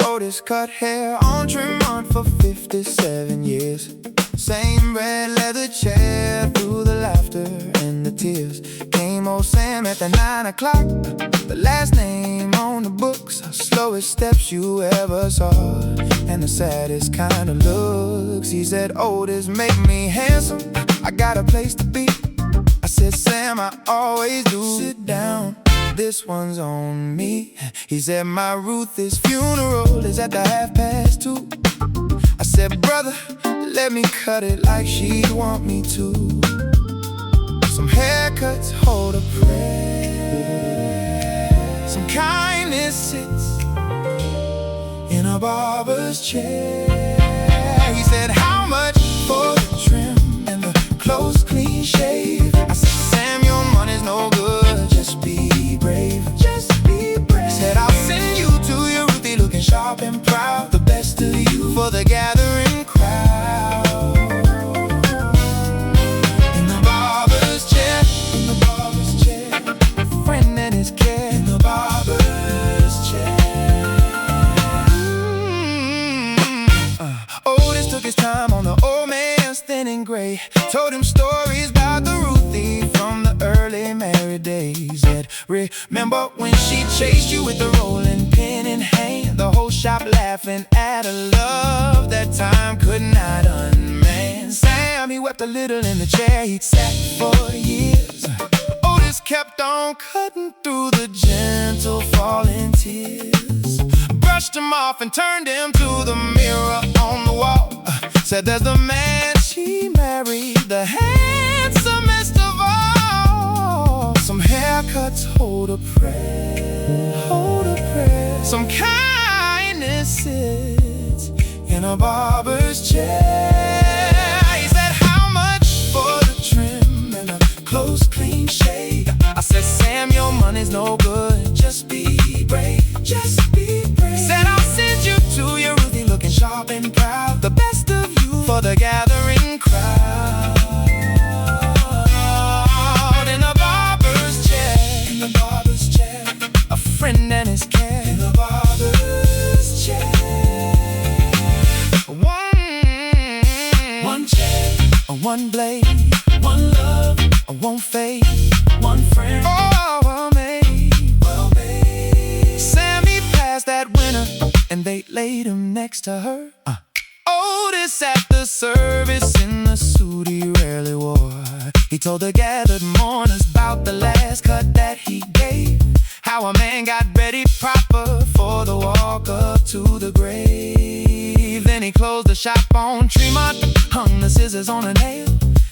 Otis cut hair on Tremont for 57 years. Same red leather chair through the laughter and the tears. Came old Sam at the 9 o'clock, the last name on the books. Slowest steps you ever saw, and the saddest kind of looks. He said, Otis, make me handsome, I got a place to be. I said, Sam, I always do. Sit down, this one's on me. He said, my Ruth's funeral is at the 2:30. I said, brother, let me cut it like she'd want me to. Some haircuts hold a prayer, some kindness sits in a barber's chair. He said, how much for the trim and the close clean shave? I said, Sam, your money's no good, just be brave, just be brave. He said, I'll send you to your Ruthie looking sharp and proud, the best of you for the gathering crowd. In the barber's chair, in the barber's chair, a friend and his care. In the barber's chair. Otis took his time on the old man's thin and gray. Told him stories about the Ruthie from the early married days. That remember when she chased you with the rolling pin in hand, the whole shop laughing at a love that time could not unman. Sam, he wept a little in the chair he'd sat for years. Otis kept on cutting through the gentle falling tears. Brushed him off and turned him to the mirror on the wall. Said, there's the man she married, the handsomest of all. Some haircuts hold a prayer, hold a prayer. Some kindness sits in a barber's chair. He said, how much for the trim and a close clean shave? I said, Sam, your money's no good, just be brave, just be brave. Said, I'll send you to your Ruthie looking sharp and proud, the best of you for the gathering crowd. In the barber's chair, in the barber's chair, a friend and his care. In the barber's chair. One chair, one blade, one love, won't fade, one friend. Oh, well made, well made. Sammy passed that winter, and they laid him next to her. Otis at the service in the suit he rarely wore. He told the gathered mourners about the last cut that he gave, how a man got ready proper for the walk up to the grave. Then he closed the shop on Tremont, hung the scissors on a nail.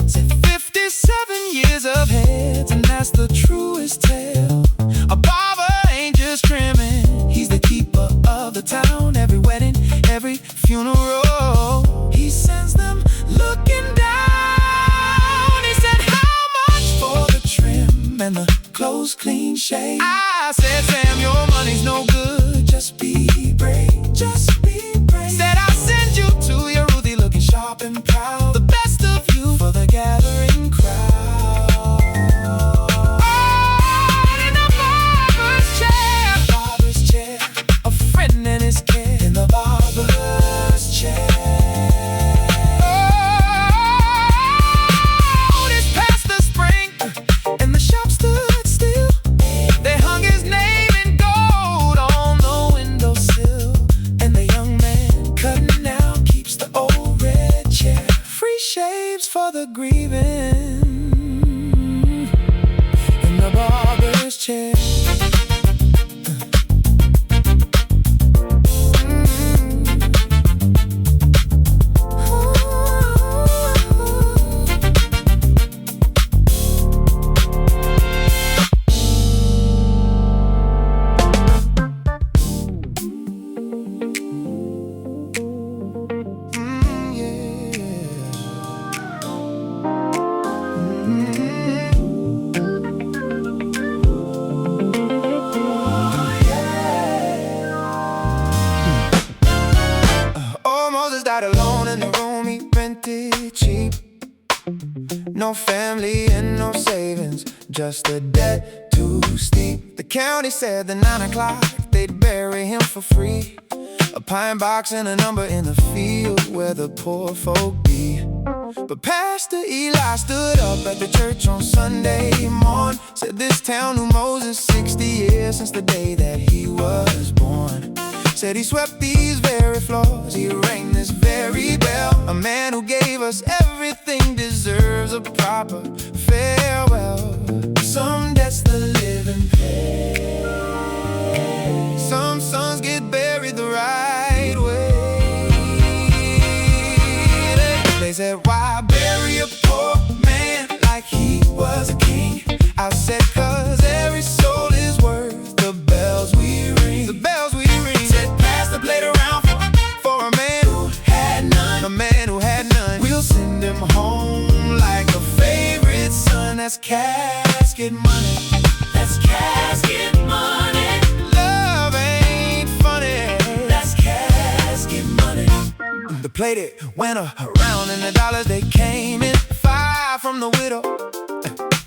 Said 57 years of heads, and that's the truest tale. A barber ain't just trimming, he's the keeper of the town. Every wedding, every funeral, he sends them looking down. He said, how much for the trim and the close clean shave? I said, Sam, your money's no good, just be brave, just be brave. Said, I'll send you to your Ruthie looking sharp and proud, the best of you for the gathering crowd. In the barber's chair, a friend and his care. In the barber's chair. Otis passed the spring, and the shop stood still. They hung his name in gold on the windowsill, and they just a debt too steep. The county said that 9 o'clock they'd bury him for free. A pine box and a number in the field where the poor folk be. But Pastor Eli stood up at the church on Sunday morn. Said this town knew Moses 60 years since the day that he was born. Said he swept these very floors, he rang this very bell. A man who gave us everything deserves a proper farewell. Some debts the living pay, some sons get buried the right way. They said, why bury a poor man like he was a king? I said, cause every soul is worth the bells we ring. The bells we ring. Said, pass the plate around for a man who had none. A man who had none. We'll send him home like a favorite son. That's casket money. That's casket money. Love ain't funny. That's casket money. The plate it went around and the dollars they came in. 5 from the widow,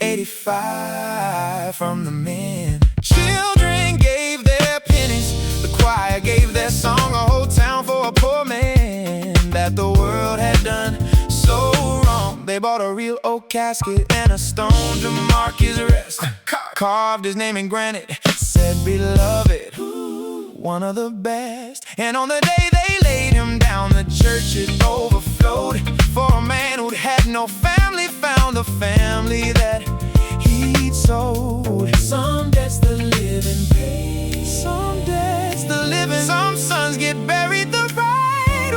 85 from the men. Children gave their pennies, the choir gave their song. A whole town for a poor man that the world had done so wrong. They bought a real oak casket and a stone to mark his rest. Carved his name in granite, said beloved, one of the best. And on the day they laid him down, the church it overflowed. For a man who'd had no family, found the family that he'd sold. Some debts the living pay, some debts the living. Some sons get buried the right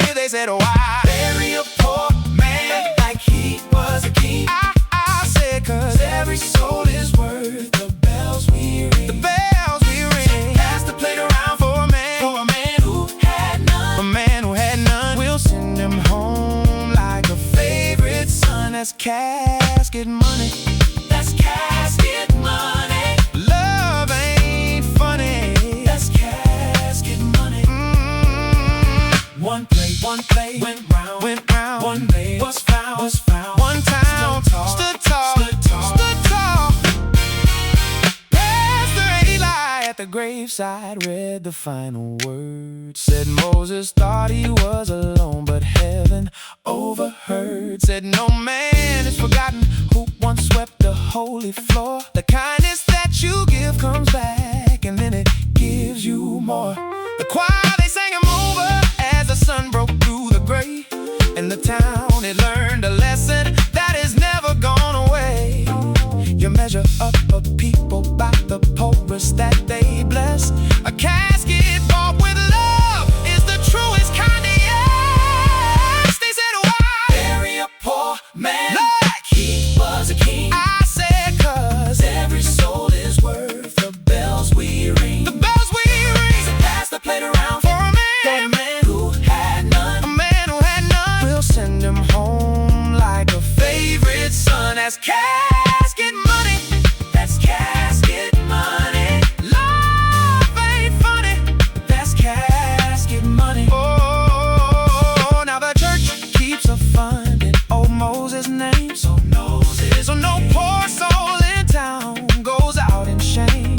way. They said, why bury a poor man like he was a king? I said, cause every soul is worth the bells we ring. The bells we ring. Pass the plate around for a man who had none. A man who had none. We'll send him home like a favorite son. That's casket money. That's casket money. Love ain't funny. That's casket money. One plate went round. One blade was found. One town stood tall. Pastor Eli at the graveside read the final words. Said Moses thought he was alone, but heaven overheard. Said no man is forgotten who once swept the holy floor. The kindness that you give comes back, and then it gives you more. The choir they sang him over as the sun broke through the gray. And the town it learned a lesson that is never gone away. You measure up a people by the poorest that they bless. A casket bought with love is the truest kind of yes. They said, why bury a poor man like he was a king? I said, cause every soul is worth the bells we ring. The bells we ring. So pass the plate around for a man who had none. A man who had none. We'll send him home like a favorite son. That's casket money. That's casket money. Love ain't funny. That's casket money. Oh, now the church keeps a funding old Moses' name. So no poor soul in town goes out in shame.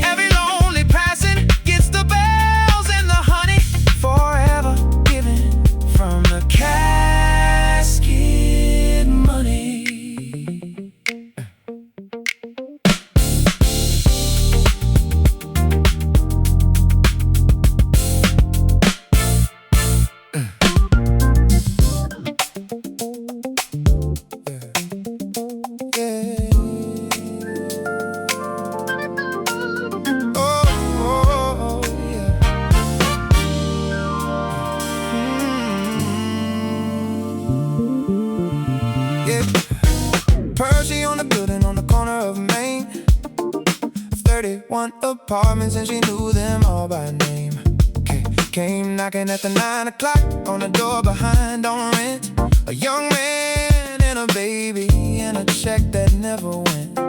Every lonely passing gets the bells and the honey, forever given from the casket money. Percy on the building on the corner of Main. 31 apartments and she knew them all by name. Came knocking at the 9 o'clock on the door behind on rent. A young man and a baby and a check that never went.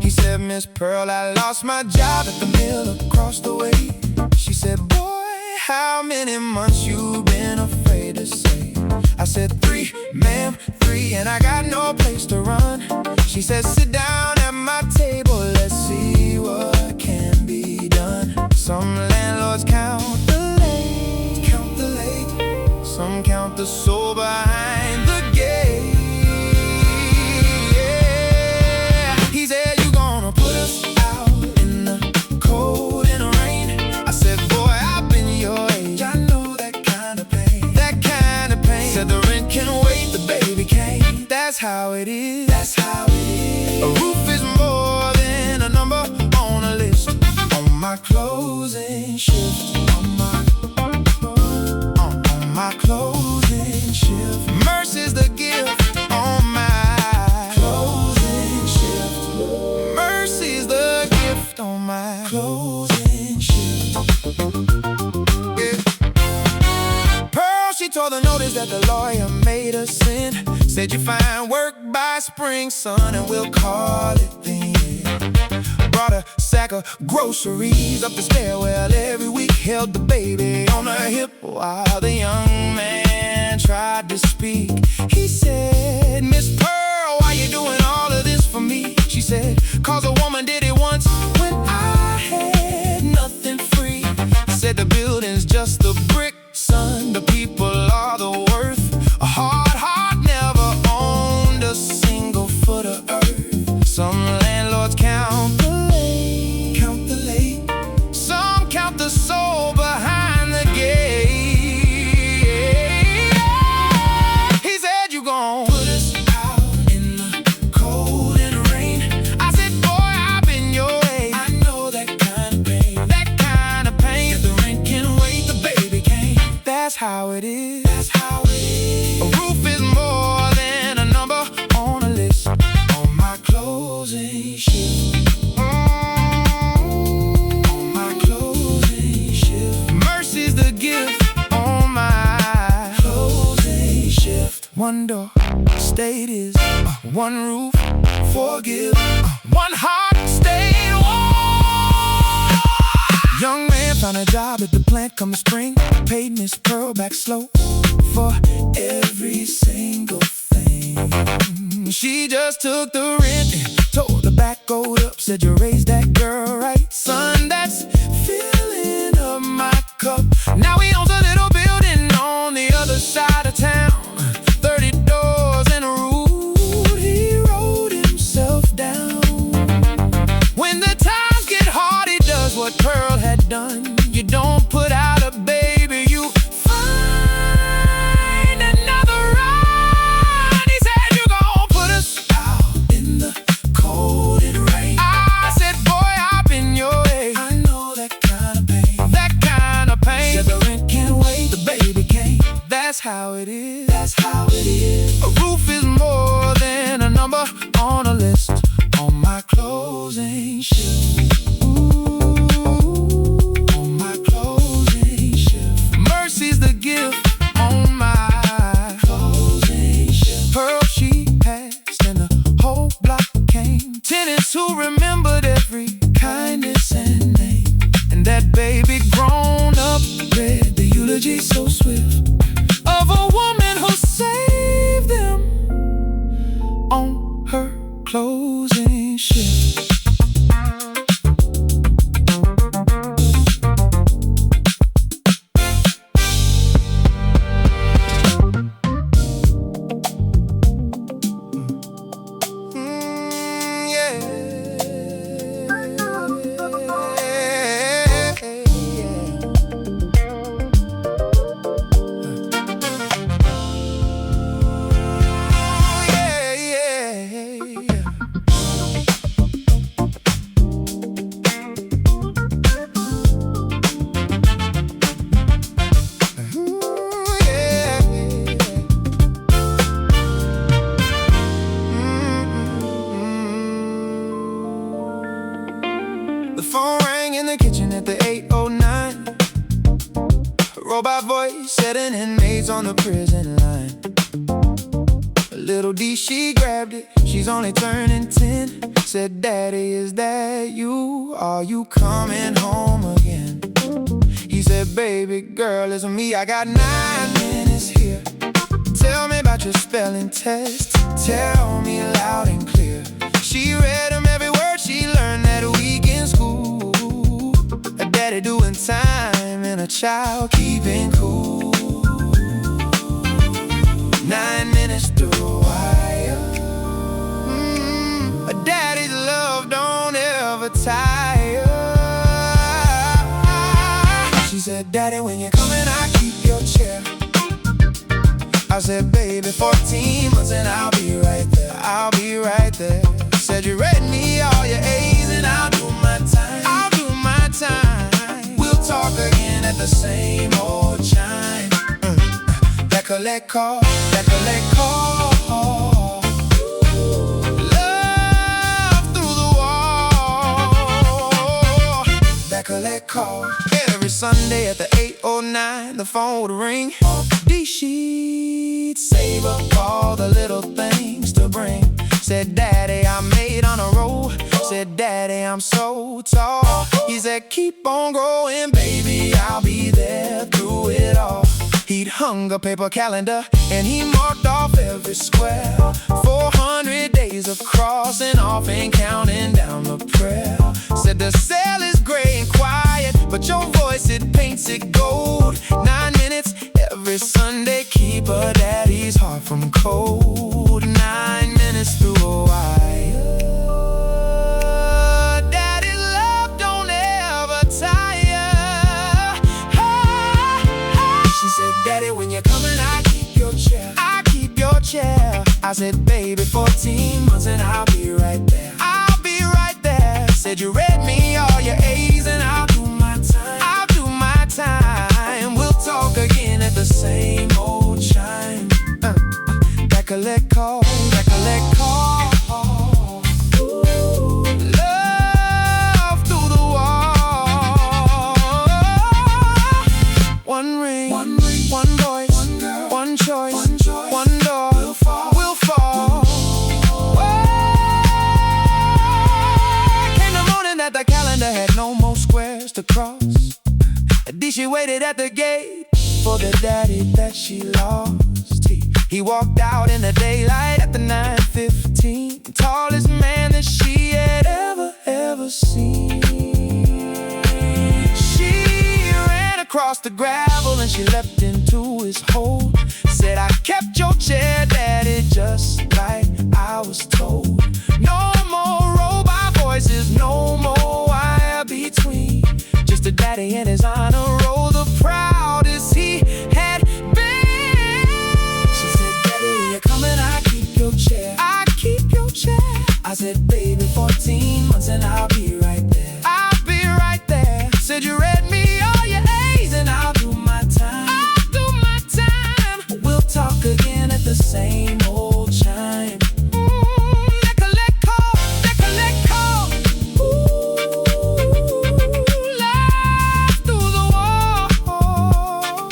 He said, Miss Pearl, I lost my job at the mill across the way. She said, boy, how many months you been afraid to say? I said, 3, ma'am, 3, and I got no place to run. She said, sit down at my table, let's see what can be done. Some landlords count the late, some count the soul behind the gate. Yeah. He said, you gonna put us out in the cold and the rain? I said, boy, I've been your age, I know that kind of pain. That kind of pain. Said the rent can wait, the baby can't. That's how it is. That's how it is. A roof is more than a number on a list. On my closing shift. My closing shift. Mercy's the gift on my closing shift. Mercy's the gift on my closing shift. Yeah. Pearl, she tore the notice that the lawyer made us send. Said you find work by spring, son, and we'll call it then. Brought a sack of groceries up the stairwell every week. Held the baby on her hip while the young man tried to speak. He said, Miss Pearl, why you doing all of this for me? She said, cause a woman did it once when I had nothing free. He said, the building's just a brick, son, the people are the worth. A hard heart never owned a single foot of earth. Some landlords count the late, some count the soul behind the gate. He said, you gon' put us out in the cold and the rain. I said, boy, I've been your age, I know that kind of pain. That kind of pain. If the rent can wait, the baby can't. That's how it is. That's how it is. A roof is more than a number on a list. On my closing shift. On my closing shift. Mercy's the gift on my closing shift. One door, state is one roof, forgive, one heart, stayed warm. Young man found a job at the plant come spring. Paid Miss Pearl back slow for every single thing. She just took the rent and told her back gold up. Said you raised that girl right, son, that's filling up my cup. Now he owns a little building on the other side of town. 30 doors and a route, he wrote himself down. When the times get hard, he does what Pearl had done. You don't put out a baby, you find another run. He said, you gon' put us out in the cold and rain. I said, boy, I've been your age, I know that kind of pain. That kind of pain. Said the rent can't wait, the baby can't. That's how it is. That's how it is. A roof is more than a number on a list. On my closing shift. On my closing shift. Mercy's the gift on my closing shift. Pearl, she passed and the whole block came. Tenants who remembered every kindness and name. And that baby grown up read the eulogy so swift of a woman who saved them on her closing shift. The phone rang in the kitchen at the 8:09. Robot voice said an inmate's on the prison line. Little D, she grabbed it, she's only turning 10. Said, Daddy, is that you? Are you coming home again? He said, baby girl, it's me, I got 9 minutes here. Tell Tell me about your spelling test. Tell me loud and clear. She read them every word she learned that week in school. A daddy doing time and a child keeping cool. 9 minutes through a wire. A daddy's love don't ever tire. She said, Daddy, when you're coming, I keep your chair. I said, baby, 14 months and I'll be right there. I'll be right there. Said you read me all your A's and I'll do my time. I'll do my time. We'll talk again at the same old chime. That collect call, that collect call. Love through the wall. That collect call. Every Sunday at the 8:09, the phone would ring. She'd save up all the little things to bring. Said, Daddy, I made on a roll. Said, Daddy, I'm so tall. He said, keep on growing, baby, I'll be there through it all. He'd hung a paper calendar and he marked off every square. 400 days of crossing off and counting down the prayer. Said the cell is gray and quiet, but your voice, it paints it gold. 9 minutes every Sunday, keep a daddy's heart from cold. 9 minutes through a wire. Daddy's love don't ever tire. She said, Daddy, when you're coming, I keep your chair. I keep your chair. I said, baby, 14 months and I'll be right there. I'll be right there. Said you read me all your A's and I'll do my time. I'll do my time. We'll talk again at the same old chime. That collect call, that collect call. Love through the wall. One ring, one voice, one girl, one choice, one door. We'll fall, we'll fall. Came the morning that the calendar had no more squares to cross. She waited at the gate for the daddy that she lost. He walked out in the daylight at the 9:15. Tallest man that she had ever seen. She ran across the gravel and she leapt into his hole. Said, I kept your chair, Daddy, just like I was told. No more robot voices, no more wire between. Just a daddy and his honor roll, the proudest he had been. She said, Daddy, you're coming, I keep your chair. I keep your chair. I said, baby, 14 months and I'll be right there. I'll be right there. Said you read me all your A's and I'll do my time. I'll do my time. We'll talk again at the same old chime. That collect call, that collect call. Love through the wall.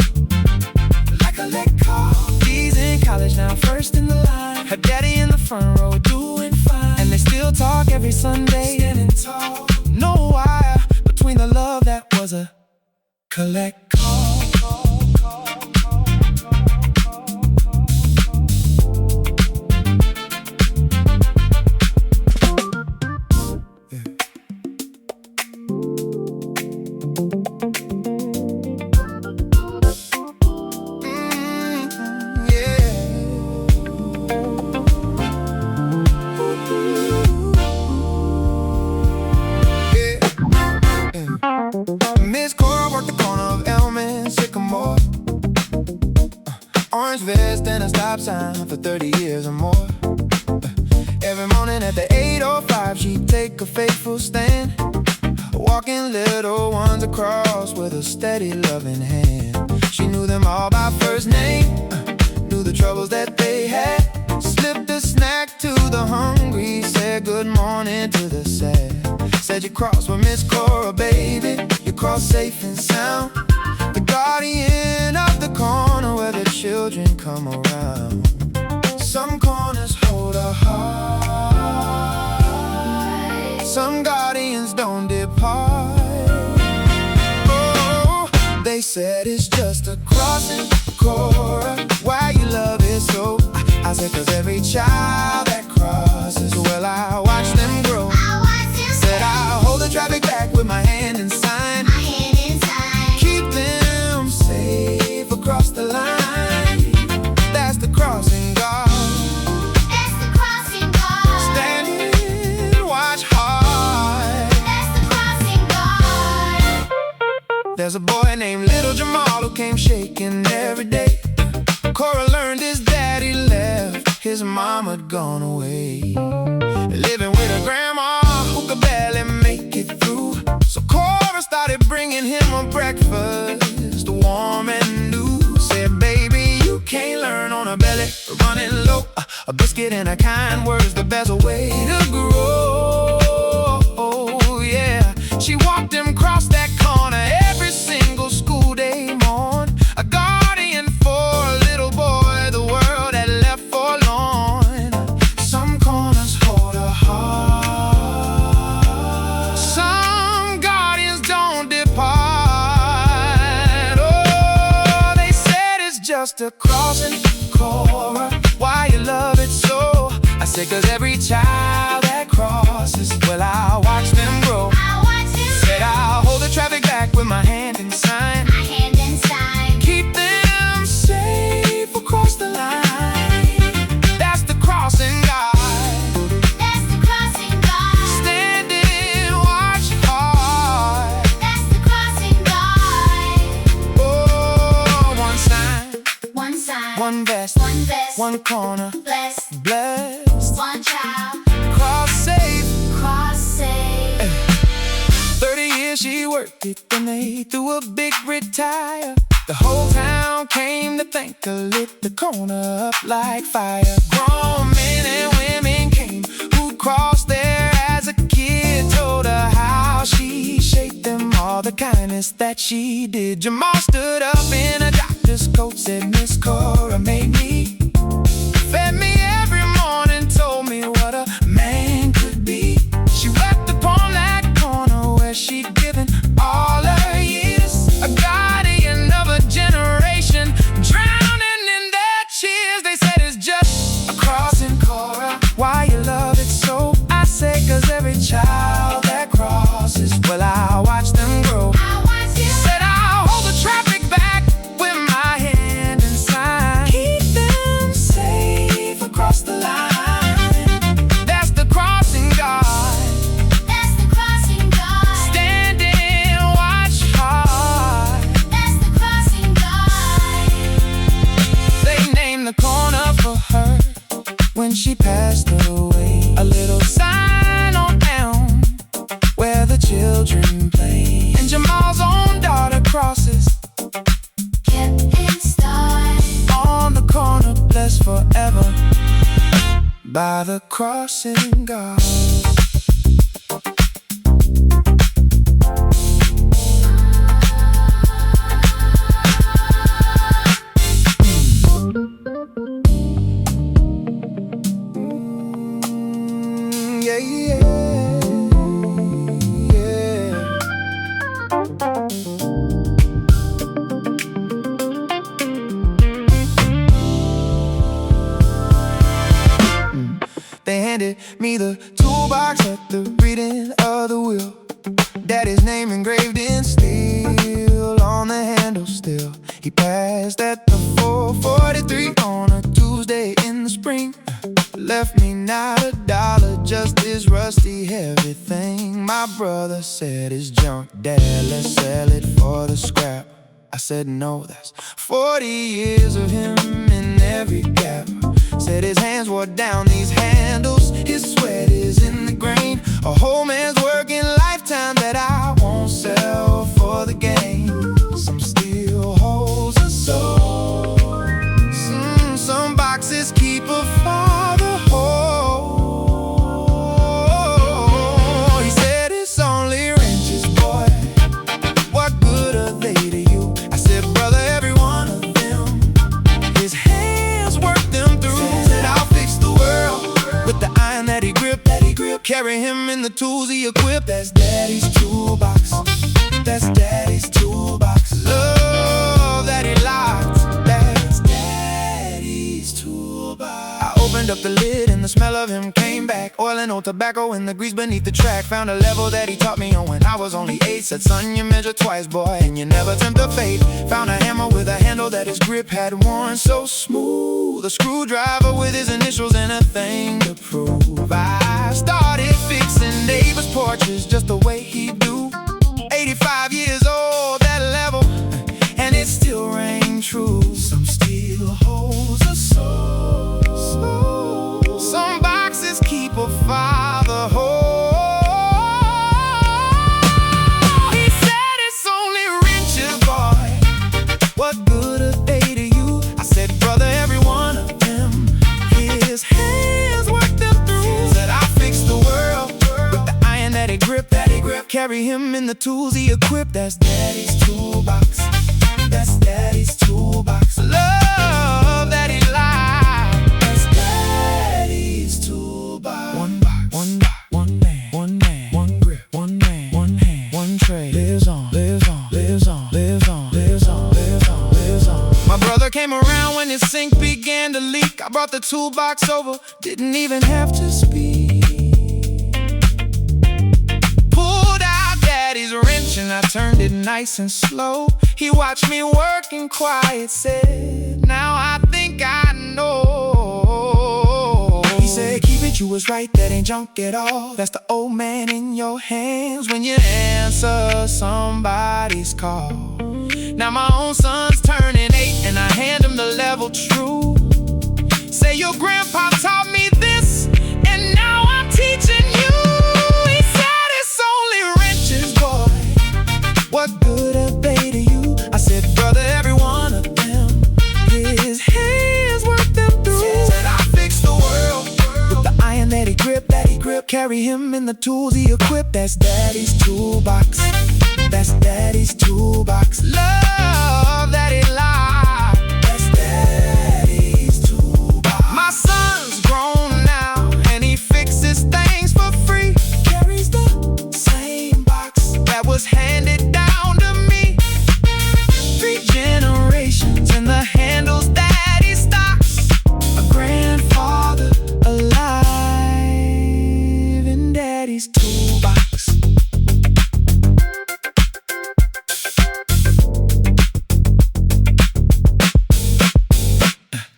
That collect call. She's in college now, first in the line. Her daddy in the front row doing fine. And they still talk every Sunday, standing tall. No wire between the love that was a collect call. Miss Cora worked the corner of Elm and Sycamore. Orange vest and a stop sign for 30 years or more. Every morning at the 8:05 she'd take a faithful stand, walking little ones across with a steady loving hand. She knew them all by first name, knew the troubles that they had. Slipped a snack to the hungry, said good morning to the sad. Said you crossed with Miss Cora, baby, you crossed safe and sound. The guardian of the corner where the children come around. Some corners hold a heart, some guardians don't depart. Oh, they said it's just a crossing, Cora, why you love it so said, 'cause every child that crosses, well, I watch them grow. Said I'll hold the traffic back with my hand and sign. Keep them safe across the line. That's the crossing guard. Stand and watch hard. There's a boy named Little Jamal who came shaking every day. Cora learned his daddy left, his mama'd gone away. Living with a grandma who could barely make it through. So Cora started bringing him a breakfast, warm and new. Said, baby, you can't learn on a belly, running low. A biscuit and a kind word is the best way to grow. Yeah, she walked him across that corner every single school day morn. A guardian for a little boy the world had left forlorn. Some corners hold a heart, some guardians don't depart. Oh, they said it's just a crossing, Cora, why you love it so? I said, 'cause every child that crosses, well, I'll watch them grow. Said I'll hold the traffic back with my hand and sign. Keep them safe across the line. That's the crossing guard. Stand and watch hard. Oh, one sign, one vest, one corner, blessed, one child, cross safe. 30 years she worked it, then they threw a big retire. The whole town came to thank her, lit the corner up like fire. Grown men and women came who crossed there as a kid. Told her how she shaped them, all the kindness that she did. Jamal stood up in a doctor's coat, said, Miss Cora made me, fed me every morning, told me what a man could be. She wept upon that corner where she'd given all her years. A guardian of a generation, drowning in their cheers. They said it's just a crossing, Cora, why you love it so? I say, 'cause every child that crosses, well, I'll watch them grow. Said I'll hold the traffic back with my hand and sign. Keep them safe across the line. That's the crossing guard. Stand and watch hard. They named the corner for her when she passed away. A little sign on Elm where the children play. And Jamal's own daughter crosses on the corner, blessed forever by the crossing guard. Yeah, yeah, yeah. They handed me the toolbox at the reading of the will. Daddy's name engraved in steel on the handle still. He passed at the 4:43 on a Tuesday in the spring. Left me not a dollar, just this rusty heavy thing. My brother said it's junk, Dad, let's sell it for the scrap. I said no, that's 40 years of him in every gap. Said his hands wore down these handles, his sweat is in the grain. A whole man's work in lifetime that I won't sell for the gain. Some steel holds a soul, some boxes keep a father whole. He said it's only wrenches, boy, what good are they to you? I said, brother, every one of them, his hands work them through. Said I'll fix the world with the iron that he grip. Carry him in the tools he equipped. That's Daddy's toolbox. That's Daddy's toolbox. Love that he locked. That's Daddy's toolbox. opened up the lid and the smell of him came back. Oil and old tobacco and the grease beneath the track. Found a level that he taught me on when I was only 8. Said, son, you measure twice, boy, and you never tempt the fate. Found a hammer with a handle that his grip had worn so smooth. A screwdriver with his initials and a thing to prove. I started fixing neighbors' porches just the way he do. 85 years old, that level, and it still rang true. Some steel holds a soul. Some boxes keep a father whole. He said it's only wrenches, boy. What good are they to you? I said, brother, every one of them, his hands work them through. Said I fixed the world with the iron that he grip. Carry him in the tools he equipped. That's daddy's toolbox. That's daddy's toolbox. Love that he lied. That's daddy's toolbox. One box, one box, one man, one man, one grip, one man, one hand, one tray. Lives on, lives on, lives on, lives on, lives on, lives on, lives on. My brother came around when his sink began to leak. I brought the toolbox over, didn't even have to speak. Daddy's wrench and I turned it nice and slow. He watched me work and quiet, said, now I think I know. He said, keep it, you was right, that ain't junk at all. That's the old man in your hands when you answer somebody's call. Now my own son's turning 8 and I hand him the level true. Say your grandpa taught me this and now I'm teaching you. What good are they to you? I said, brother, every one of them, his hands work them through. Said I fixed the world with the iron that he grip, Carry him in the tools he equipped. That's daddy's toolbox. That's daddy's toolbox. Love that he lied. That's daddy's toolbox. My son's grown now and he fixes things for free. Carries the same box that was handed down. Generations and the handles that he stocks. A grandfather alive in daddy's toolbox.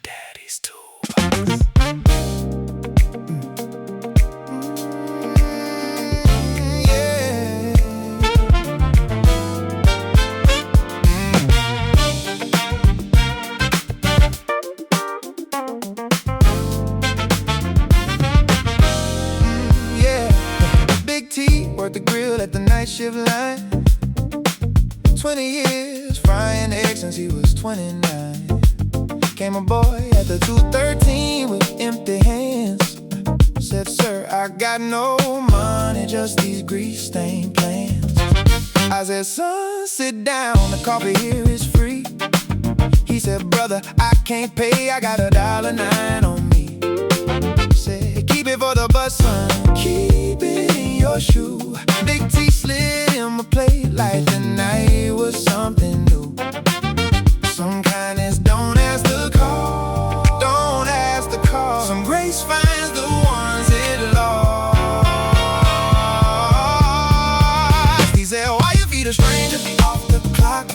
Daddy's toolbox. The grill at the night shift line. 20 years frying eggs since he was 29. Came a boy at the 213 with empty hands. Said, sir, I got no money, just these grease-stained plans. I said, son, sit down, the coffee here is free. He said, brother, I can't pay, I got $1.09 on me. Said, keep it for the bus, son, keep it in your shoe. Big T slid him a plate like the night was something new. Some kindness, don't ask the call. Don't ask the call. Some grace finds the ones it lost. He said, why you feed a stranger off the clock?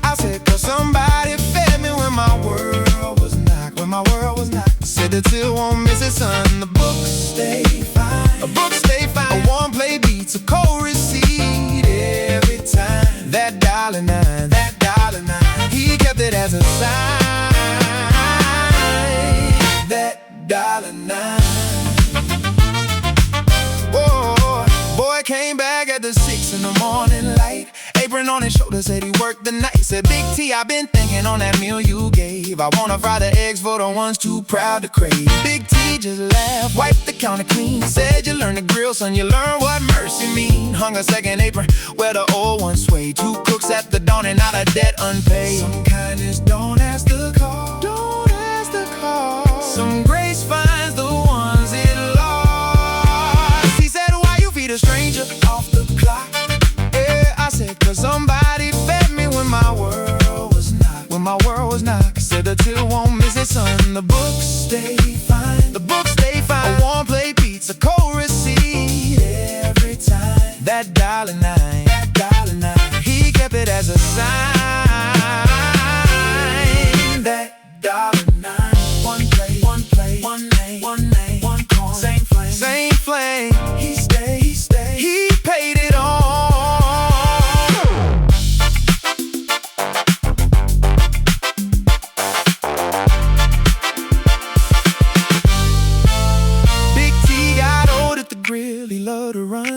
I said, cause somebody fed me when my world was knocked. When my world was knocked. Said the till won't miss it, son. The books stay fine. A book stay fine. A warm play beats a cold receipt every time. That $1.09, that $1.09. He kept it as a sign. That $1.09. Whoa, boy came back at the 6 in the morning light. Apron on his shoulder, said he worked the night. Said, Big T, I've been thinking on that meal you gave. I wanna fry the eggs for the ones too proud to crave. Big T just laughed, wiped the counter clean. Said, you learn to grill, son, you learn what mercy mean. Hung a second apron where the old one swayed. 2 cooks at the dawn and out of debt unpaid. Some kindness, don't ask the call. Don't ask the call. Some grace finds the ones it lost. He said, why you feed a stranger off the clock? I said, cause somebody fed me when my world was knocked. When my world was knocked. Said the till won't miss it, son. The books stay fine.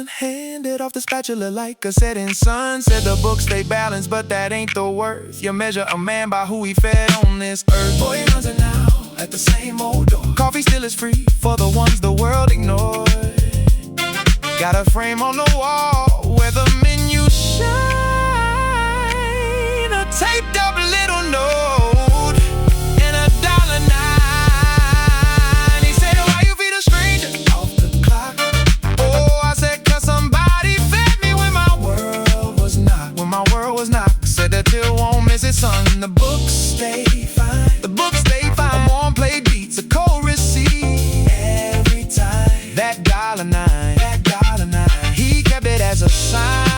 son. Handed off the spatula like a setting sun. Said the books stay balanced, but that ain't the worth. You measure a man by who he fed on this earth. Boy runs it now at the same old door. Coffee still is free for the ones the world ignored. Got a frame on the wall where the menu shine. A taped up little note and $1.09. He said, why you feed a stranger off the clock? Oh, I said, cause somebody fed me when my world was not. When my world was not. Said the till won't miss it, son. The books stay fine. The books stay fine. A warm play beats, a cold receipt. Every time. That $1.09. That $1.09. He kept it as a sign.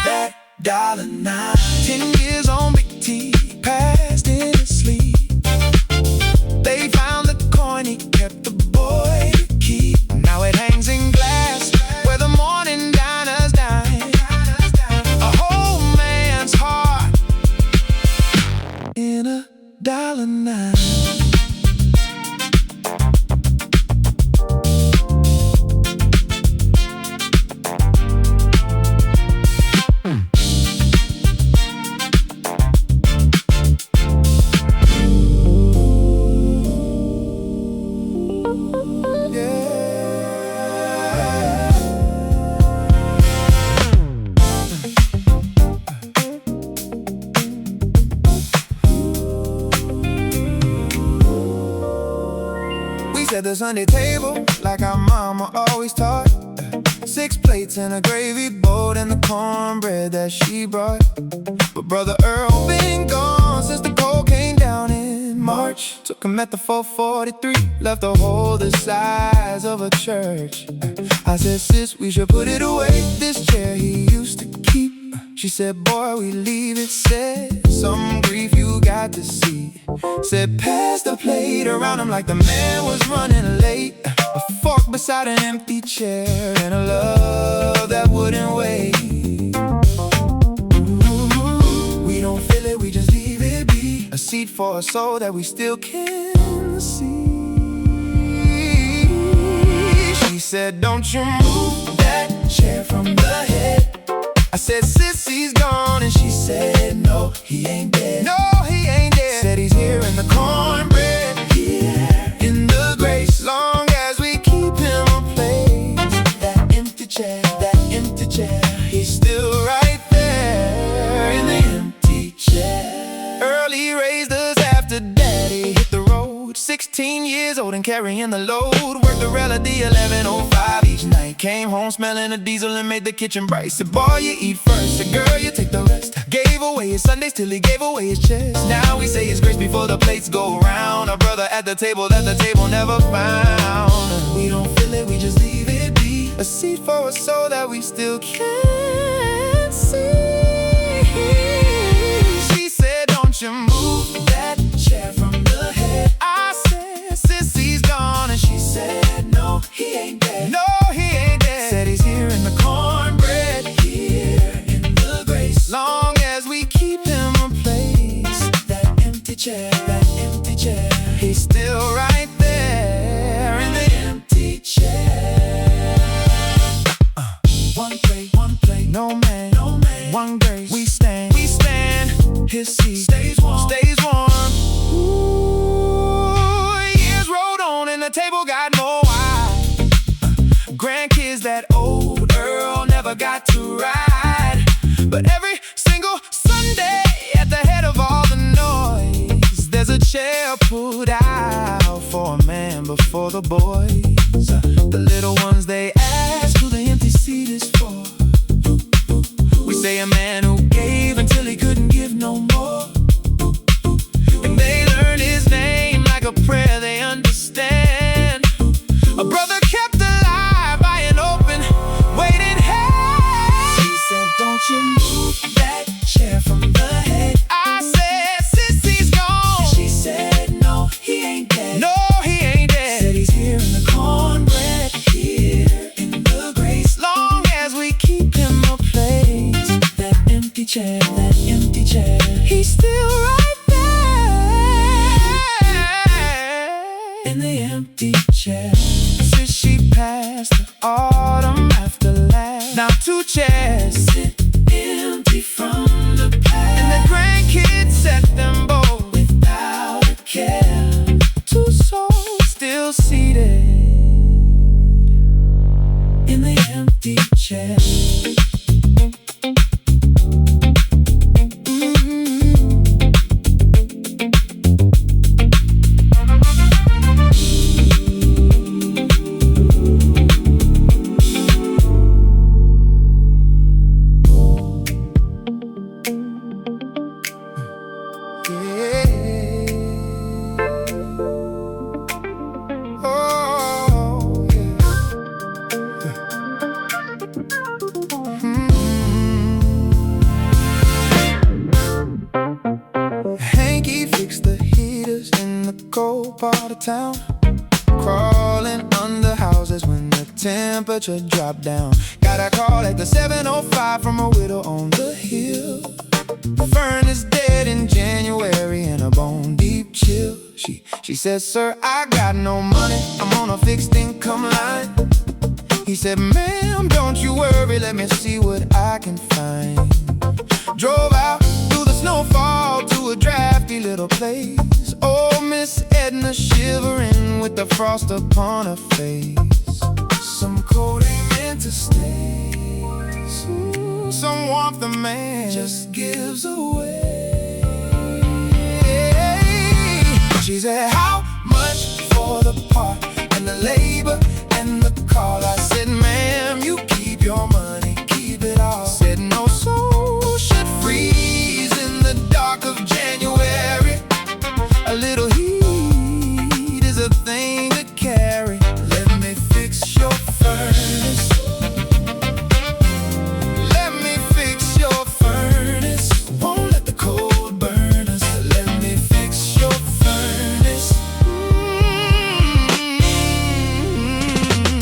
That $1.09. 10 years on Big T, passed in his sleep. They found the coin, he kept the boy to keep. Now it hangs in glass where the morning diners dine. A whole man's heart in a $1.09. At the Sunday table, like our mama always taught. 6 plates and a gravy boat and the cornbread that she brought. But Brother Earl been gone since the cold came down in March. Took him at the 443, left a hole the size of a church. I said, sis, we should put it away. This chair he used to keep. She said, boy, we leave it. Said, some grief you got to see. Said, pass the plate around him like the man was running late. A fork beside an empty chair and a love that wouldn't wait. We don't feel it, we just leave it be. A seat for a soul that we still can see. She said, don't you move that chair from the head. I said, Sissy's gone, and she said, no, he ain't dead. No, he ain't dead. Said he's here in the cornbread, here in the grace. Long as we keep him a place. That empty chair, he's still right there in the empty chair. Early raised us after daddy hit the road. 16 years old and carrying the load. Worked the rel at the 11:05 each night. Came home smelling of diesel and made the kitchen bright. Said, boy, you eat first, said, girl, you take the rest. Gave away his Sundays till he gave away his chest. Now we say his grace before the plates go round. A brother at the table that the table never found. We don't feel it, we just leave it be. A seat for a soul that we still can't see. She said, don't you move that chair from the head. I said, Sissy's gone, and she said, no, he ain't dead. No, he ain't dead. Said he's here in the cornbread, here in the grace. Long as we keep him a place. That empty chair, he's still right there in the empty chair. One plate, no man, one grace. We stand, his seat stays warm. Ooh, years rolled on and the table got more wide. Grandkids that old Earl never got to ride. But every single Sunday at the head of all the noise, there's a chair put out for a man before the boys. The little ones, they ask who the empty seat is for. We say a man who gave until he couldn't give no more. And they learn his name like a prayer they understand. A brother kept alive by an open, waiting hand. She said, don't you move that chair from the head. I said, Sissy's gone. And she said, no, he ain't dead. No, he ain't dead. Said he's here in the cornbread, here in the grace. Long as we keep him a place. That empty chair, he's still right there in the empty chair. wishes she passed the autumn after last. Now 2 chairs sit empty from the past, and the grandkids set them both without a care. 2 souls still seated in the empty chair. Part of town, crawling under houses when the temperature dropped down. Got a call at the 7:05 from a widow on the hill. Fern is dead in January in a bone deep chill. She says, sir, I got no money, I'm on a fixed income line. He said, ma'am, don't you worry, let me see what I can find. Drove out through the snowfall to a drafty little place. Oh, Miss Edna shivering with the frost upon her face. Some cold ain't meant to stay. Some warmth the man just gives away. She said, how much for the part and the labor and the call? I said, ma'am, you keep your money, keep it all. Said, no soul should freeze in the dark of January. A little heat is a thing to carry. Let me fix your furnace. Let me fix your furnace. Won't let the cold burn us. Let me fix your furnace.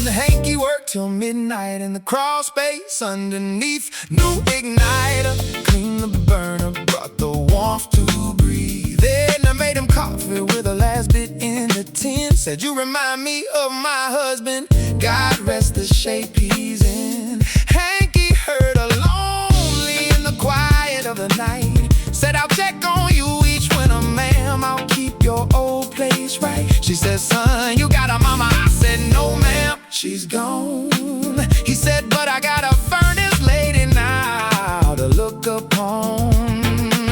Hanky worked till midnight in the crawl space underneath. New igniter, clean the burner, brought the warmth to breathe. Then I made him coffee with the last bit in the tin. Said, you remind me of my husband, God rest the shape he's in. Hanky heard her lonely in the quiet of the night. Said, I'll check on you each winter, ma'am, I'll keep your old place right. She said, son, you got a mama? I said, no ma'am, she's gone. He said, but I got a furnace lady now to look upon.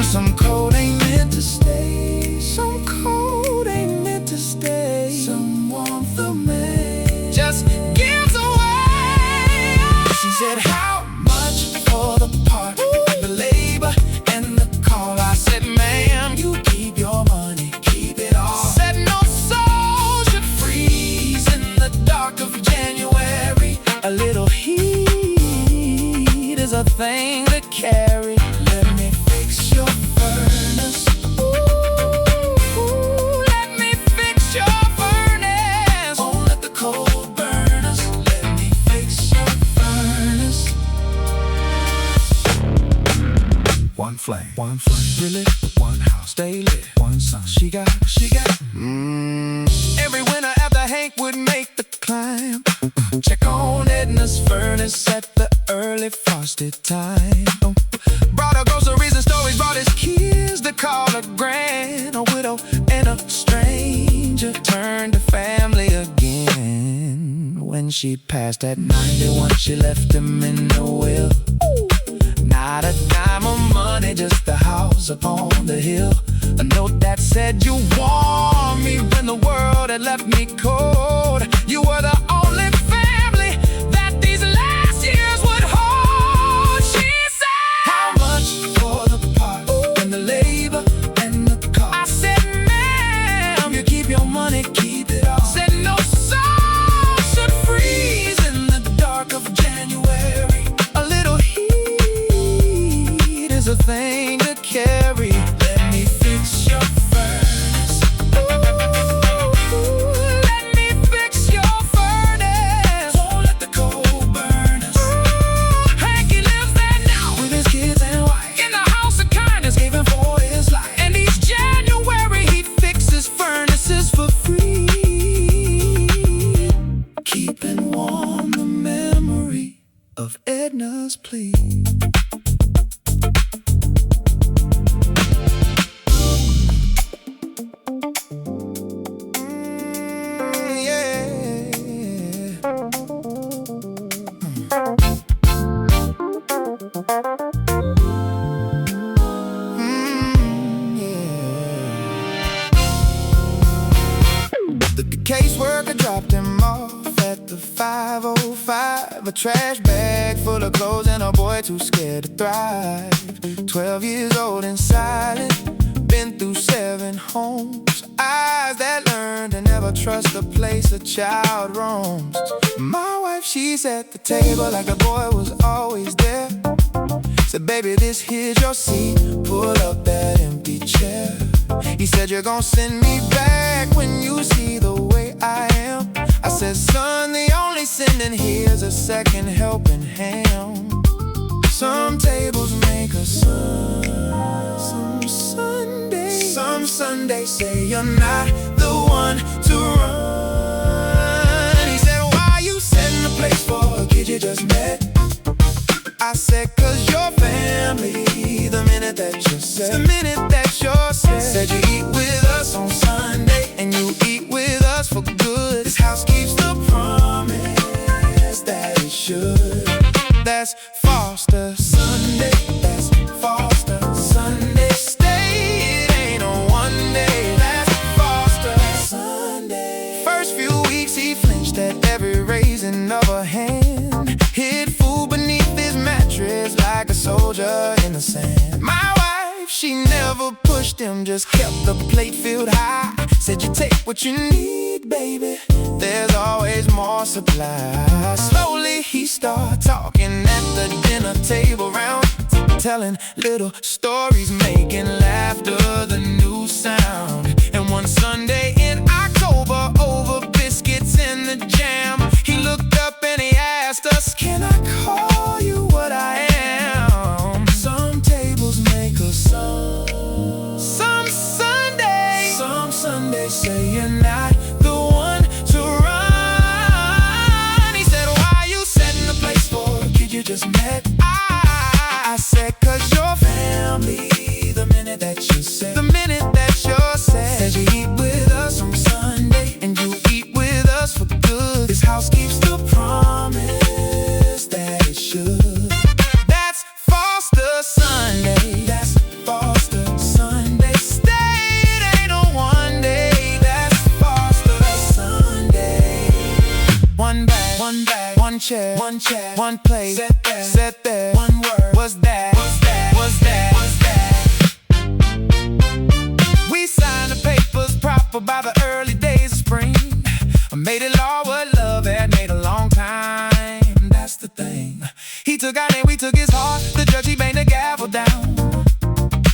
Some cold ain't meant to stay. Some cold ain't meant to stay. Some warmth the man just gives away. She said, how much for the part, the labor and the call? I said, ma'am, you keep your money, keep it all. Said, no soul should freeze in the dark of January. A little heat is a thing to carry. Let me fix your furnace. Ooh, let me fix your furnace. Won't let the cold burn us. Let me fix your furnace. One flame, really, one house, stay lit, one sun. She got. Every winter after Hank would make the climb, check on Edna's furnace at the early frosty time. Brought her groceries and stories, brought his kids to call her grand. A widow and a stranger turned to family again. When she passed at 91, she left him in the will. Not a dime of money, just a house upon the hill. A note that said, you warmed me when the world had left me cold. You were the only family that these last years would hold. She said, how much for the part and the labor and the cost? I said, ma'am, you keep your money, keep it all. Said, no soul should freeze in the dark of January. A little heat is a thing to carry. Let me fix your furnace. Ooh, let me fix your furnace. of Edna's plea. The caseworker dropped him off at the 505. A trash bag full of clothes and a boy too scared to thrive. 12 years old and silent, been through 7 homes. Eyes that learned to never trust a place a child roams. My wife, she's at the table like the boy was always there. Said, baby, this here's your seat, pull up that empty chair. He said, you're gonna send me back when you see the way I am. I said, son, the only sin in here's a second helping hand. Some tables make a son, some Sundays say you're not the one to run. He said, why you setting the place for a kid you just met? I said, cause your family, the minute that you said you eat with us on Sunday, and you eat with us for good. This house keeps the promise that it should. That's Foster Sunday, that's Foster Sunday. Stay, it ain't a one day, that's Foster Sunday. First few weeks he flinched at every raising of a hand. Hid food beneath his mattress like a soldier in the sand. My wife, she never pushed him, just kept the plate filled high. Said you take what you need, baby, there's always more supply. Slowly he started talking at the dinner table round, telling little stories, making laughter the new sound. And one Sunday in October, over biscuits and the jam, he looked up and he asked us, can I call you what I am? Some tables make a song, some Sundays say you're not the one to run. He said, why you setting the place for a kid you just met? I said, cause your family, the minute that you said you eat with us on Sunday, and you eat with us for good. This house keeps the promise that it should. That's Foster Sunday, that's Foster Sunday. Stay, it ain't a one day, that's Foster Sunday. One bag, one chair, one plate, set there, one word, was that. We signed the papers proper by the early days of spring. Made it law what love had made a long time. That's the thing. He took our name, we took his heart. The judge, he banged the gavel down.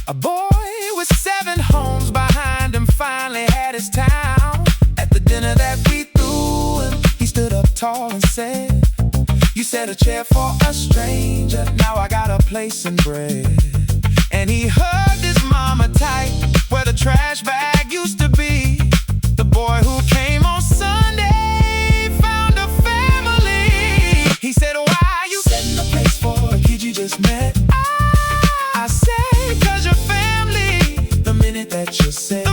A boy with 7 homes behind him finally had his town. At the dinner that we threw him, he stood up tall and said, you set a chair for a stranger, now I got a place and bread. And he hugged his mama tight where the trash bag used to be. The boy who came on Sunday found a family. He said, why you setting the place for a kid you just met? I said, cause your family, the minute that you said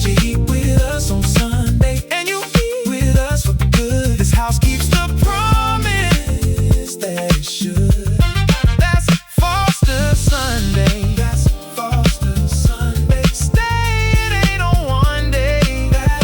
you eat with us on Sunday, and you eat with us for good. This house keeps the promise that it should. That's Foster Sunday, that's Foster Sunday. Stay, it ain't on one day, that's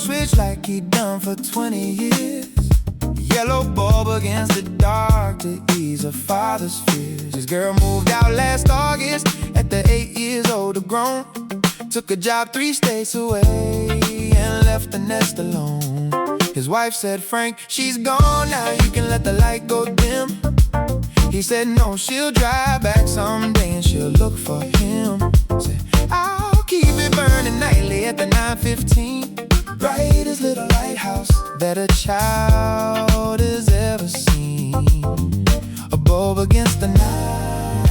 switch like he done for 20 years. Yellow bulb against the dark to ease her father's fears. His girl moved out last August at the 8 years old grown. Took a job 3 states away and left the nest alone. His wife said, Frank, she's gone now, you can let the light go dim. He said, no, she'll drive back someday and she'll look for him. Said, I'll keep it burning nightly at the 9:15. Brightest little lighthouse that a child has ever seen. A bulb against the night,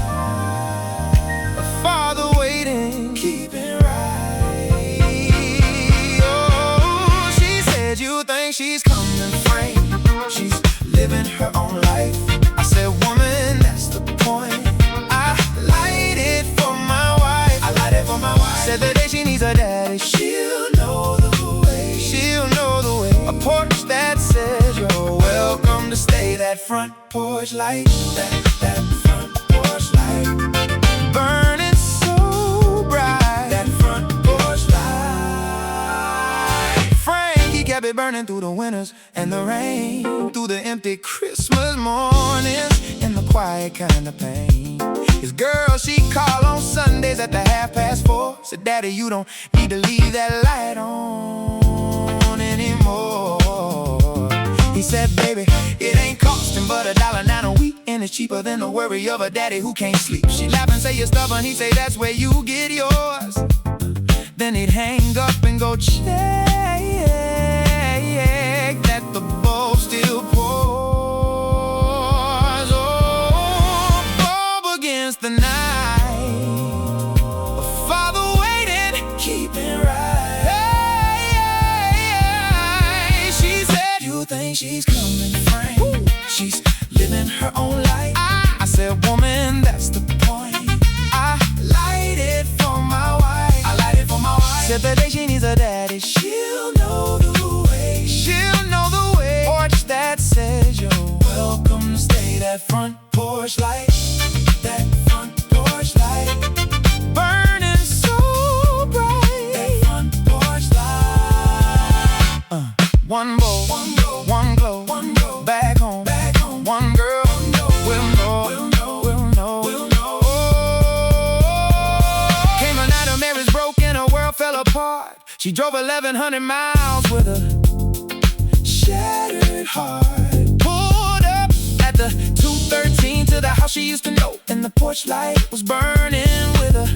a father waiting, keeping right. Oh, she said, you think she's coming, Frank? She's living her own life. I said, woman, that's the point. I light it for my wife. I light it for my wife. Said the day she needs her daddy, she'll know the way. She'll know the way. A porch that says you're welcome to stay. That front porch light, that front porch light, burning so bright. That front porch light. Frank, he kept it burning through the winters and the rain, through the empty Christmas mornings and the quiet kind of pain. His girl, she called on Sundays at the 4:30. Said, Daddy, you don't need to leave that light on anymore. He said, baby, it ain't costing but $1.09 a week, and it's cheaper than the worry of a daddy who can't sleep. She laugh and say you're stubborn, he say that's where you get yours. Then he'd hang up and go check that the bulb still pours. Oh, bulb against the night, a father waiting, keeping right. Hey, she said, you think she's coming, Frank? She's living her own life. I said, woman, that's the point. I light it for my wife. I light it for my wife. Said the day she needs her daddy, she'll know the way. She'll know the way. Porch that says you're welcome to stay. That front porch light, that front porch light, burning so bright. That front porch light. One bowl, one glow, back home, one girl, we'll know. Came a night of marriage broke and her world fell apart. She drove 1,100 miles with a shattered heart. Pulled up at the 213 to the house she used to know, and the porch light was burning with a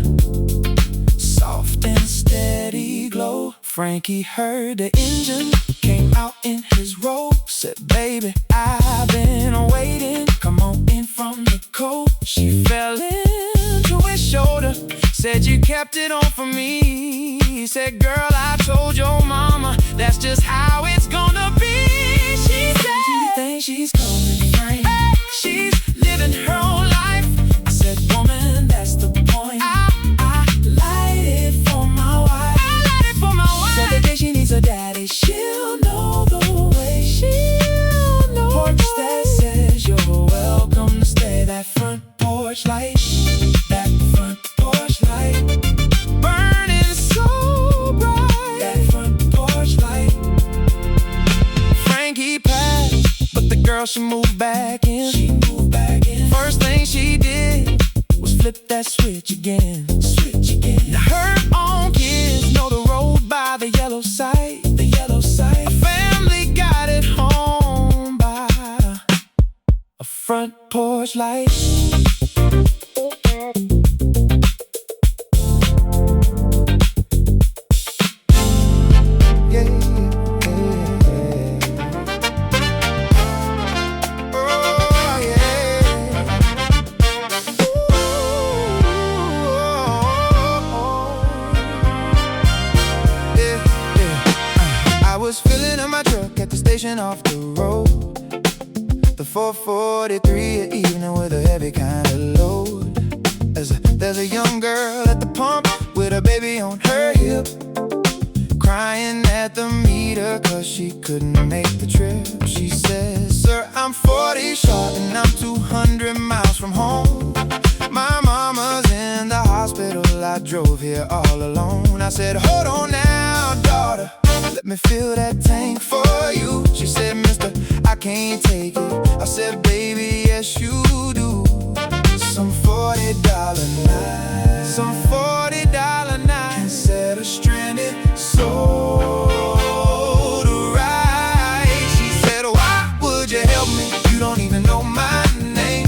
soft and steady glow. Frankie heard the engine, came out in his robe. Said, baby, I've been waiting, come on in from the cold. She fell into his shoulder, said, you kept it on for me. He said, girl, I told your mama, that's just how it's gonna be. She said, you think she's coming, Frank? Hey, she's living her own life. I said, woman, that's the point. I light it for my wife. I light it for my wife. Said the day she needs her daddy, she'll know the way. She'll know. Porch that says you're welcome to stay. That front porch light, that front porch light, burning so bright. That front porch light. Frankie passed, but the girl, she moved back in. She moved back in. First thing she did was flip that switch again. Switch again. Now her own kids know the road by the yellow site. The yellow site. A family got it home by a front porch light. Off the road, the 4:43 at evening with a heavy kind of load. There's a young girl at the pump with a baby on her hip, crying at the meter cause she couldn't make the trip. She says, sir, I'm 40 short and I'm 200 miles from home. My mama's in the hospital, I drove here all alone. I said, hold on now, daughter, let me fill that tank for you. She said, mister, I can't take it. I said, baby, yes you do. Some $40 night, some $40 night, instead of stranded, so to right. She said, why would you help me? You don't even know my name.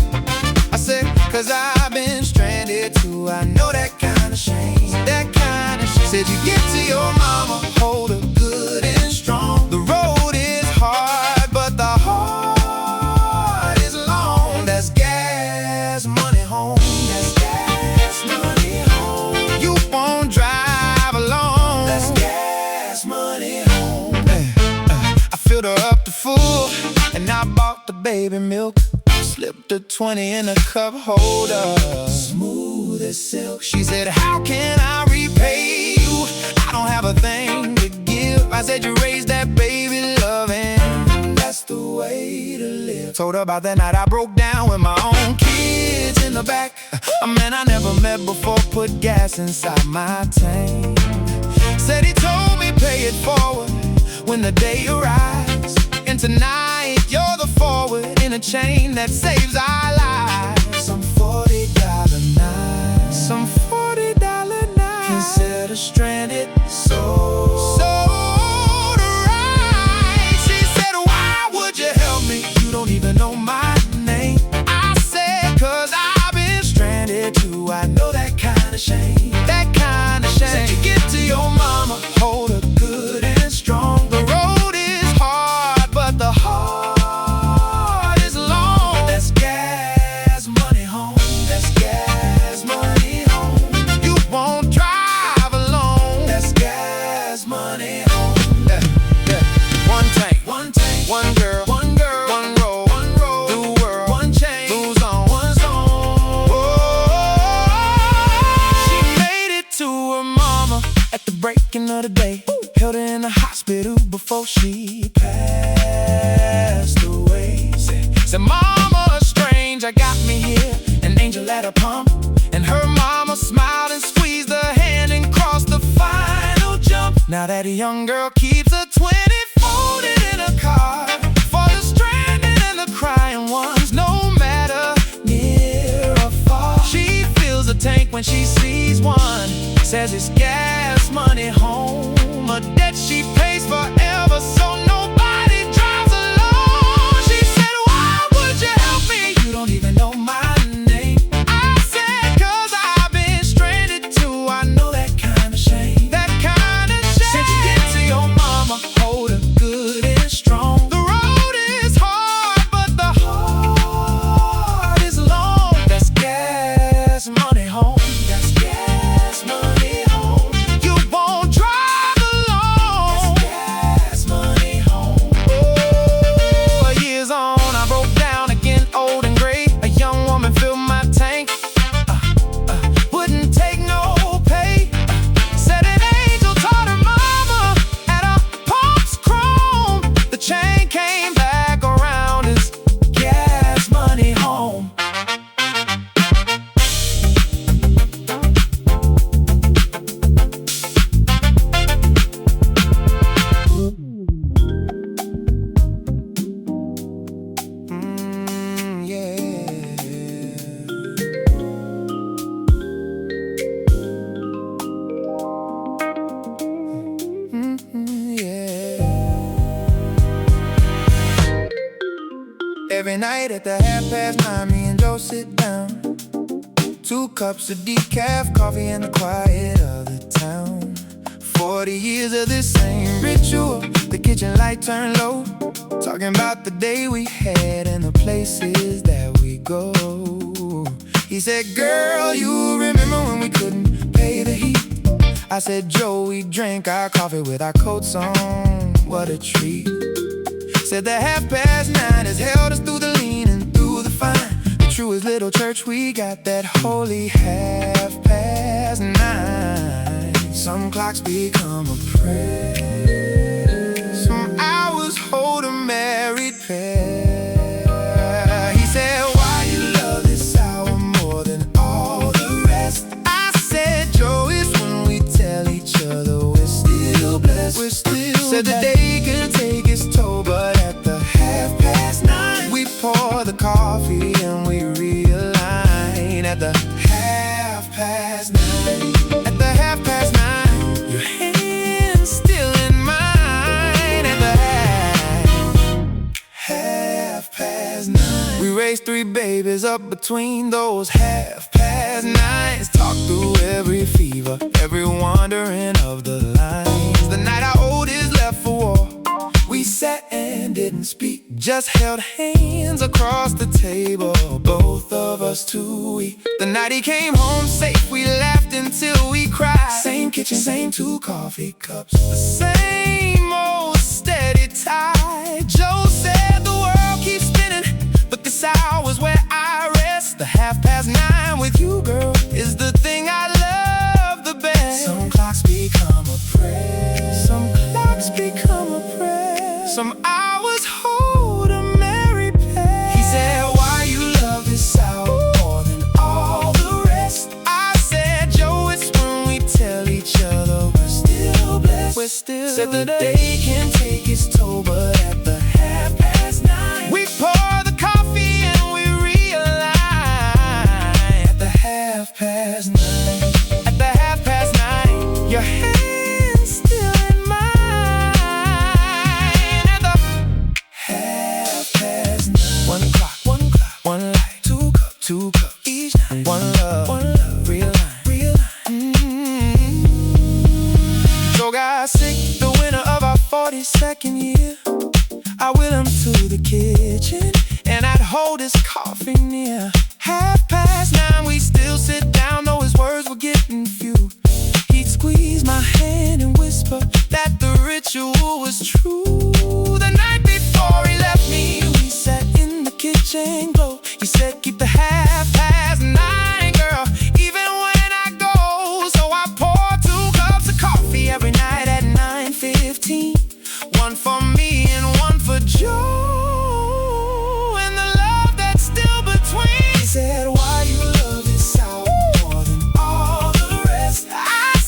I said, cause I've been stranded too. I know that kind of shame, that kind of shame. Said you get to your mama, hold her good and strong. The road is hard, but the heart is long. That's gas money home. That's gas money home. You won't drive alone. That's gas money home. I filled her up to full, and I bought the baby milk. Slipped a 20 in a cup holder, smooth as silk. She said, how can I repay you? I don't have a thing to give. I said, you raised that baby loving, that's the way to live. Told her about that night I broke down with my own kids in the back. A man I never met before put gas inside my tank. Said he told me pay it forward when the day arrives. And tonight you're the forward in a chain that saves our lives. Some $40 night, some $40 night, instead of stranded, so to right. She said, why would you help me? You don't even know my name. I said, cause I've been stranded too. I know that kind of shame, that kind of shame. Said you get to your mama, hold her good and strong. The road is hard, but the heart is long. That's gas money home. That's gas money home. You won't drive alone. That's gas money home. One tank, one tank, one girl, one girl, one road, new world, one chain, lose on, one song. She made it to her mama at the breaking of the day. Held her in the hospital before she passed away. Said, mama, strange, I got me here. An angel at a pump, and her mama smiled and squeezed her hand and crossed the final jump. Now that young girl keeps a 20 folded in a car for the stranded and the crying ones, no matter near or far. She fills a tank when she sees one. Says it's gas money home, a debt she pays forever, so nobody drives alone. She said, why would you help me? You don't even know my name. I said, cause I've been stranded too. I know that kind of shame, that kind of shame. Said you get to your mama, hold her good and strong. The road is hard, but the heart is long. That's gas money home. That's gas money home. You won't drive alone. That's gas money home. Oh, years on, I broke down again, old and gray. A young woman filled my tank, wouldn't take no pay. Said an angel taught her mama at a pump's chrome. The chain came back around as gas money home. Every night at the 9:30, me and Joe sit down. 2 cups of decaf coffee in the quiet of the town. 40 years of this same ritual. The kitchen light turned low, talking about the day we had and the places that we go. He said, girl, you remember when we couldn't pay the heat? I said, Joe, we drank our coffee with our coats on. What a treat. Said the 9:30 has held us through the lean and through the fine. The truest little church, we got that holy 9:30. Some clocks become a prayer. Some hours hold a married pair. He said, why you love this hour more than all the rest? I said, Joe, it's when we tell each other we're still blessed. We're still said past 9. At the 9:30, your hand's still in mine. At the 9:30, we raised 3 babies up between those 9:30s. Talked through every fever, every wandering of the lines. The night our oldest left for war, we sat and didn't speak, just held hands across the table, both of us too weak. The night he came home safe, we laughed until we cried. Same kitchen, same 2 coffee cups, the same old steady tide. Joe said the world keeps spinning, but this hour's where I rest. The 9:30 with you, girl, is the thing I love the best. Some clocks become a prayer, some clocks become a prayer, some hours hold a merry pair. He said, why you love this hour more than all the rest? I said, Joe, it's when we tell each other we're still blessed. We're still said the day can take its toll, but at the 9:30, we pour the coffee and we realign. At the 9:30, at the 9:30, your hand's still in mine. At the 9:30, 1 clock, 1 light, 2 cup, each night. One love, real line. Joe got sick the winter of our 42nd year. I wheel him to the kitchen and I'd hold his coffee near. 9:30, we still sit down, though his words were getting few. He'd squeeze my hand and whisper that the ritual was true. The night before he left me, we sat in the kitchen glow. He said, keep the 9:30, girl, even when I go. So I pour 2 cups of coffee every night at 9:15. 1 for me and 1 for Joe, and the love that's still between. He said, why you love this hour more than all the rest? I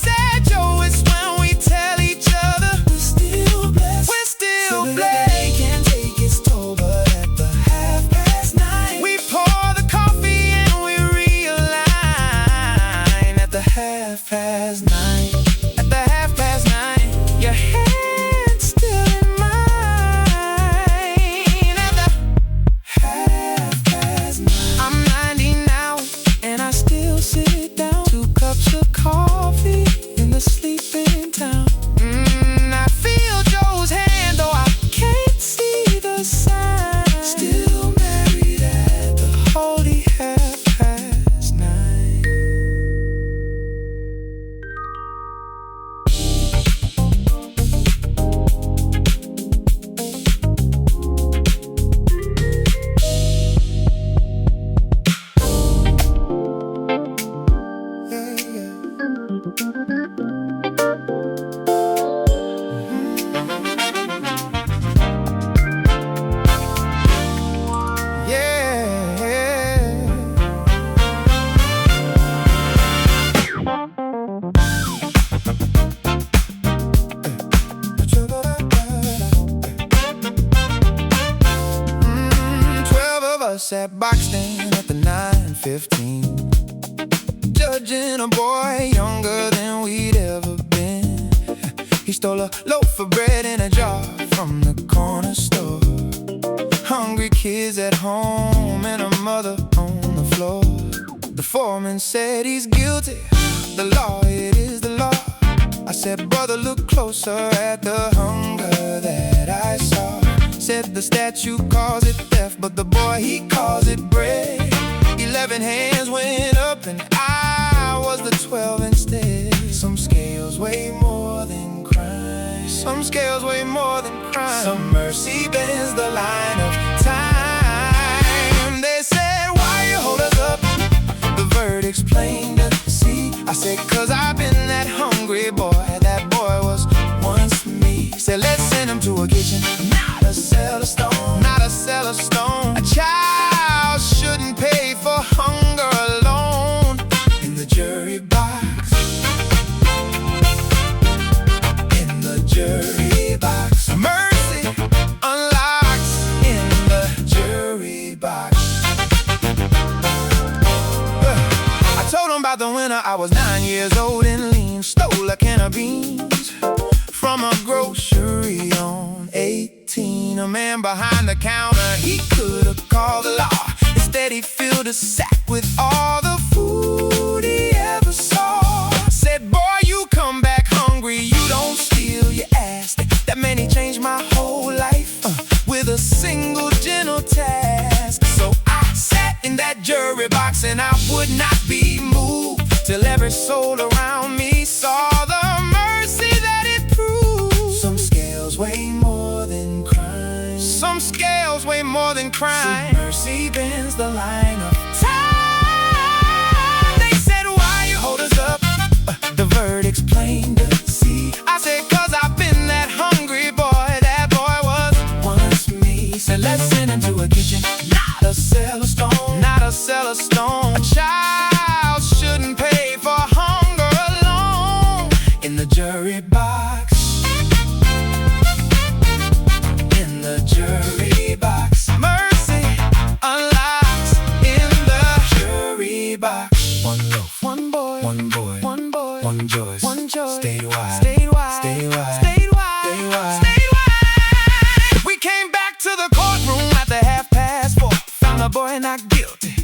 said, Joe, it's when we tell each other we're still blessed. We're still blessed. The day can take its toll, but at the 9:30, we pour the coffee and we realign. At the 9:30, at the 9:30, your hand's still in mine. At the 9:30, I'm 90 now and I still sit down. 2 cups of coffee in the sleeping town. I feel Joe's hand, though I can't see the sign. Still married at the holy 9:30. At box stand at the 9:15, judging a boy younger than we'd ever been. He stole a loaf of bread in a jar from the corner store. Hungry kids at home and a mother on the floor. The foreman said he's guilty, the law, it is the law. I said, brother, look closer at the hunger that I saw. Said the statute calls it theft, but the boy, he calls it bread. 11 hands went up and I was the 12 instead. Some scales weigh more than crime, some scales weigh more than crime. Some mercy bends the line of time. They said, why you hold us up? The verdict's plain to see. I said, cause I've been that hungry boy. That boy was once me. Said, let's send him to a kitchen, not a cellar stone, not a cellar stone. A child shouldn't pay for hunger alone. In the jury box, in the jury box, mercy unlocks in the jury box. I told him about the winter, I was 9 years old and lean. Stole a can of beans from a grocery on 18. A man behind the counter, he could have called the law. Instead he filled a sack with all the food he ever saw. Said, boy, you come back hungry, you don't steal, you ask. That man, he changed my whole life with a single gentle task. So I sat in that jury box and I would not be moved till every soul around me saw the mercy that it proved. Some scales weigh more than crime. Some scales weigh more than crime. See, mercy bends the line of time. They said, why you hold us up? The verdict's plain to see. I said, cause I've been that hungry boy. That boy was once me. Said, let's send him to a kitchen, not a cellar stone. Not a cellar stone. A child shouldn't pay for hunger alone. In the jury box. In the jury box. Mercy unlocks in the jury box. One loaf, one boy, one boy, one boy, one choice, one choice. Statewide, statewide, statewide, statewide, statewide. We came back to the courtroom at the 4:30. Found the boy not guilty.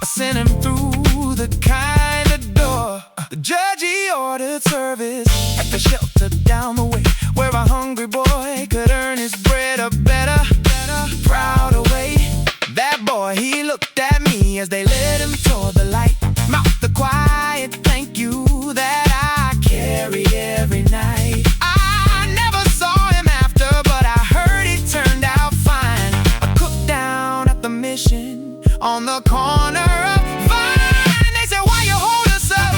Sent him through the kind of door. The judge, he ordered service at the shelter down the way, where a hungry boy could earn his bread a better, prouder way. That boy, he looked at me as they led him toward the light. Mouth the quiet thank you that I carry every night. I never saw him after, but I heard it turned out fine. A cook down at the mission on the corner of Vine. They said, why you hold us up?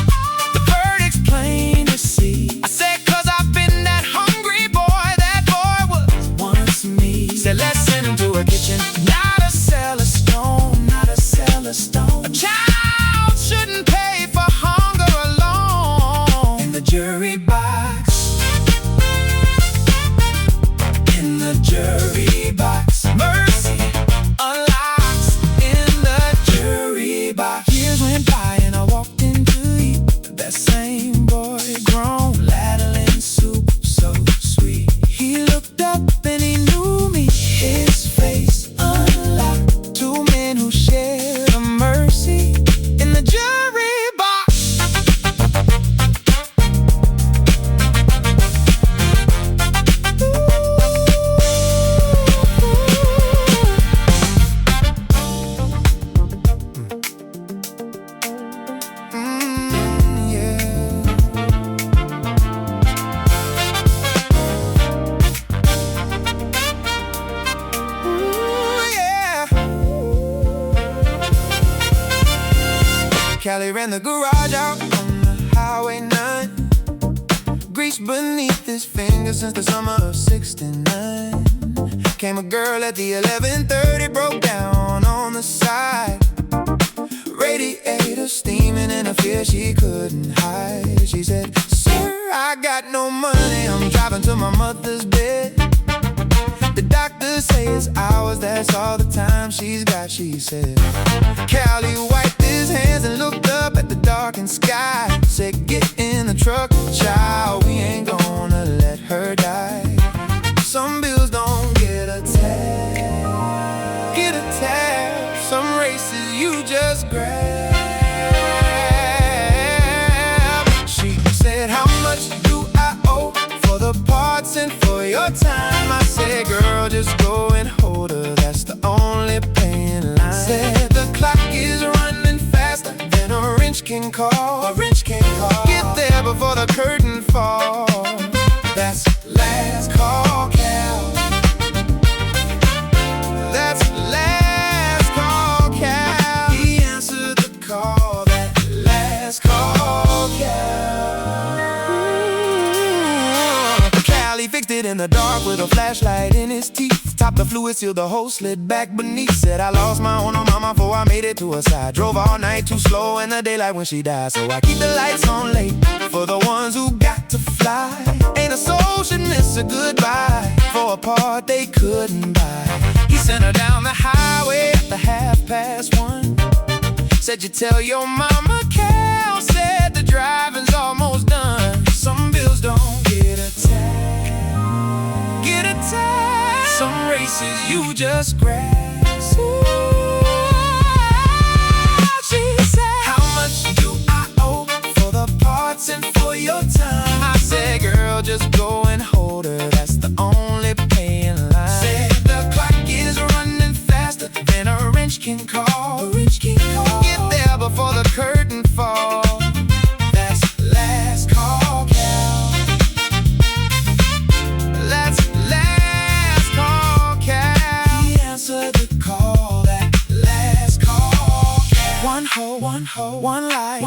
The verdict's plain to see. I said, cause I've been that hungry boy. That boy was once me. Said, let's send him to a kitchen, not a cellar stone. Not a cellar stone. A child shouldn't pay for hunger alone. In the jury box. In the jury box. Mercy unlocks in the jury box. Years went by and I walked in to eat. That same boy grown, ladling soup so sweet. He looked up and he knew me. His face unlocked. Two men who shared a mercy in the jury box. Callie ran the garage out on the Highway 9. Grease beneath his fingers since the summer of '69. Came a girl at the 11:30, broke down on the side. Radiator steaming in a fear she couldn't hide. She said, sir, I got no money, I'm driving to my mother's bed. The doctors say it's hours, that's all the time she's got, she said. Callie wiped his hands and looked up at the darkened sky. Said, get in the truck, child, we ain't gonna let her die. Some bills don't get a tab, get a tab. Some races you just grab. She said, how much do I owe for the parts and for your time? I said, girl, just go and hold her, that's the only paying line. Said the clock is running faster than a wrench can call. A wrench can call. Get there before the curtain falls. That's last call, Cal. That's last call, Cal. He answered the call. That last call, Cal. Callie fixed it in the dark with a flashlight in his teeth. Topped the fluid, sealed the hole, slid back beneath. Said I lost my own mama before I made it to her side. Drove all night too slow in the daylight when she died. So I keep the lights on late for the ones who got to fly. Ain't a soul should miss a goodbye for a part they couldn't buy. He sent her down the highway at the 1:30. Said you tell your mama Cal said the driving's almost done. Some bills don't get attached. Some races you just grab. She said, how much do I owe for the parts and for your time? I said, girl, just go and hold her. That's the only pay in line. Said the clock is running faster than a wrench can call. Get there before the curtain falls. That's last call, Cal. That's last call, Cal. He answered the call. That last call, Cal. One hoe, one light,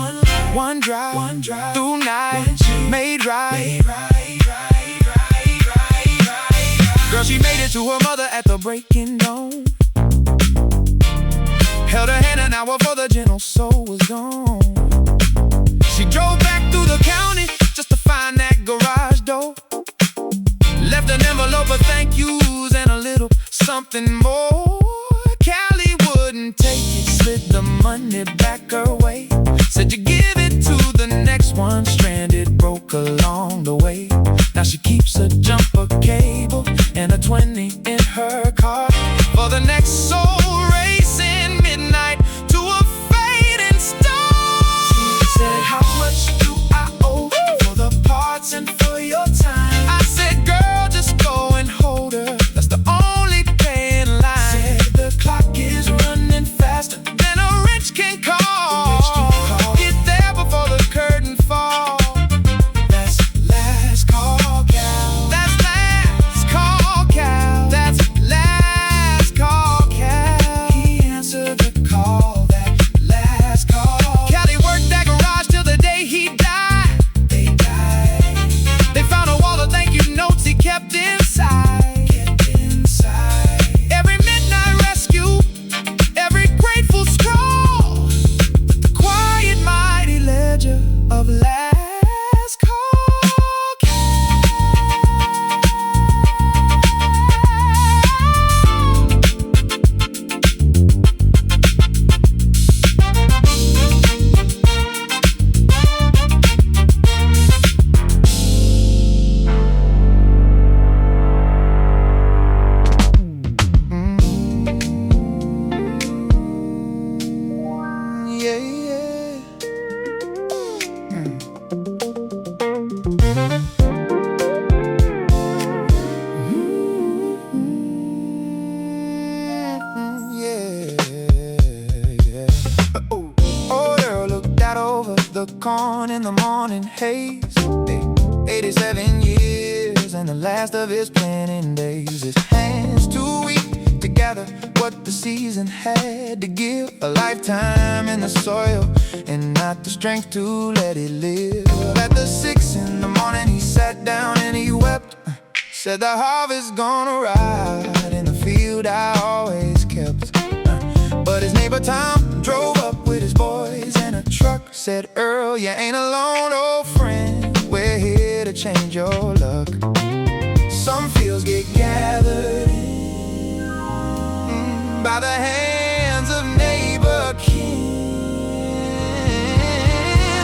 one drive, through night, made right. Girl, she made it to her mother at the breaking dawn. Held her hand an hour before the gentle soul was gone. She drove back through the county just to find that garage door. Left an envelope of thank yous and a little something more. Callie wouldn't take it, slid the money back her way. Said you give it to the next one, stranded, broke along the way. Now she keeps a jumper cable and a 20 in her car for the next soul racing midnight to a fading star. She said, how much do I owe for the parts and for your time? I said, girl, just go and hold her. That's the only pay in line. Said the clock is running faster than a wrench can call. Get there before the curtain falls. That's last call, Cal. That's last call, Cal. That's last call, Cal. He answered the call. That last call. Callie worked that garage till the day he died. They died. They found a wall of thank you notes he kept inside. Every midnight rescue, every grateful scroll, the quiet mighty ledger of last call, the corn in the morning haze. 87 years and the last of his planning days. His hands too weak to gather what the season had to give. A lifetime in the soil and not the strength to let it live. At the 6 in the morning he sat down and he wept. Said the harvest's gonna ride in the field I always kept. But his neighbor Tom drove up with his boys and a truck. Said, Earl, you ain't alone, old friend. We're here to change your luck. Some fields get gathered in by the hands of neighbor kin.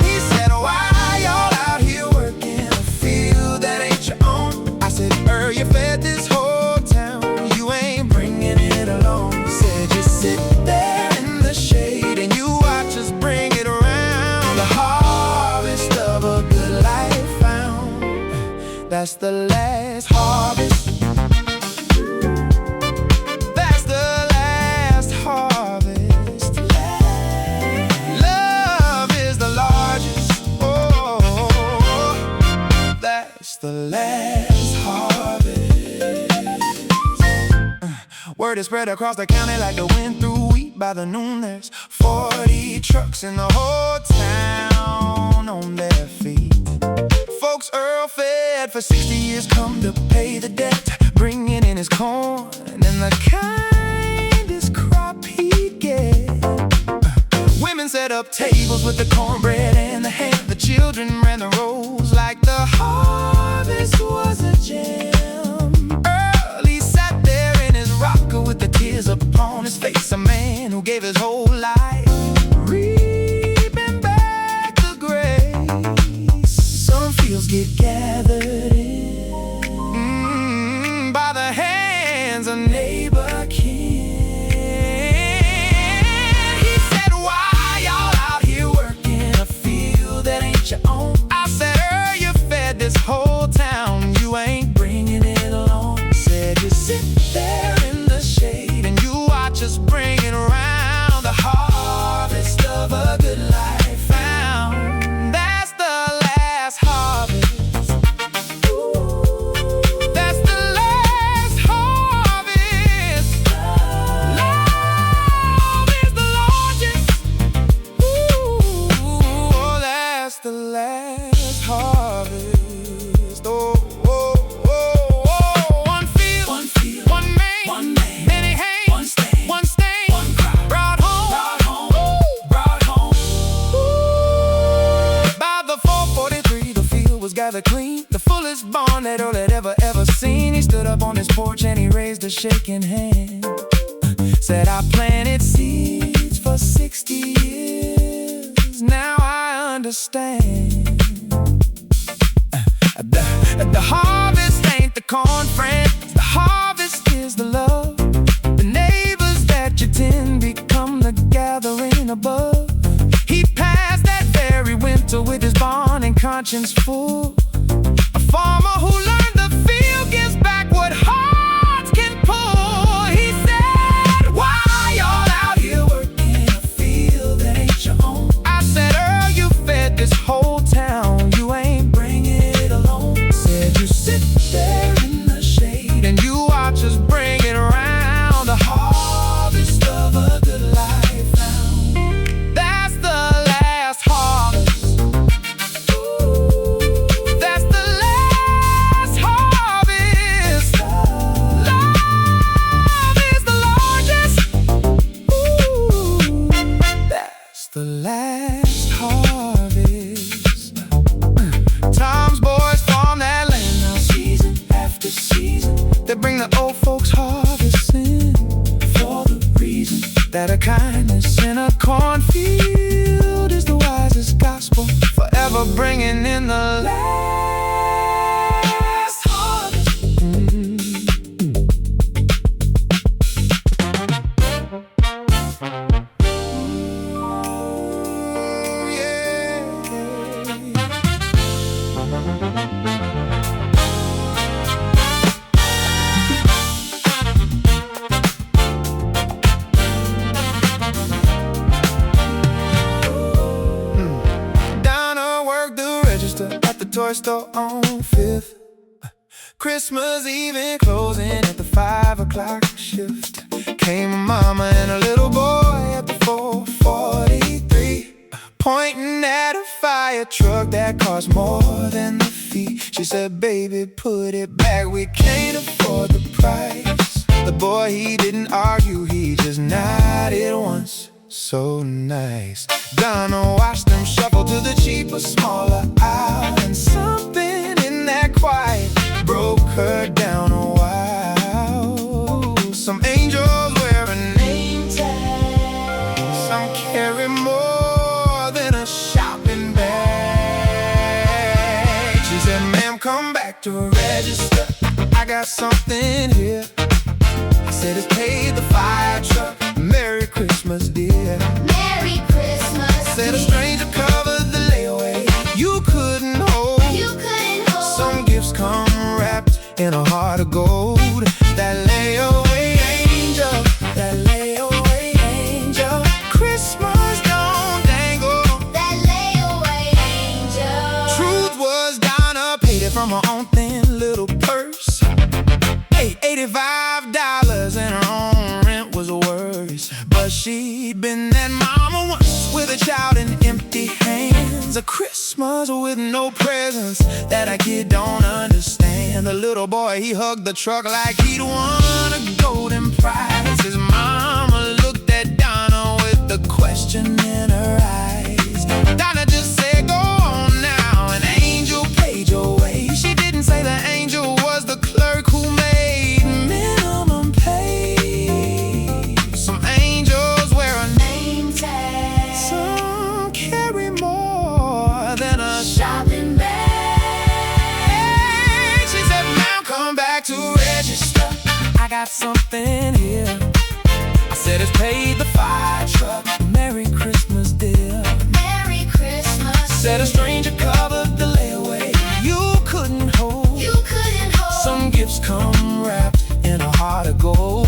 He said, why y'all out here working a field that ain't your own? I said, Earl, you fed this whole town. You ain't bringing it alone. He said, you sit there in the shade and you watch us bring it around. The harvest of a good life found. That's the last harvest. That's the last harvest. Love is the largest. Oh, that's the last harvest. Word is spread across the county like the wind through wheat. By the noon there's 40 trucks in the whole town on their feet. Folks Earl fed for 60 years come to pay the debt, bringing in his corn and the kindest crop he'd get. Women set up tables with the cornbread and the ham. The children ran the rows like the harvest was a gem. Early sat there in his rocker with the tears upon his face. A man who gave his whole life. tables get gathered in, by the hands of neighbor kin. He said, why y'all out here working a field that ain't your own? I said, you fed this whole town, you ain't bringing it along. Said, you sit there in the shade and you watch us bringing around the harvest of a good life found. That's the last harvest. Ooh, that's the last harvest. Love is the largest. Ooh, oh, that's the last harvest. Oh, oh, oh, oh. One field, one man, many hands, one stain, one crowd, brought home. By the 443, the field was gathered clean, the fullest barn that Earl had ever seen. He stood up on his porch and he raised a shaking hand. Said, I planted seeds for 60 years, now I understand. The harvest ain't the corn, friend. The harvest is the love. The neighbors that you tend become the gathering above. He passed that very winter with his barn and conscience full. A farmer who learned the field gives back what hearts can pull. He said, why y'all out here working a field that ain't your own? I said, Earl, you fed this whole town, you ain't bringing it alone. Said, you sit there in the shade and you watch us bring it around the harvest of a good life found. That's the last harvest. Ooh, that's the last harvest. Love is the largest. Ooh, that's the last harvest. Tom's boys farm that land now season after season. They bring the old folks harvest in for the reason that a kindness in a cornfield is the wisest gospel, forever bringing in the last harvest. Ooh, yeah. Donna worked the register at the toy store on 5th. Christmas Eve and closing at the 5 o'clock shift. Came a mama and a little boy at the 443, pointing at a fire truck that cost more than the fee. She said, baby, put it back, we can't afford the price. The boy, he didn't argue, he just nodded once. So nice. Donna watched them shuffle to the cheaper, smaller aisle, and something in that quiet broke her down a while. Some angels wear a name tag, some carry more than a shopping bag. She said, ma'am, come back to register, I got something here. I said, it's paid the fire truck. Merry Christmas, dear. Merry Christmas. Said a stranger covered the layaway. You couldn't hold. Some gifts come wrapped in a heart of gold. That layaway angel. That layaway angel. Christmas don't dangle. That layaway angel. Truth was Donna paid it from her own thin little purse. Hey, $85 and her own rent was worse. But she'd been that mama once with a child and empty hands. A Christmas with no presents that a kid don't understand. The little boy, he hugged the truck like he'd won a golden prize. His mama looked at Donna with the question in her eyes. Donna just said, go on now, an angel paid your way. She didn't say the angel was the clerk who made minimum pay. Some angels wear a name tag, some carry more than a shopping bag. something here. I said it's paid the fire truck. Merry Christmas, dear. Merry Christmas. Said a stranger covered the layaway. You couldn't hold. You couldn't hold. Some gifts come wrapped in a heart of gold.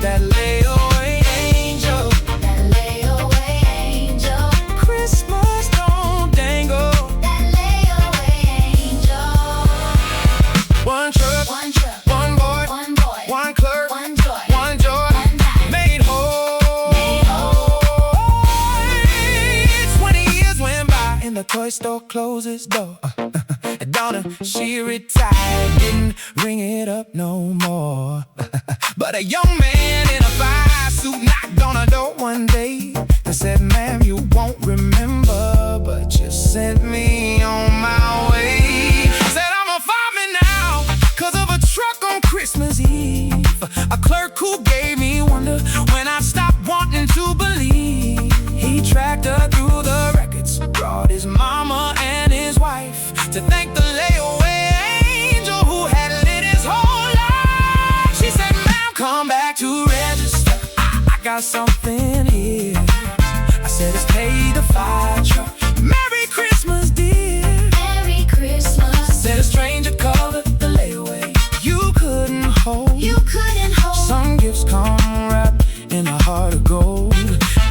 That layaway angel. That layaway angel. Christmas don't dangle. That layaway angel. One truck, One truck. one boy, One boy. one clerk, One joy. one joy. One time. Made whole. Made whole. 20 years went by and the toy store closed its door. Donna, she retired, didn't ring it up no more. But a young man in a fire suit knocked on her door one day. They said, ma'am, you won't remember, but you sent me on my way. Said, I'm a fireman now, 'cause of a truck on Christmas Eve. A clerk who gave me wonder when I stopped wanting to believe. He tracked her through the records, brought his mama and his wife to thank the layaway angel who had lit his whole life. She said, ma'am, come back to register. I got something here. I said it's paid the fire truck. Merry Christmas, dear. Merry Christmas. Said a stranger covered the layaway. You couldn't hold. You couldn't hold. Some gifts come wrapped in a heart of gold.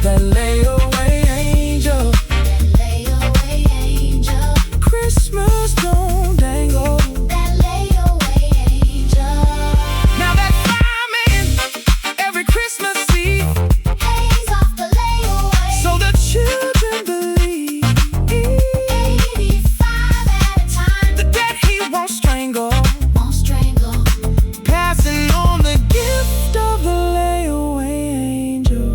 That layaway angel. That layaway angel. Christmas don't dangle. That layaway angel. Now that fireman every Christmas Eve, Pays off the layaway. so the children believe 85 at a time. the debt he won't strangle. Won't strangle. Passing on the gift of the layaway angel.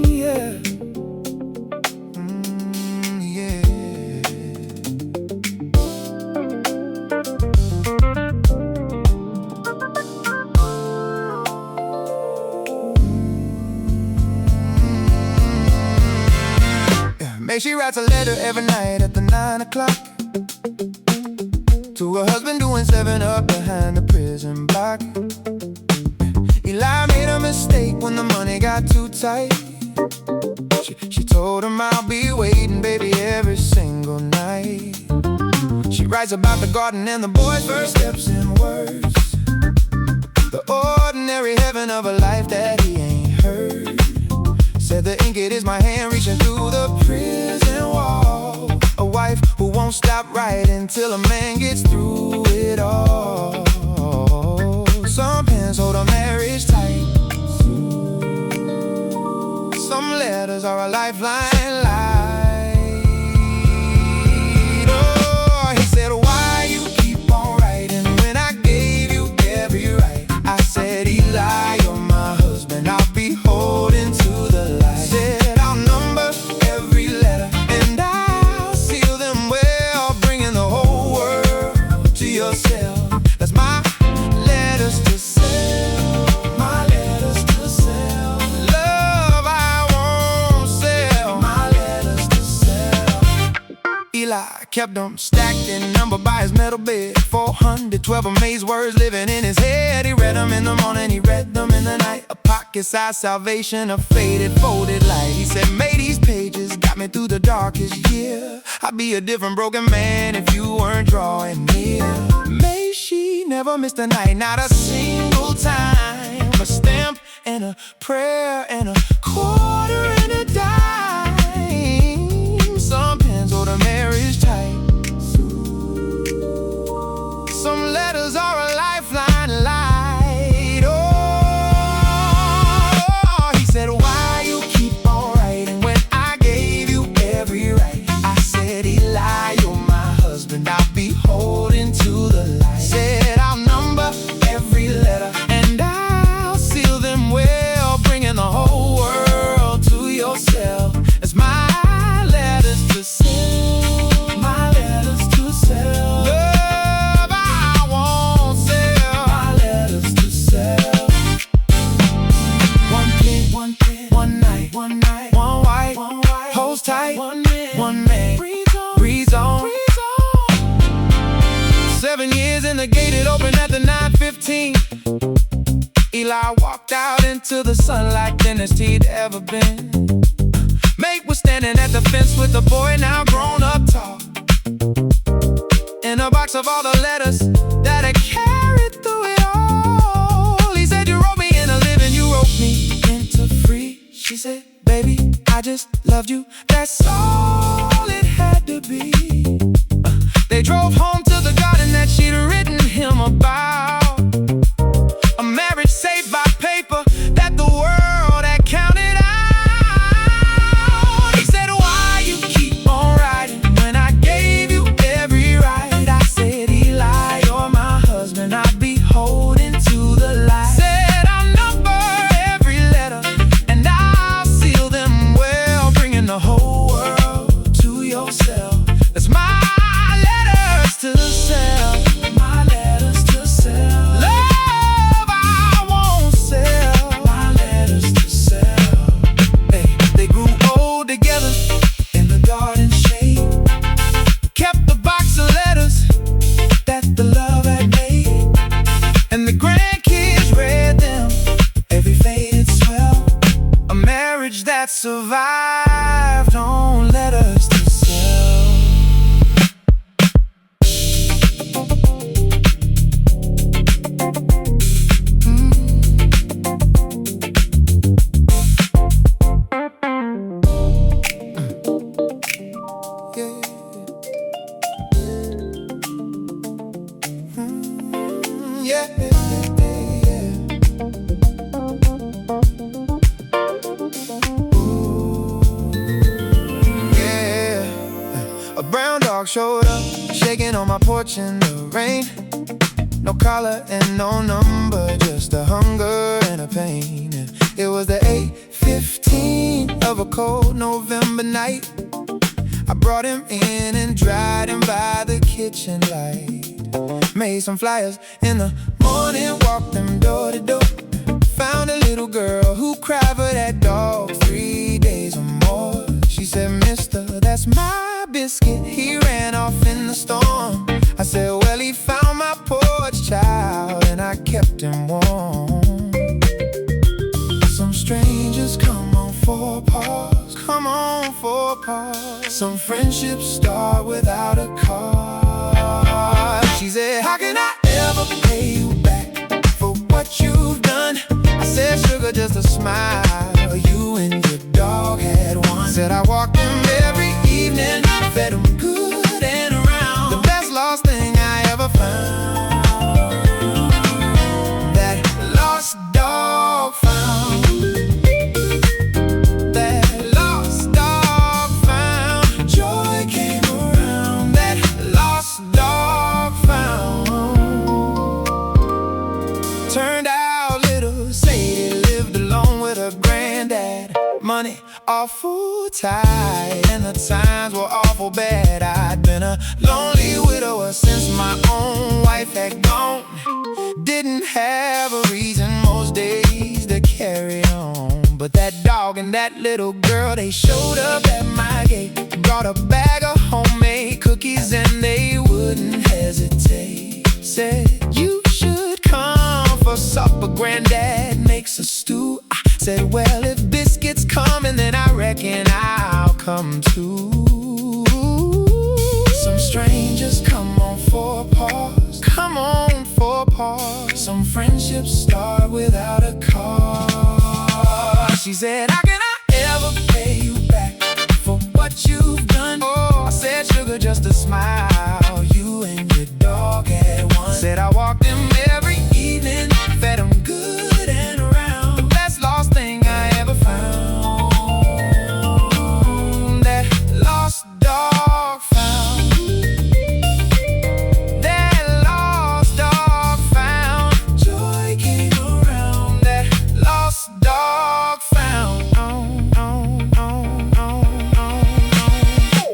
Yeah. Yeah. Make she writes a letter every night at the 9 o'clock to her husband doing 7 up behind the prison block. Eli made a mistake when the money got too tight. She told him I'll be waiting, baby, every single night. She writes about the garden and the boy's first steps in words. The ordinary heaven of a life that he ain't heard. Said the ink, it is my hand reaching through the prison wall. A wife who won't stop writing till a man gets through it all. Some pens hold a marriage tight. Some letters are a lifeline light. Oh, he said, why you keep on writing when I gave you every right? I said, Eli, you're my husband, I'll be holding to the light. Said, I'll number every letter and I'll seal them well, bringing the whole world to yourself. That's my letters to sell. My letters to sell. Love I won't sell. My letters to sell. Eli kept them stacked and numbered by his metal bed. 412 amazed words living in his head. He read them in the morning, he read them in the night. A pocket-sized salvation, a faded, folded light. He said, may these pages got me through the darkest year. I'd be a different broken man if you weren't drawing near. May she never missed a night, not a single time. A stamp and a prayer and a quarter and a dime. Some pens hold a marriage tight. Some letters are a lifeline light. Oh, he said, why you keep on writing when I gave you every right? I said, Eli, you're my husband, I'll be holding to the light. Said, I'll number every letter and I'll seal them well, bringing the whole world to yourself. As my letters to sell. My years in the gate, it opened at the 9:15. Eli walked out into the sunlight, thinnest he'd ever been. Mate was standing at the fence with the boy, now grown up tall, in a box of all the letters that I carried through it all. He said, you wrote me in a living, you wrote me into free. She said, baby, I just loved you, that's all it had to be. They drove home to the garden that she'd written him about, a marriage saved by paper that the world had counted out. He said, why you keep on riding when I gave you every right? I said, Eli, you're my husband, I'll be holding to the light. Said, I'll number every letter and I'll seal them well, bringing the whole world to yourself. That's my letters to sell, my letters to sell. Love, I won't sell, my letters to sell. They grew old together in the garden shade, kept the box of letters that the love had made, and the grandkids read them, every faded swell. A marriage that survived on letters to sell. A brown dog showed up, shaking on my porch in the rain. No collar and no number, just a hunger and a pain. It was the 8:15 of a cold November night. I brought him in and dried him by the kitchen light. Made some flyers in the morning, walked them door to door. Found a little girl who cried for that dog 3 days or more. She said, mister, that's my biscuit, he ran off in the storm. I said, well, he found my porch child and I kept him warm. Some strangers come on for a pause, come on for a pause. Some friendships start without a cause. She said, how can I ever pay you back for what you've done? I said, sugar, just a smile, you and your dog had one. Said I walked him every evening, fed him good and around. The best lost thing I ever found, that lost dog found. That lost dog found. Joy came around, that lost dog found. Turned out little Sadie lived alone with her granddad. Money awful tight and the times were awful bad. I'd been a lonely widower since my own wife had gone. Didn't have a reason most days to carry on. But that dog and that little girl, they showed up at my gate. Brought a bag of homemade cookies and they wouldn't hesitate. Said, you should come for supper, Granddad makes a stew. I said, well, if biscuits coming, then I reckon I'll come too. Some strangers come on for a pause, come on for a pause. Some friendships start without a cause. She said, how can I ever pay you back for what you've done? Oh, I said, sugar, just a smile, you and your dog had one. Said I walked him every evening, fed him good and around. The best lost thing I ever found, that lost dog found. That lost dog found. Joy came around, that lost dog found.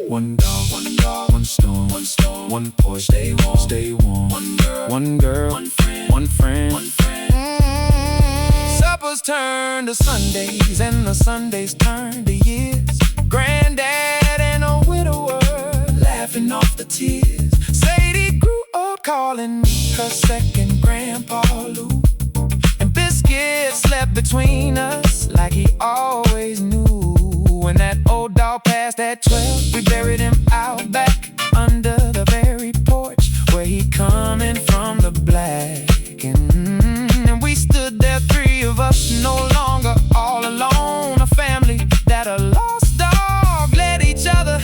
One dog, one stone, one porch, stay warm. One girl, one friend. Suppers turn to Sundays and the Sundays turn to years. Granddad and a widower laughing off the tears. Sadie grew up calling me her second Grandpa Lou. And Biscuit slept between us like he always knew. When that old dog passed at 12, we buried him out back under the very porch where he coming from the black. And we stood there, three of us, no longer all alone. A family that a lost dog led each other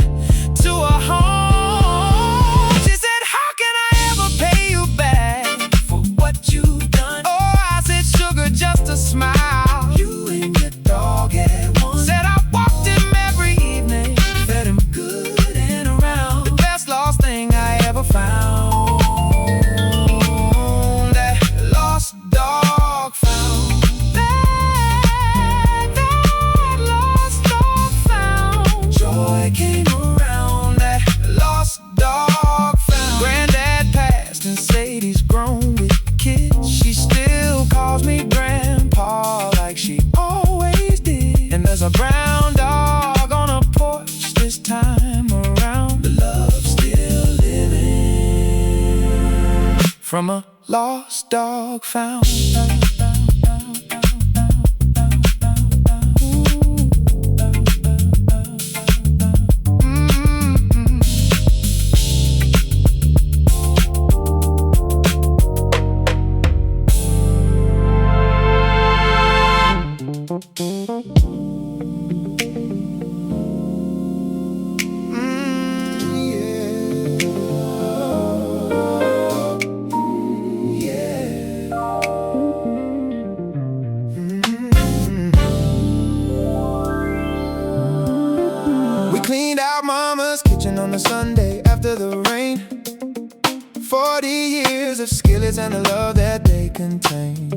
to a home. She said, how can I ever pay you back for what you've done? Oh, I said, sugar, just a smile. You and your dog had one. Said I walked him every evening, fed him good and around. The best lost thing I ever found. That lost dog found. That lost dog found. Joy came around. That lost dog found. Granddad passed and Sadie's grown with kids. She still calls me Grandpa like she always did. And there's a brown dog on a porch this time around. The love's still living from a lost dog found. Cleaned out Mama's kitchen on a Sunday after the rain. 40 years of skillets and the love that they contain.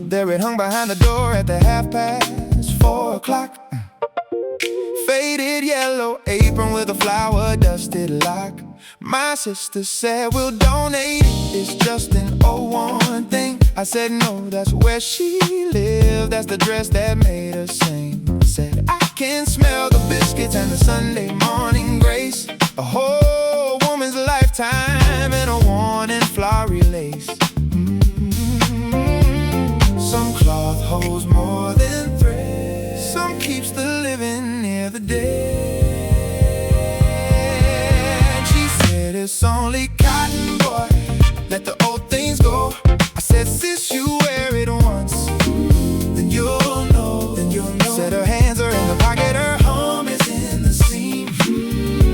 There it hung behind the door at the 4:30. Faded yellow apron with a flower dusted lock. My sister said we'll donate it, it's just an 01 thing. I said no, that's where she lived, that's the dress that made her sing. Said I can smell the biscuits and the Sunday morning grace. A whole woman's lifetime in a worn and flowery lace. Some cloth holds more than thread, some keeps the living near the dead. She said it's only cotton, boy, let the old things go. I said, sis, you wear it once, then you'll know, then you'll know. Said her hands are in the pocket, her home is in the seam,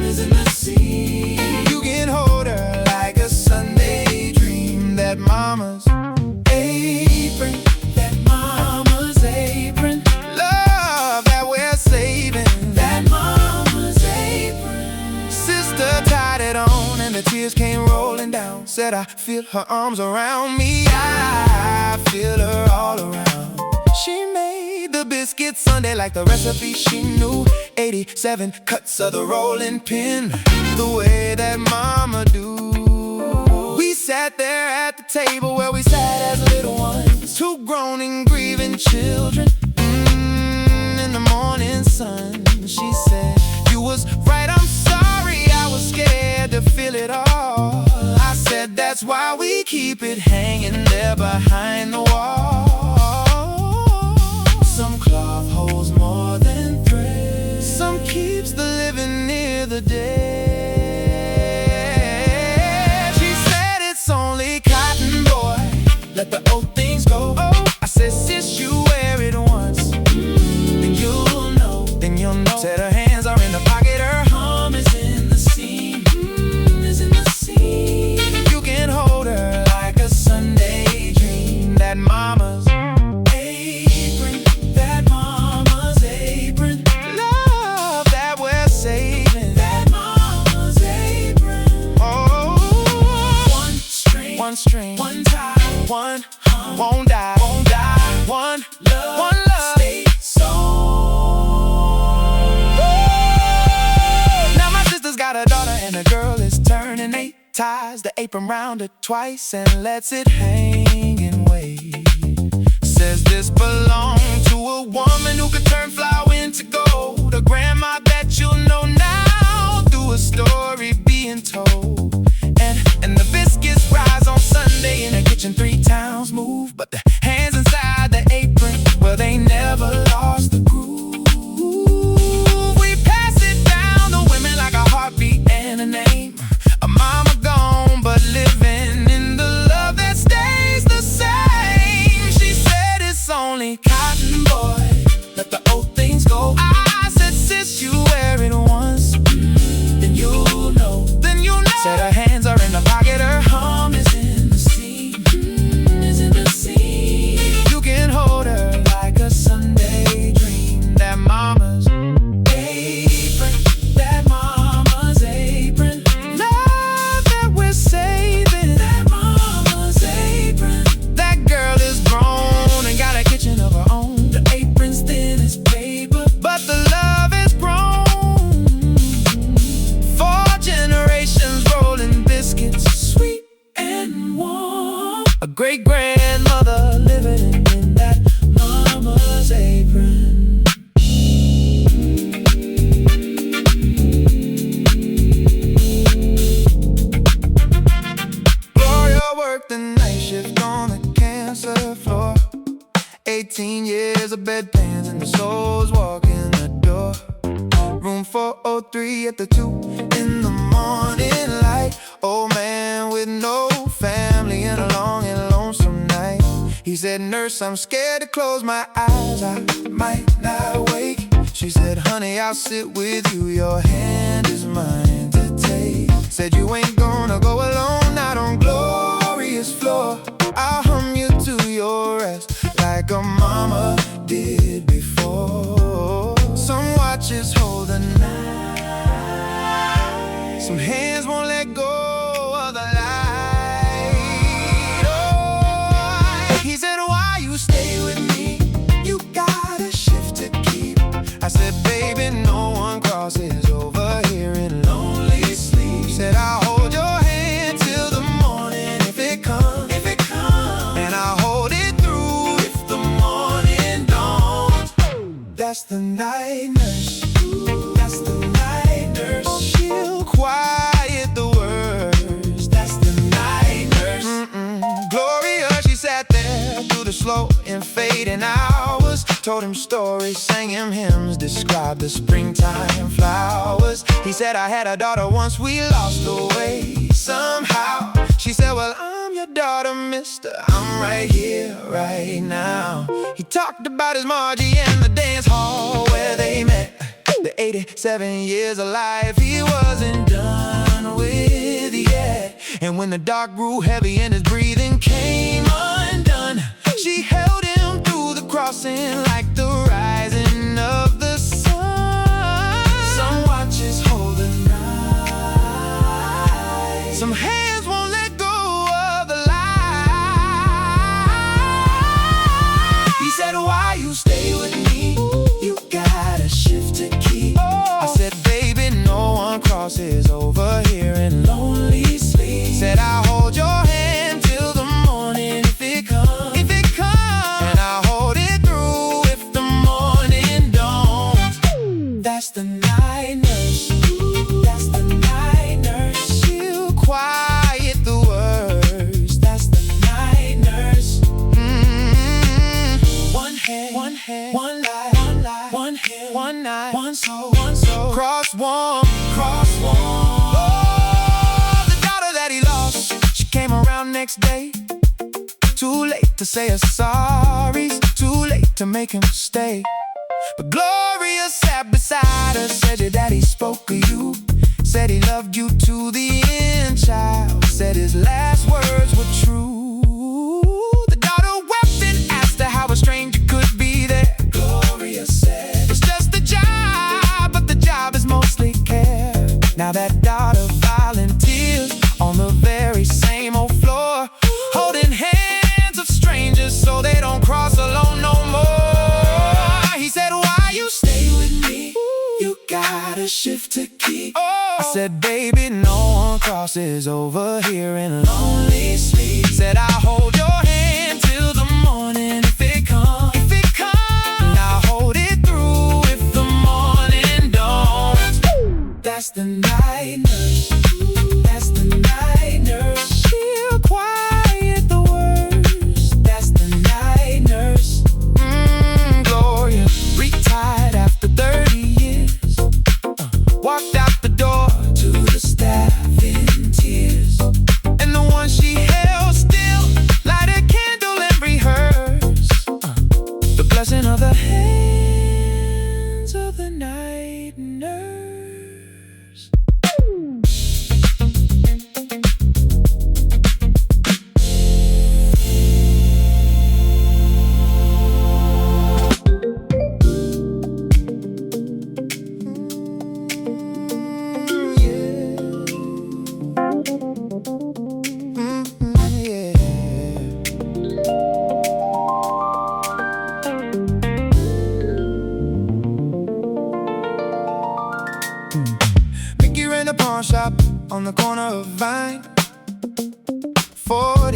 is in the seam. You can hold her like a Sunday dream. That mama's apron, that mama's apron. Love that we're saving, that mama's apron. Sister tied it on and the tears came rolling down. Said I feel her arms around me, I feel her all around. She made the biscuit Sunday like the recipe she knew. 87 cuts of the rolling pin, the way that mama do. We sat there at the table where we sat as little ones, two grown and grieving children. In the morning sun, she said, you was right, I'm sorry, I was scared to feel it all. I said, that's why we keep it hanging there behind the wall. Some cloth holds more than thread, some keeps the living near the dead. She said it's only cotton, boy, let the old things go. I said, sis, you wear it once, then you'll know, then you'll know. Said her hands are in the pocket, her home is in the seam, is in the seam. You can hold her like a Sunday dream. That mama's apron, that mama's apron. Love that we're saving, that mama's apron. Oh, one string, one tie, one won't die, won't die. One love, stay so. Now my sister's got a daughter and the girl is turning 8. Ties the apron round her twice and lets it hang and wait. Says this belonged to a woman who could turn flour into gold. A grandma that you'll know now through a story being told. And the biscuits A great-grandmother living in that mama's apron. Gloria worked the night shift on the cancer floor. 18 years of bedpans and the souls walking the door. Room 403 at the 2 in the morning light. Old man with no family and a long and lonesome night. He said, nurse, I'm scared to close my eyes, I might not wake. She said, honey, I'll sit with you, your hand is mine to take. Said, you ain't gonna go alone, not on Gloria's floor. I'll hum you to your rest like a mama did before. Some watches hold the night, some hands won't let go of the light. Oh, he said, why you stay with me? You got a shift to keep. I said, baby, no one crosses over here in lonely sleep. Said, I'll hold your hand till the morning if it comes, and I'll hold it through if the morning dawns. That's the night nurse. That's the night nurse. She'll quiet the words. That's the night nurse. Gloria, she sat there through the slow and fading hours. Told him stories, sang him hymns, described the springtime flowers. He said, I had a daughter once, we lost the way somehow. She said, well, I'm your daughter, mister, I'm right here, right now. He talked about his Margie and the dance hall where they met. The 87 years of life he wasn't done with yet. And when the dark grew heavy and his breathing came undone, she held him through the crossing like the rising of the sun. Some watches hold the night, some hands won't let go of the light. He said, why you stay with me? You got a shift to keep. I said, baby, no one crosses over here in lonely sleep. Said, I'll hold your hand till the morning if it comes, and I'll hold it through if the morning dawns. That's the night nurse. That's the night nurse. She'll quiet the words. That's the night nurse. One hand, one life, one hand, one night, one soul, cross one, Oh, the daughter that he lost, she came around next day. Too late to say her sorries, too late to make him stay. But Gloria sat beside her, said your daddy spoke of you, said he loved you to the end, child, said his last words were true. The daughter wept and asked her how a stranger could be there. Gloria said, it's just a job, but the job is mostly care. Now that daughter volunteers on the very same old floor, holding hands of strangers so they don't cross alone no more. He said, why you stay with me? You got a shift to keep. I said, baby, no one crosses over here in lonely sleep. Said, I'll hold your hand till the morning if it comes, and I'll hold it through if the morning dawns. That's the night nurse. That's the night nurse. She'll quiet the words. That's the night nurse. Gloria retired after 30 years. Walked out the door to the staff in tears. And the one she held still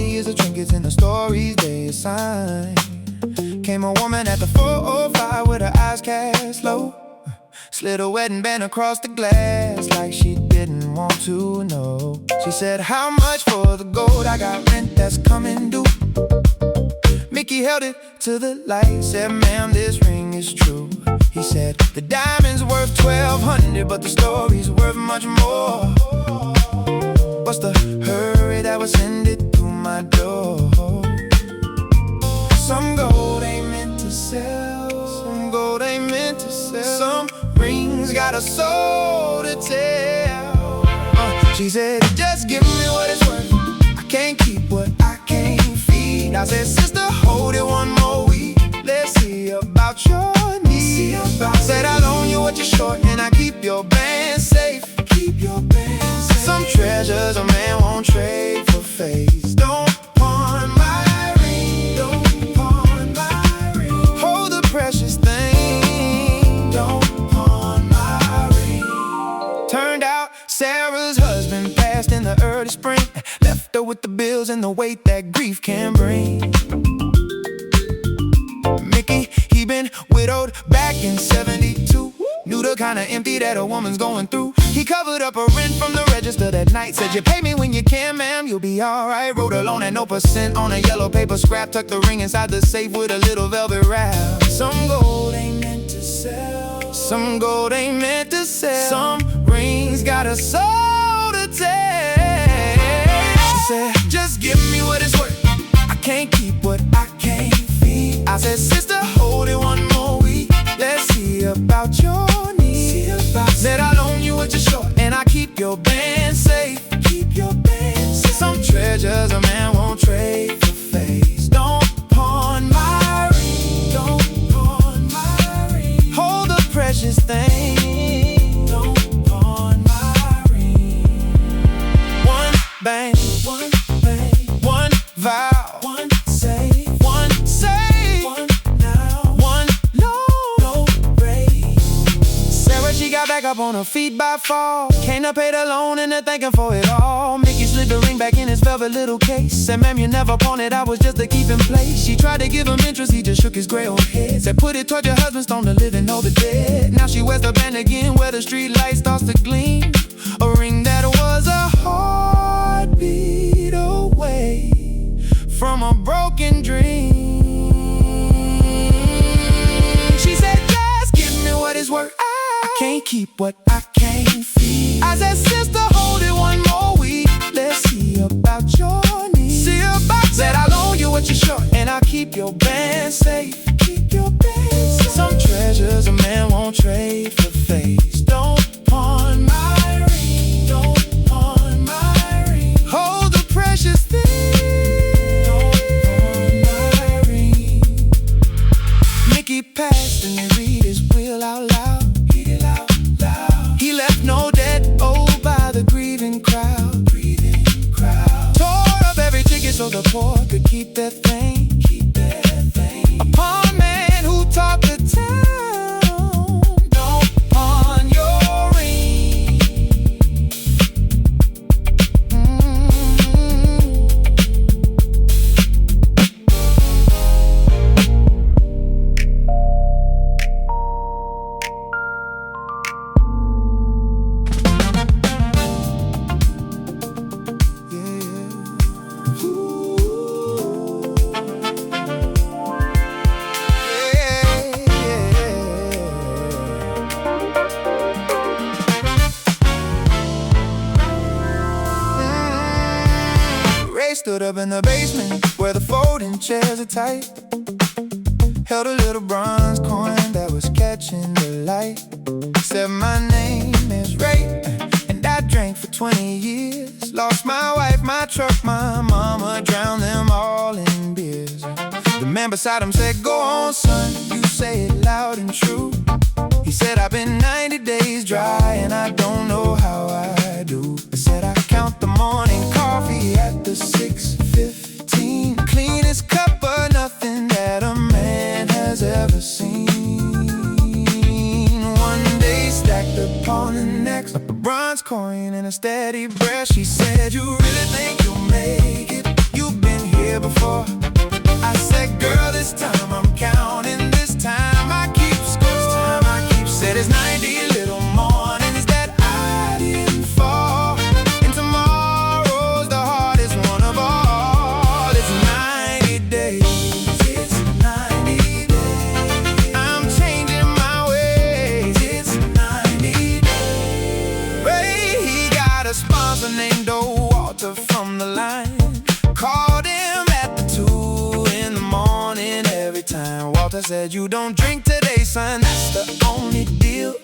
years of trinkets and the stories they assign. Came a woman at the 405 with her eyes cast low. Slid a wedding band across the glass like she didn't want to know. She said, how much for the gold? I got rent that's coming due. Mickey held it to the light, said, ma'am, this ring is true. He said, the diamond's worth $1,200, but the story's worth much more. What's the hurry that would send it through my door? Some gold ain't meant to sell. Some gold ain't meant to sell. Some rings got a soul to tell. She said, just give me what it's worth. I can't keep what I can't feed. I said, sister, hold it one more week. Let's see about your needs. Said, I loan you what you're short, and I keep your band safe. Keep your band safe. Some treasures a man won't trade for face. Don't pawn my ring. Don't pawn my ring. Hold the precious thing. Don't pawn my ring. Turned out Sarah's husband passed in the early spring, left her with the bills and the weight that grief can bring. Mickey, he been widowed back in 72. Knew the kind of empty that a woman's going through. He covered up a rent from the register that night. Said, you pay me when you can, ma'am, you'll be alright. Wrote a loan at no percent on a yellow paper scrap. Tucked the ring inside the safe with a little velvet wrap. Some gold ain't meant to sell. Some gold ain't meant to sell. Some rings got a soul to tell. She said, just give me what it's worth. I can't keep what I can't feed. I said, sister, hold it one more week. Let's see about your needs. Said, I loan you what you're short, and I keep your band safe. Keep your band safe. Some treasures a man won't trade for face. Don't pawn my ring. Don't pawn my ring. Hold the precious thing. Don't pawn my ring. One bang, one bang, one vow, one say, one say, one now, one no break. Sarah, she got back up on her feet by fall. Came to pay the loan and they're thanking for it all. Mickey slid the ring back in his velvet little case. Said, ma'am, you never pawned it, I was just to keep in place. She tried to give him interest, he just shook his gray old head. Said, put it toward your husband, stone the living, know the dead. Now she wears the band again, where the street light starts to gleam. A ring that was a heartbeat away from a broken dream. She said, just give me what it's worth. I can't keep what I can't feed. I said, sister, hold it one more week. Let's see about your needs. See about said, I loan you what you're short, and I keep your band safe. Keep your band safe. Some treasures a man won't trade for face. Don't pawn my ring. Don't pawn my ring. Hold the precious thing. He passed and they read his will out loud. Read it out loud. He left no debt owed by the grieving crowd. Grieving crowd. Tore up every ticket so the poor could keep their thing. Keep their thing. A pawn man who taught the town. Don't pawn your ring. Stood up in the basement where the folding chairs are tight. Held a little bronze coin that was catching the light. Said, my name is Ray, and I drank for 20 years. Lost my wife, my truck, my mama, drowned them all in beers. The man beside him said, go on, son, you say it loud and true. He said, I've been 90 days dry and I don't know how I do. I said, I count the morning coffee at the 6:15. Cleanest cup of nothing that a man has ever seen. One day stacked upon the next, a bronze coin and a steady breath. She said, you really think you'll make it? You've been before. I said, girl, this time I'm counting. This time I keep score. Said it's 90 little mornings that I didn't fall. And tomorrow's the hardest one of all. It's 90 days. It's 90 days. I'm changing my ways. It's 90 days. Ray, he got a sponsor named Walter from the line. Called him at the 2 in the morning every time. Walter said, you don't drink today, son, that's the only deal.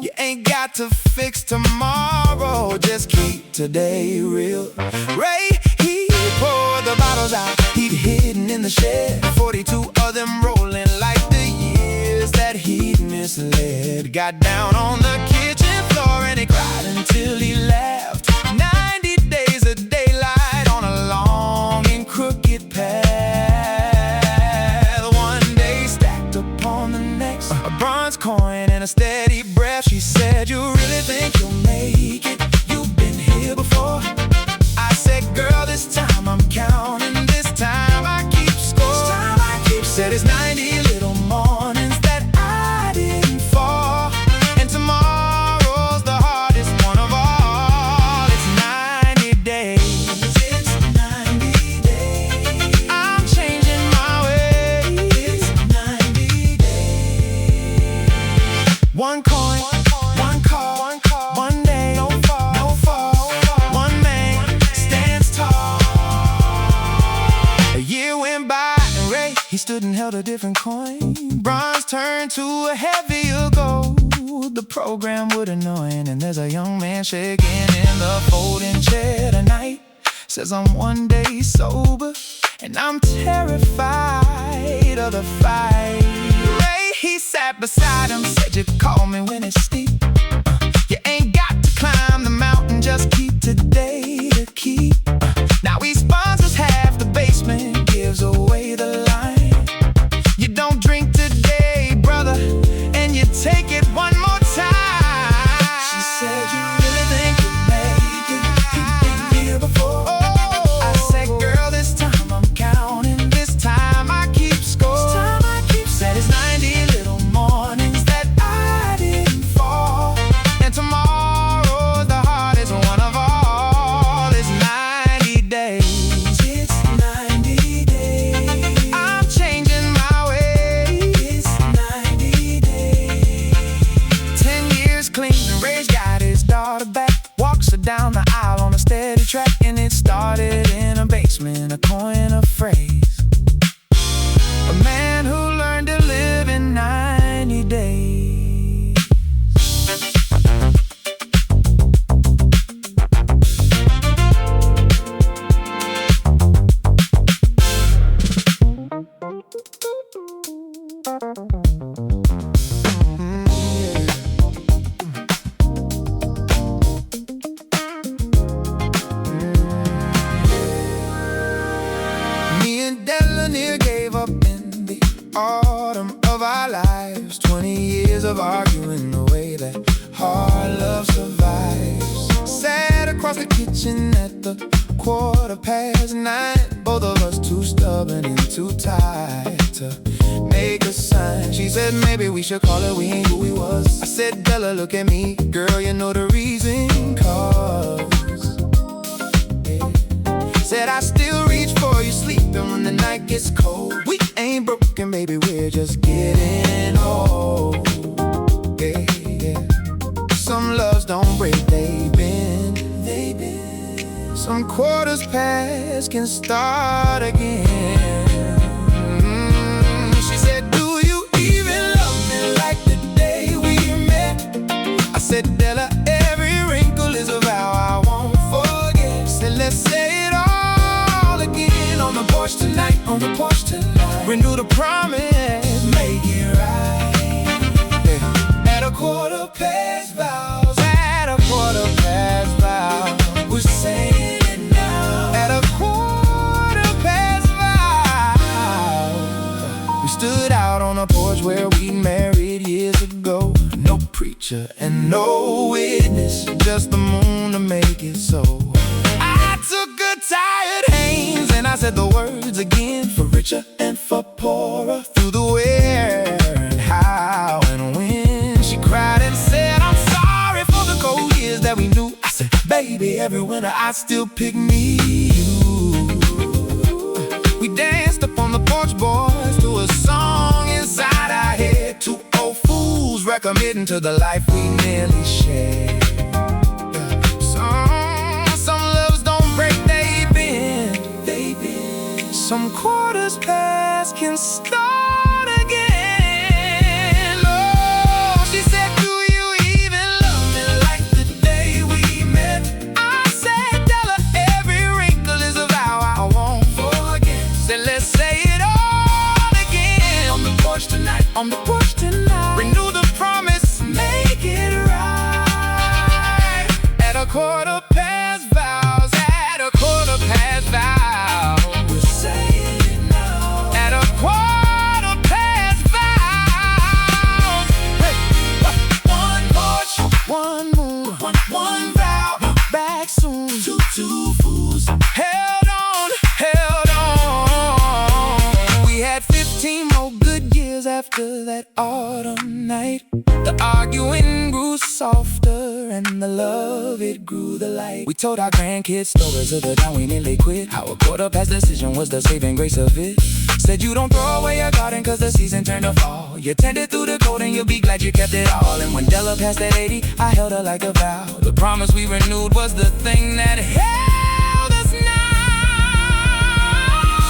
You ain't got to fix tomorrow, just keep today real. Ray, he poured the bottles out he'd hidden in the shed. 42 of them rolling like the years that he'd misled. Got down on the kitchen floor and he cried until he laughed. 90 days of daylight on a long and crooked path. One day stacked upon the next, a bronze coin and a steady breath. She said, you really think you'll make it? You've been here before. I said, girl, this time I'm counting. This time I keep score. Said it's 90 little mornings that I didn't fall. And tomorrow's the hardest one of all. It's 90 days. It's 90 days. I'm changing my ways. It's 90 days. One coin, one call, one day, no fall. One man stands tall. A year went by and Ray, he stood and held a different coin. Bronze turned to a heavier gold. The program would annoying, and there's a young man shaking in the folding chair tonight. Says I'm one day sober, and I'm terrified of the fight. Ray, he sat beside him, said you call me when it's steep. You ain't got to climb the mountain, just keep today to keep. Now he sponsors half the basement, gives away the line. You don't drink today, brother, and you take it one more time. She said, you really think you make it? You've been here before. I said, girl, this time I'm counting. This time I keep score. Said it's 90 little mornings that I didn't fall. And tomorrow's the hardest one of all. It's 90 days. It's 90 days. I'm changing my ways. It's 90 days. 10 years clean and Ray's got his daughter back. Walks her down the aisle on a steady track. And it started in a basement, a coin, a phrase. A man who learned to live in 90 days. Me and Delanere gave up in the autumn of our lives. 20 years of arguing the way that hard love survives. Sat across the kitchen at the 9:15. Both of us too stubborn and too tired to make a sign. She said maybe we should call it we ain't who we was. I said, Bella, look at me, girl, you know the reason, cause said I still reach for you sleeping when the night gets cold. We ain't broken, baby, we're just getting old. Yeah, yeah. Some loves don't break, they bend. Some quarters past can start again. She said, do you even love me like the day we met? I said, Della, every wrinkle is a vow I won't forget. Said, let's say it all again on the porch tonight, on the porch tonight. Renew the promise, make it right. Yeah. At a quarter past vows, at a quarter past vows, we're saying it now. At a quarter past vows, we stood out on a porch where we married years ago. No preacher and no witness, just the moon to make it so. I took her tired hands, and I said the words again, for richer and for poorer, through the where and how and when. She cried and said, I'm sorry for the cold years that we knew. I said, baby, every winter I still pick me you. We danced up on the porch, boys, to a song inside our head. Two old fools recommitting to the life we nearly shared. Some loves don't break, they bend. Some quarters past can start again. Oh, she said, do you even love me like the day we met? I said, tell her every wrinkle is a vow I won't forget. Said, let's say it all again. On the porch tonight, on the porch tonight. Renew the promise, make it right. At a quarter past vows, at a quarter past vows. We're saying it now. At a quarter past vows. Hey, one porch, one moon, one vow. Back soon, two fools. Held on, held on. We had 15 more good years after that autumn night. The arguing grew softer and the love, it grew the light. We told our grandkids stories of the time we nearly quit. How a quarter past decision was the saving grace of it. Said you don't throw away your garden cause the season turned to fall. You tended through the cold and you'll be glad you kept it all. And when Della passed that 80, I held her like a vow. The promise we renewed was the thing that held us now.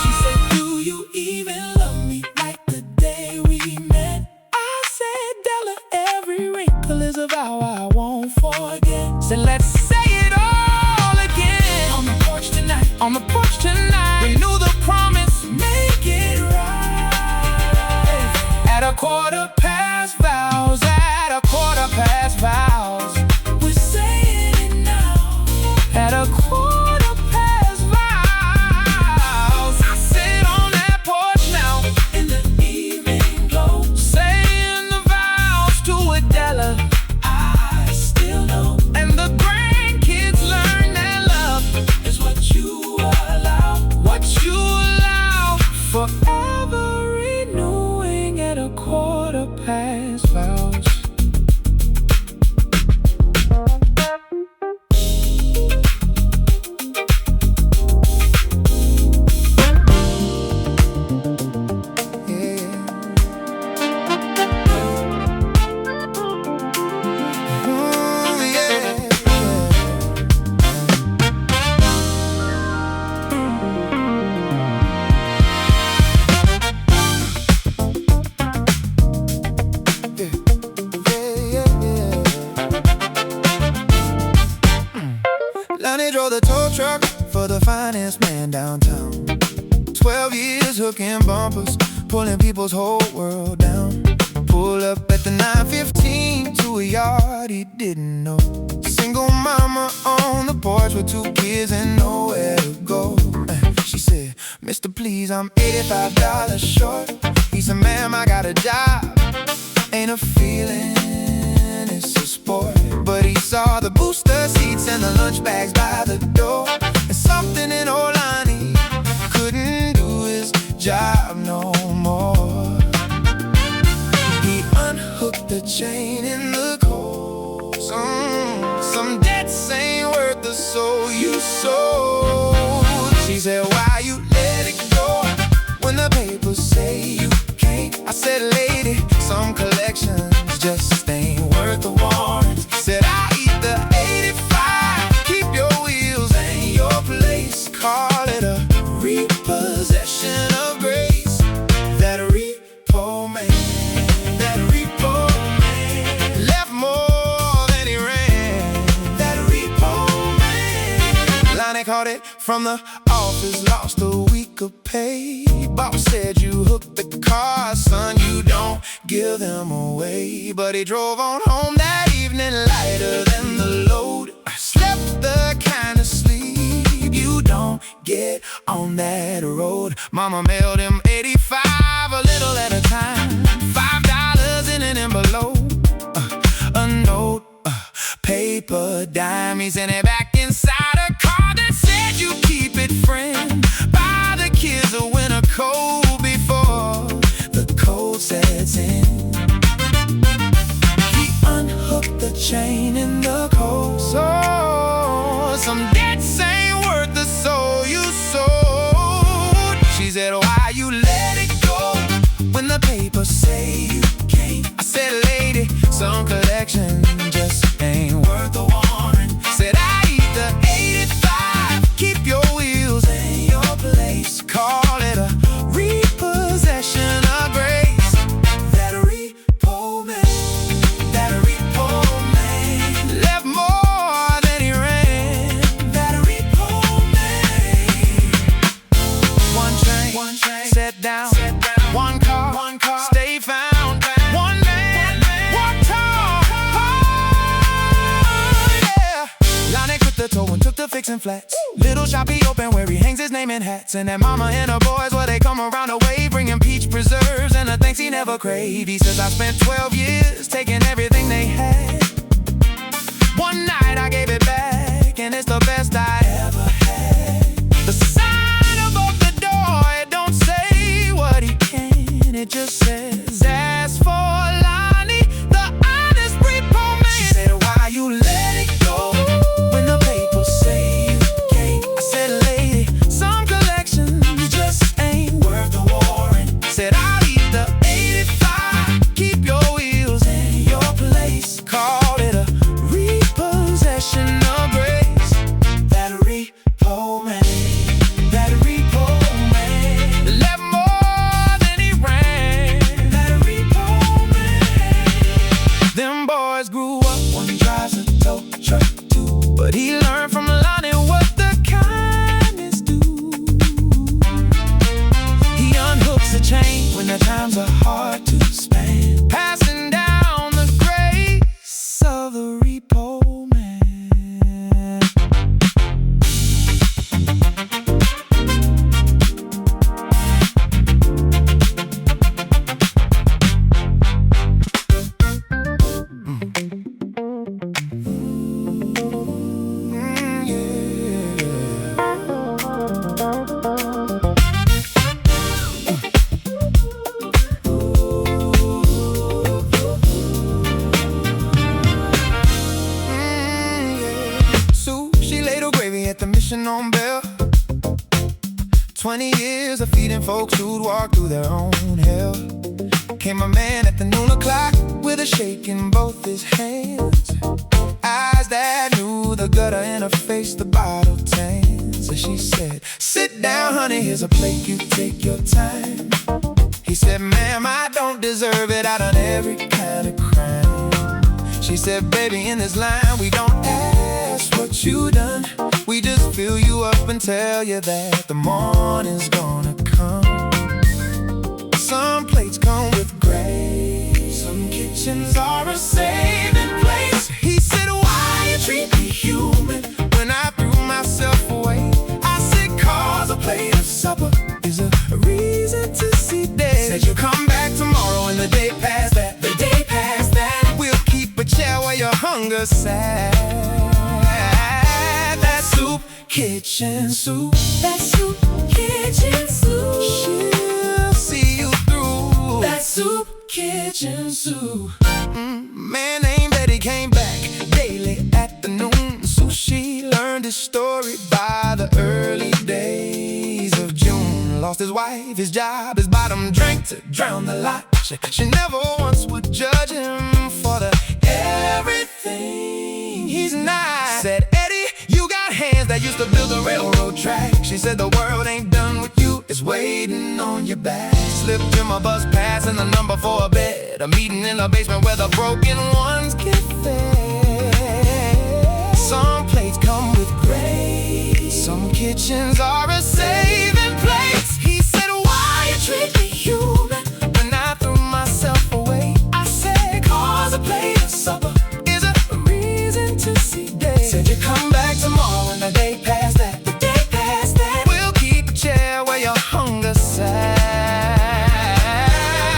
She said, do you even love me like the day we met? I said, Della, every wrinkle is a vow I won't forget. Said, let's say it all again. On the porch tonight, on the porch tonight. Renew the promise, make it right. At a quarter past vows, at a quarter past vows. We're saying it now. At a quarter past vows. I sit on that porch now in the evening glow, saying the vows to Adela. I still know. And the grandkids learn that love is what you allow. What you allow. Forever renewing at a quarter past vows. Lonnie drove the tow truck for the finest man downtown. 12 years hooking bumpers, pulling people's whole world down. Pull up at the 915 to a yard he didn't know. Single mama on the porch with 2 kids and nowhere to go. She said, Mr. Please, I'm $85 short. He said, ma'am, I got a job. Ain't a feeling, it's a sport. But he saw the booster seats and the lunch bags by the door. And something in old Lonnie couldn't do his job no more. He unhooked the chain in the cold. Some debts ain't worth the soul you sold. She said, why you let it go when the papers say you can't? I said, lady, some collections just ain't worth the warrant. Said, I eat the 85, keep your wheels and your place. Call it a repossession of grace. That repo man, that repo man, left more than he ran. That repo man. Lonnie caught it from the office, lost a week of pay. Boss said you hooked the car, son, you don't give them away. But he drove on home that evening lighter than the load. Slept the kind of sleep you don't get on that road. Mama mailed him 85, a little at a time. $5 in an envelope, a note, paper dime. He sent it back inside a car that said you keep it Set down. One car. Stay found. One man. One tall. Yeah. Lonnie quit the tow and took the fixing flats. Little shop he open where he hangs his name in hats. And that mama and her boys, well, they come around the way, bringing peach preserves and the things he never craved. He says, I spent 12 years taking everything they had. One night I gave it back, and it's the best I ever had. The sign above the door, it don't say what he can. It just says, ask for Lonnie, the honest repo man. She said, why you let it go when the papers say you can't? I said, lady, some collections just ain't worth the warrant. Said, I'll eat the 85, keep your wheels in your place. Called it a repossession of grace. That repo man, that repo man, left more than he ran. That repo man. Them boys grew up, one drives a tow truck too, but he learned from Lonnie what the kindness do. He unhooks the chain when the times are hard to span, passing down the grace of the repo man. On bail, 20 years of feeding folks who'd walk through their own hell. Came a man at the noon o'clock with a shake in both his hands, eyes that knew the gutter in her face, the bottle tan. So she said, sit down honey, here's a plate, you take your time. He said, ma'am, I don't deserve it, I done every kind of crime. She said, baby, in this line we don't ask what you done, we just fill you up and tell you that the morning's gonna come. Some plates come with grace, some kitchens are a saving place. He said, why you treat me human when I threw myself away? I said, cause a plate of supper is a reason to see day. Said you come back tomorrow and the day past that, the day past that. We'll keep a chair where your hunger sat. That soup, kitchen soup, that soup, kitchen soup, she'll see you through. That soup, kitchen soup. Man named Betty came back daily at the noon. So she learned his story by the early days of June. Lost his wife, his job, his bottom drank to drown the lot. She never once would judge him for the everything he's not. Said, Eddie, you got hands that used to build a railroad track. She said, the world ain't done with you, it's waiting on your back. Slipped him a bus pass and the number for a bed, a meeting in the basement where the broken ones get fed. Some plates come with grace, some kitchens are a saving place. He said, why you treat me human when I threw myself away? I said, cause a plate of supper is a reason to see day. Said you come back tomorrow and the day past that, the day past that. We'll keep a chair where your hunger sat.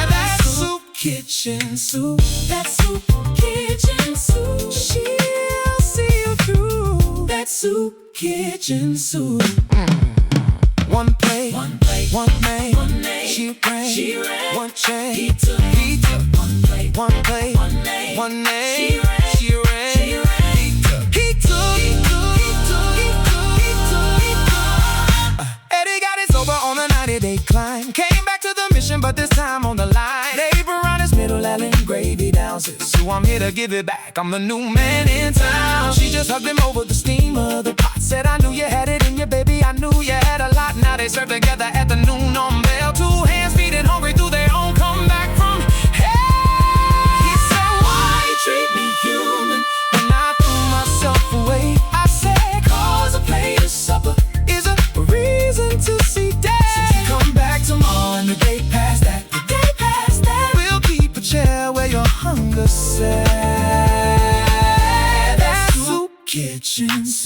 That soup, kitchen soup, that soup, kitchen soup, she'll see you through. That soup, kitchen soup. One plate, one man, one name, she ran, one chain, he took, one plate, one name, she ran, he took. Eddie got it sober on the 90-day climb, came back to the mission but this time on the line. Apron his middle alley, gravy down, says, so I'm here to give it back, I'm the new man in town. She just hugged him over the steam of the pot, said, I knew you had it in you, baby, I knew you had a lot. Now they serve together at the noon on bell, two hands feeding hungry through their own comeback from hell. He said, why you treat me human when I threw myself away? I said, cause a plate of supper is a reason to see day. Since you come back tomorrow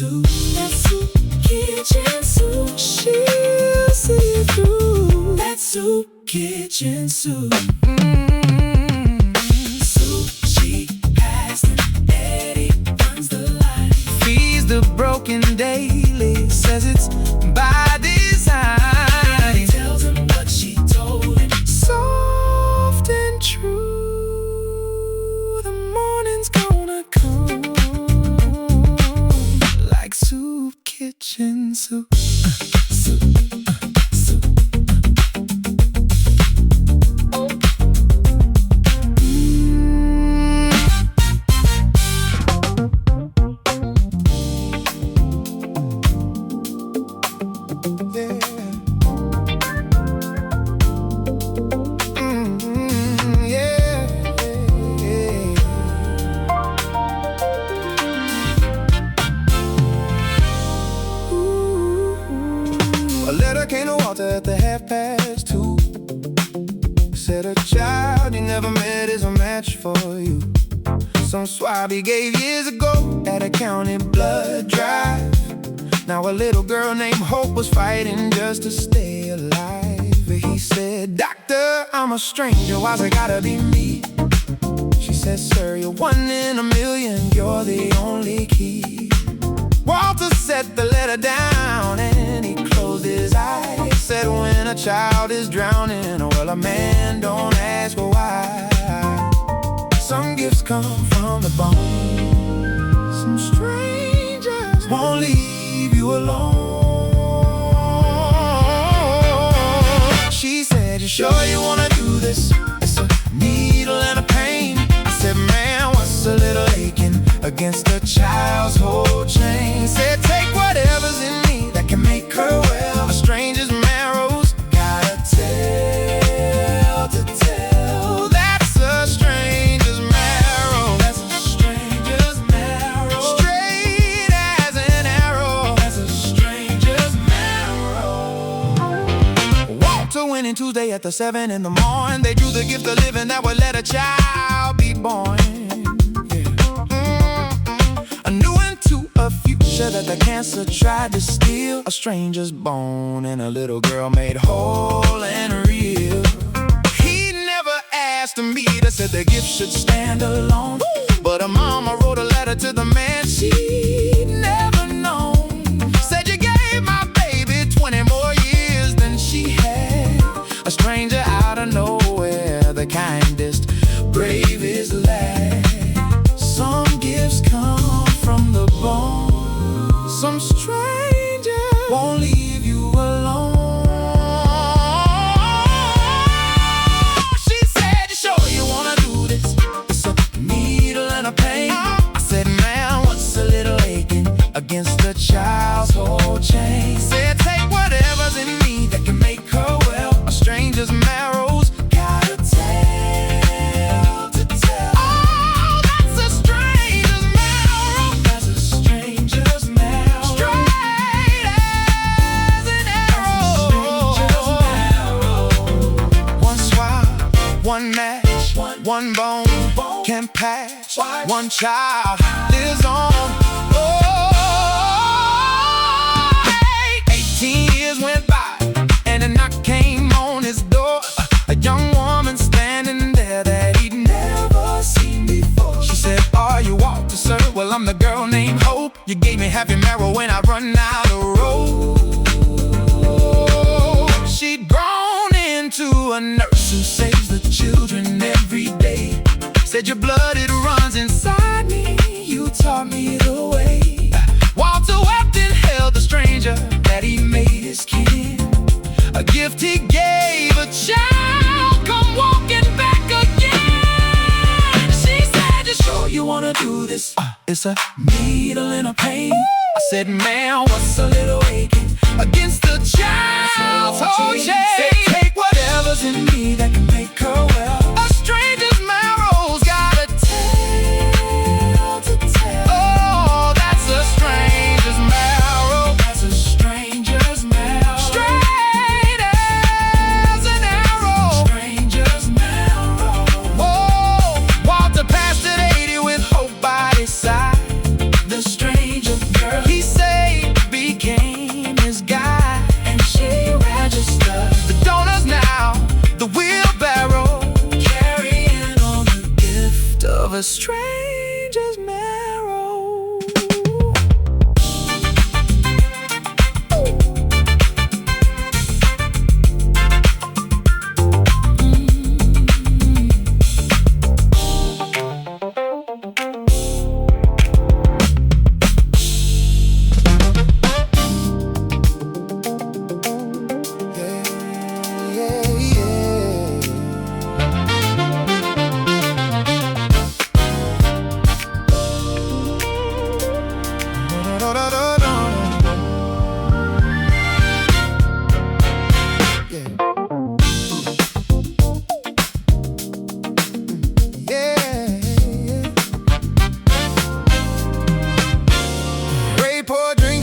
soup. That soup kitchen soup. She'll see it through. That soup kitchen soup. Soup she has the Eddie runs the line. Feeds the broken daily. Says it's by design. He tells him what she told him. Soft and true. The morning's gonna come. Like soup kitchen soup. Soup. Soup. A letter came to Walter at the 2:30. Said a child you never met is a match for you. Some swab he gave years ago at a county blood drive. Now a little girl named Hope was fighting just to stay alive. He said, "Doctor, I'm a stranger, why's it gotta be me?" She said, "Sir, you're one in a million, you're the only key." Walter set the letter down and he closed his eyes. Said, "When a child is drowning, well, a man don't ask why. Some gifts come from the bone. Some strangers won't leave you alone." She said, "You sure you wanna do this? It's a needle and a pain." I said, "Man, what's a little aching against a child's whole chain?" Said, "Take whatever's in me that can make her well. A stranger's marrow's got a tale to tell." That's a stranger's marrow. That's a stranger's marrow. Straight as an arrow. That's a stranger's marrow. Walter went in Tuesday at the 7 in the morning. They drew the gift of living that would let a child be born. A future that the cancer tried to steal. A stranger's bone and a little girl made whole and real. He never asked to meet her, said the gift should stand alone. But her mama wrote a letter to the man she'd never known. Said, "You gave my baby 20 more years than she had." A stranger out of nowhere, the kindest, bravest lad. Some gifts come from the bone. Some stranger won't leave you alone. She said, "You sure you wanna do this? It's a needle and a pain." I said, "Man, what's a little aching against a child's whole chain?" Said, "Take whatever's in me that can make her well. A stranger's marrow's got a tale to tell." Oh, that's a stranger's marrow. That's a stranger's marrow. Straight as an arrow. One swab, one match, one bone can patch. One child lives on. Oh, 18 years went by and a knock came on his door. A young woman standing there that he'd never seen before. She said, "Are you Walter, sir?" "Well, I'm the girl named Hope. You gave me half your marrow when I run out of road." She'd grown into a nurse who saves the children every day. Said, "Your blood, it runs inside me. You taught me the way." Walter wept and held the stranger that he made his kin. A gift he gave a child come walking back again. She said, "You sure you wanna do this? It's a needle and a pain." I said, "Man, what's a little aching against the child's whole chain?" Said, "Take whatever's in me that can make her well. A stranger's marrow's got a tale to tell." Oh, that's a stranger's marrow. That's a stranger's marrow. Straight as an arrow. Stranger's marrow. Oh, Walter passed at 80 with Hope by his side. The stranger girl, he said, a stranger's marrow.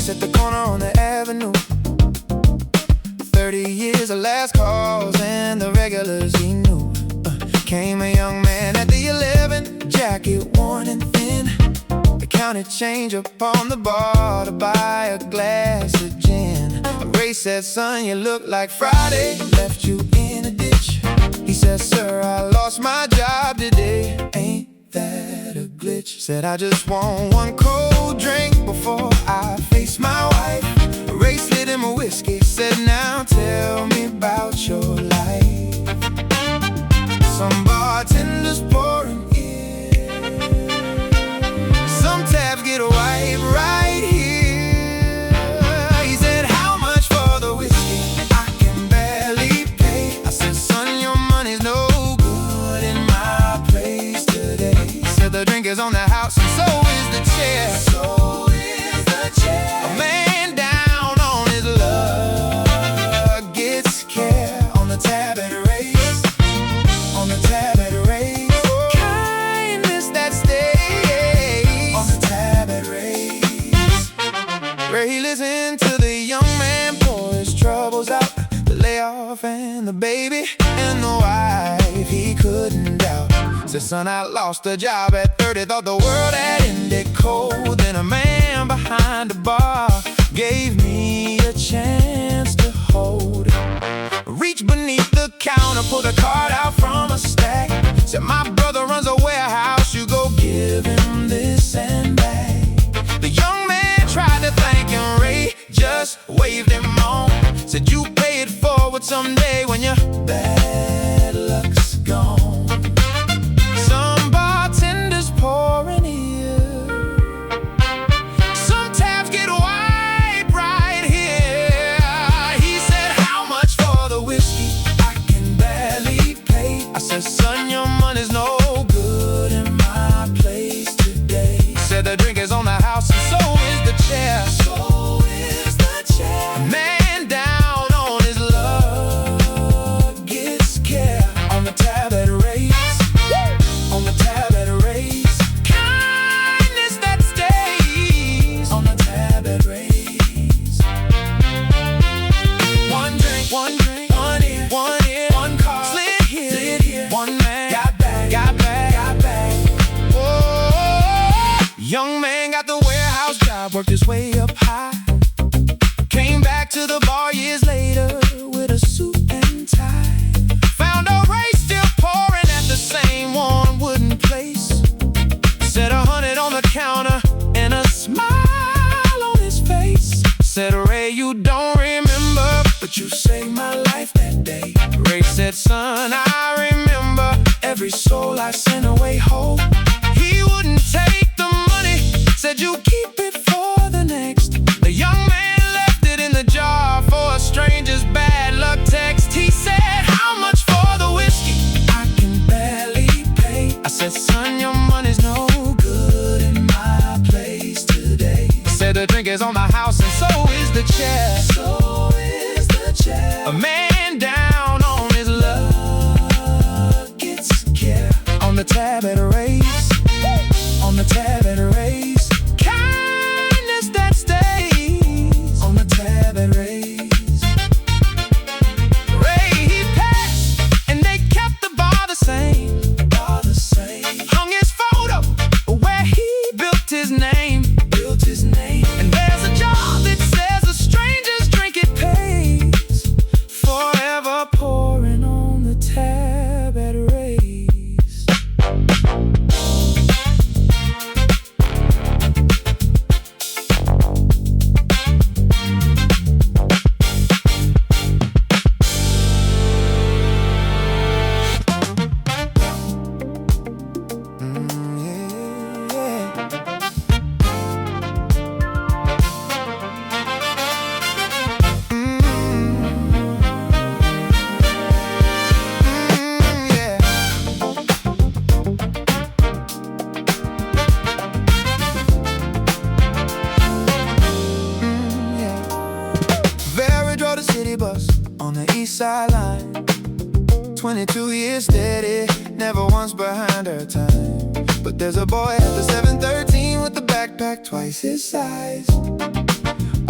At the corner on the avenue, 30 years of last calls and the regulars he knew. Came a young man at the 11, jacket worn and thin. They counted change upon the bar to buy a glass of gin. Ray said, son, you look like Friday left you in a ditch. He said, sir, I lost my job today. Ain't that a glitch? Said, I just want one cold drink before I face my wife. Ray slid him a whiskey, said, now tell me about your life. Some bartenders pouring in, some tabs get wiped right here. He said, how much for the whiskey? I can barely pay. I said, son, your money's no good in my place today. He said, the drink is on the house and so is the chair. So is the chair. A man down on his luck gets care on the tab and raise. On the tab and raise. Kindness that stays. On the tab and raise. Ray listened to the young man pour his troubles out. The layoff and the baby and the wife he couldn't doubt. Said, son, I lost a job at 30, thought the world had ended cold. Then a man behind the bar gave me a chance to hold. Reached beneath the counter, pulled a card out from a stack. Said, my brother runs a warehouse, you go give him this and that. The young man tried to thank him, Ray just waved him on. Said, you pay it forward someday when your bad luck's gone. Some bartenders pouring here, some tabs get wiped right here. He said, how much for the whiskey? I can barely pay. I said, son, your money's no good in my place today. He said, the drink is on the house and so is the chair. So is the chair. A man down on his luck gets care on the tab that raise. On the tab that raise. Kindness that stays. On the tab that raise. One drink, one drink, one ear, one car, slid here, one man, got back. Oh, young man got the warehouse job, worked his way up high. Came back to the bar years later with a suit and tie. Found a Ray still pouring at the same one wooden place. Said 100 on the counter and a smile on his face. Said, Ray, you don't remember, but you saved my life that day. Ray said, son, I remember every soul I sent away whole. He wouldn't take the money, said you keep it for the next. The young man left it in the jar for a stranger's bad luck text. He said, how much for the whiskey? I can barely pay. I said, son, your money's no good in my place today. He said, the drink is on the house and so is the chair. So is the chair. A man down on his luck gets care on the tab at a raise. On the tab at a raise. Kindness that stays. On the tab at raise. Ray, he passed and they kept the bar the same. Hung his photo where he built his name. And there's a job that says a stranger's drink it pays. Forever pouring on the tab at raise. 22 years steady, never once behind her time. But there's a boy at the 713 with a backpack twice his size,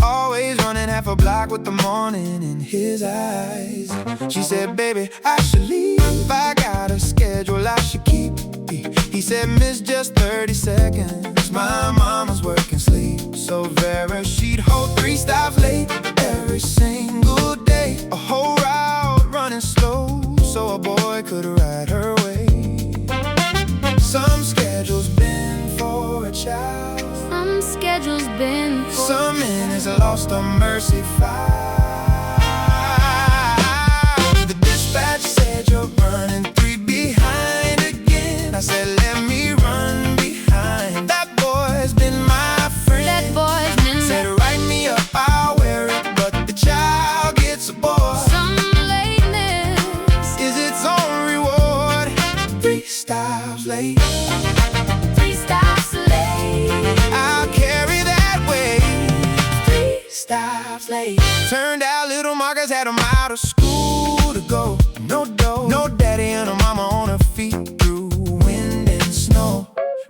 always running half a block with the morning in his eyes. She said, baby, I should leave, I got a schedule I should keep. He said, miss, just 30 seconds, my mama's working sleep. So Vera, she'd hold 3 stops late every single day, a whole route running slow so a boy could ride her way. Some schedules been for a child, Some schedules been for some minutes lost on mercy file. The dispatch said you're running 3 behind again. I said, let me run behind. That boy's been my friend. That boy's been Said, write me up, I'll wear it, but the child gets a boy. some lateness Is its own reward. 3 stops late, 3 stops late, I'll carry that weight. 3 stops late. Turned out little Marcus had him out of school to go. No dough, no daddy and a mama on her feet through wind and snow.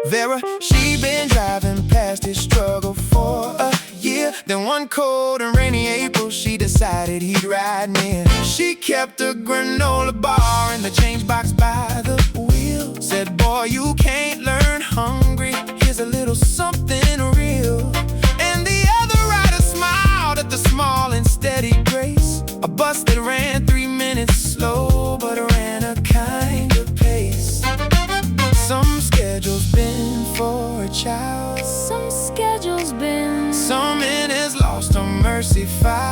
Vera, she been driving past his struggle for a year. Then one cold and rainy April, she decided he'd ride near. She kept a granola bar in the change box by the wheel. Said, boy, you can't learn hungry, here's a little something real. And the other rider smiled at the small and steady grace. A bus that ran 3 minutes slow, but ran a kind of pace. Some schedules been for a child, Some schedules been some minutes lost on mercy file.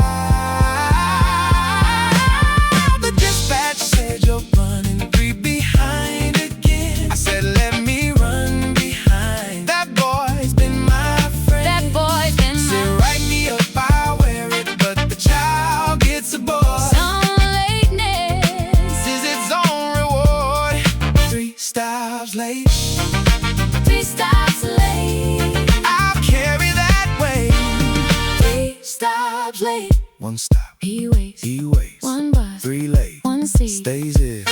The dispatch said you're running 3 behind again. I said, let me run behind. That boy's been my friend. That boy's been Said, my write me up, I'll wear it, but the child gets a boy. some lateness This is its own reward. 3 stops late, 3 stops late, I'll carry that weight. 3 stops late. 1 stop, He waits he waits. 1 bus, 3 late, 1 seat. stays here.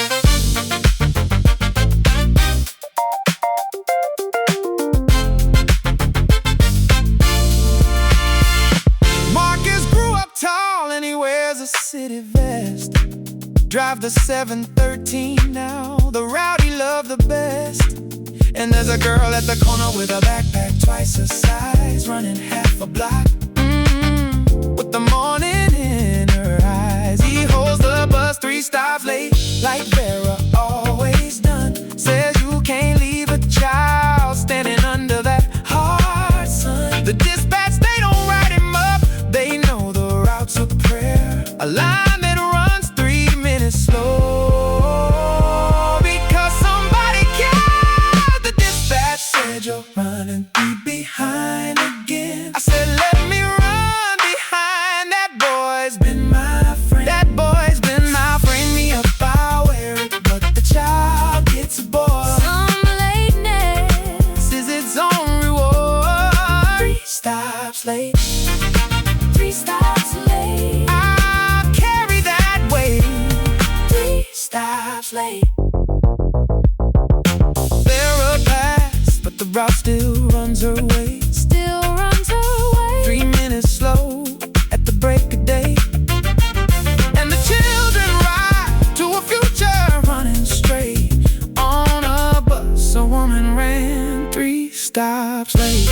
Marcus grew up tall and he wears a city vest. Drive the 713 now, the route he loved the best. And there's a girl at the corner with a backpack twice her size, running half a block, with the morning in her eyes. He holds the bus 3 stops late, like Vera always done. Says you can't leave a child standing under that hard sun. The dispatch, they don't write him up, they know the routes of prayer. A line that runs 3 minutes slow, because somebody cared. The dispatch said you're running 3 behind again. I said, let me run behind. That boy's been my friend. That boy's been my friend. Me up, I'll wear it, but the child gets a boy. Some lateness This is its own reward. 3 Stops late, 3 stops late, I'll carry that weight. 3 stops late. Vera passed, but the route still runs her way. Still runs away. 3 minutes slow at the break of day. And the children ride to a future running straight. On a bus, a woman ran 3 stops late.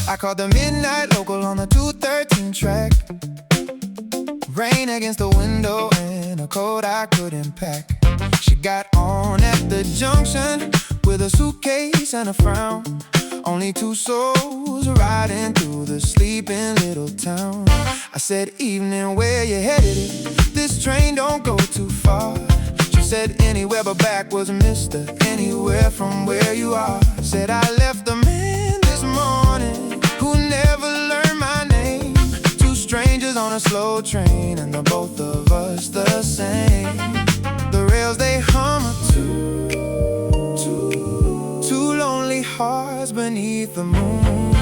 I called the midnight local on the 213 track. Rain against the window and a coat I couldn't pack. She got on at the junction with a suitcase and a frown. Only 2 souls riding through the sleeping little town. I said, evening, where you headed? This train don't go too far. She said anywhere but back was Mr. Anywhere from where you are. Said I left a man this morning who never learned my name. Two strangers on a slow train, and the both of us the same. The rails they hum are two lonely hearts beneath the moon.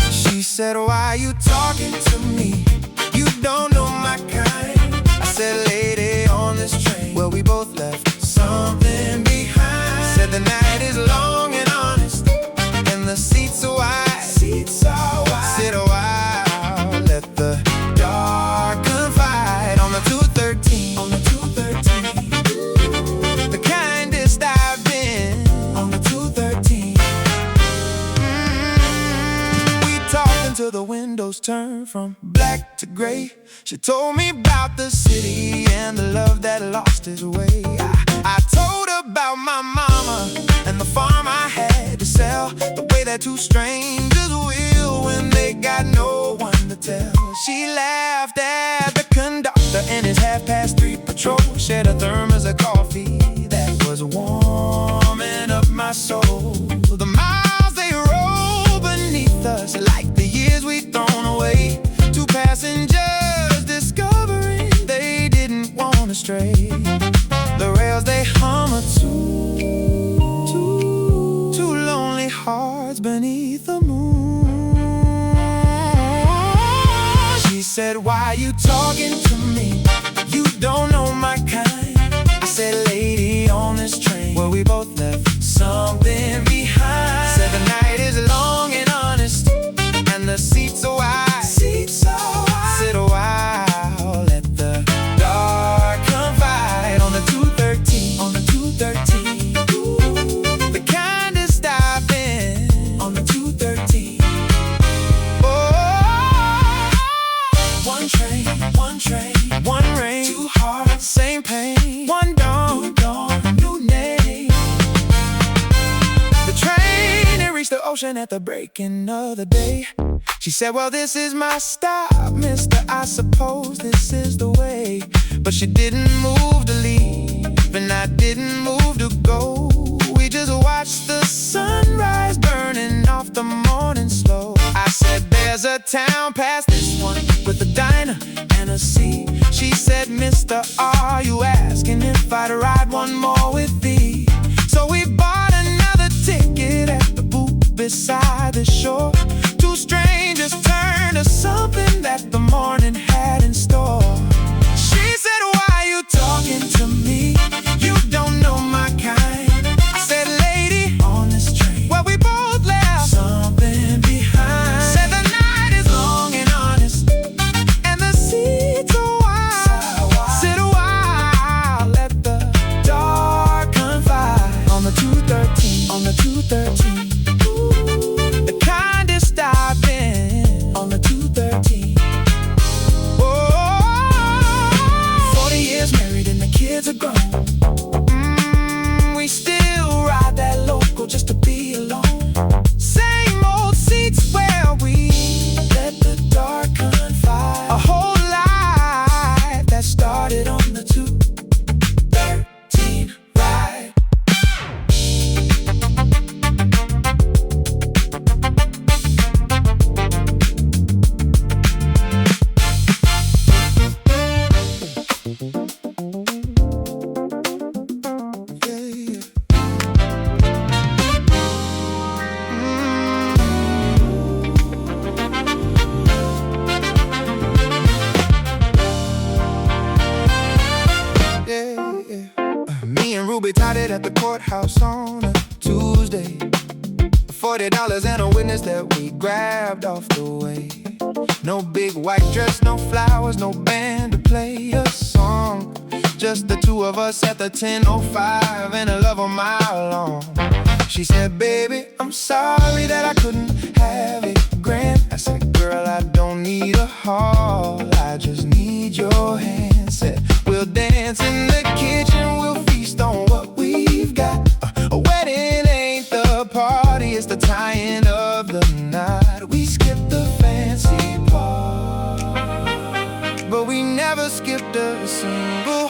She said, why you talking to me? You don't know my kind. I said, lady on this train, well, we both left something behind. Said the night is long and honest, and the seats are wide. Sit a while, let the dark confide on the 213. On the 213, the kindest I've been. On the 213, we talked until the windows turned from black to gray. She told me about the city and the love that lost its way. I told her about my mama and the farm I had to sell, the way that two strangers will when they got no one to tell. She laughed at the conductor and his 3:30 patrol. Shared a thermos of coffee that was warming up my soul. The miles they roll beneath us like the years we'd thrown away. Two passengers discovering they didn't want to stray. The rails they hum are two lonely hearts beneath the moon. She said, why you talking to me? You don't know my kind. I said, lady on this train, well, we both left something behind. Said the night is long and honest, and the seats are wide. Sit a while, let the dark confide on the 213. On the 213, the kindest I've been. On the 213, oh, one train, one rain, two hearts, same pain. One dawn, new name. The train, it reached the ocean at the breaking of the day. She said, well, this is my stop, mister, I suppose this is the way. But she didn't move to leave, and I didn't move to go. We just watched the sunrise burning off the morning slow. I said, there's a town past this one with a diner and a sea. She said, mister, are you asking if I'd ride one more with thee? So we bought another ticket at the booth beside the shore. Two strangers turned to something that the morning had in store. She said, why you talking to me? You don't know my kind. I said, lady on this train, well, we both left something behind. Said the night is long and honest, and the seats are wide. Sit a while, let the dark confide on the 213. On the 213, the kindest I've been. On the 213, oh, 40 years married and the kids are grown. We still ride that local just to be alone. Same old seats where we let the dark confide. A whole life that started on the 213 ride. Me and Ruby tied it at the courthouse on a Tuesday. $40 and a witness that we grabbed off the way. No big white dress, no flowers, no band to play a song. Just the two of us at the 10:05 and a love a mile long. She said, baby, I'm sorry that I couldn't have it grand. I said, girl, I don't need a hall, I just need your hand. Said, we'll dance in the kitchen, we'll feast on what we've got. A wedding ain't the party, it's the tying of the knot. We skipped the fancy part, but we never skipped a single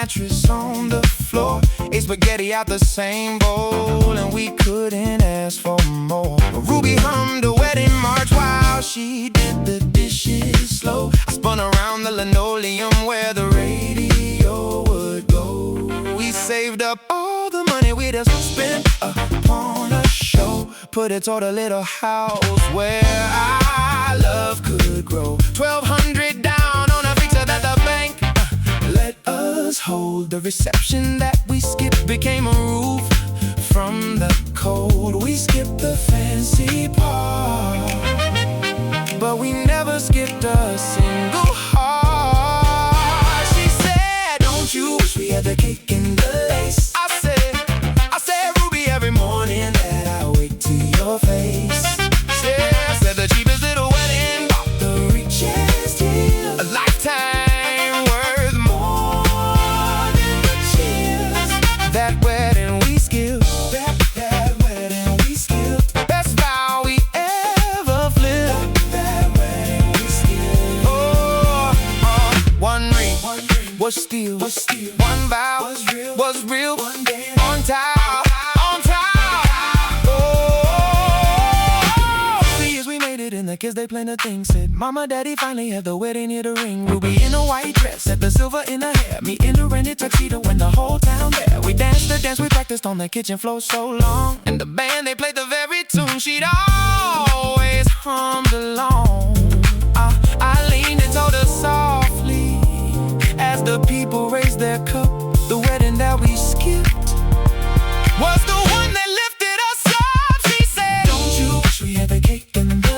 mattress on the floor, ate spaghetti out the same bowl, and we couldn't ask for more. Ruby hummed a wedding march while she did the dishes slow. I spun around the linoleum where the radio would go. We saved up all the money we just spent upon a show, put it toward a little house where our love could grow. 1,200 down on a fixer that the bank let us hold. The reception that we skipped became a roof from the cold. We skipped the fancy part, but we never skipped a single heart. She said, don't you wish we had the cake and the lace? I said, Ruby, every morning that I wake to your face. I said the cheapest little wedding bought the richest deal. A lifetime worth more than the cheers. That wedding we skipped. That wedding we skipped. Best vow we ever flipped. That wedding we skipped. One ring was steel. One vow was real. One day on time. And the kids, they planned a thing. Said, Mama, Daddy finally had the wedding here to ring. Ruby in a white dress, had the silver in her hair. Me in a rented tuxedo when the whole town there. We danced the dance we practiced on the kitchen floor so long. And the band, they played the very tune she'd always hummed along. I leaned and told her softly, as the people raised their cup, the wedding that we skipped was the one that lifted us up. She said, don't you wish we had the cake and the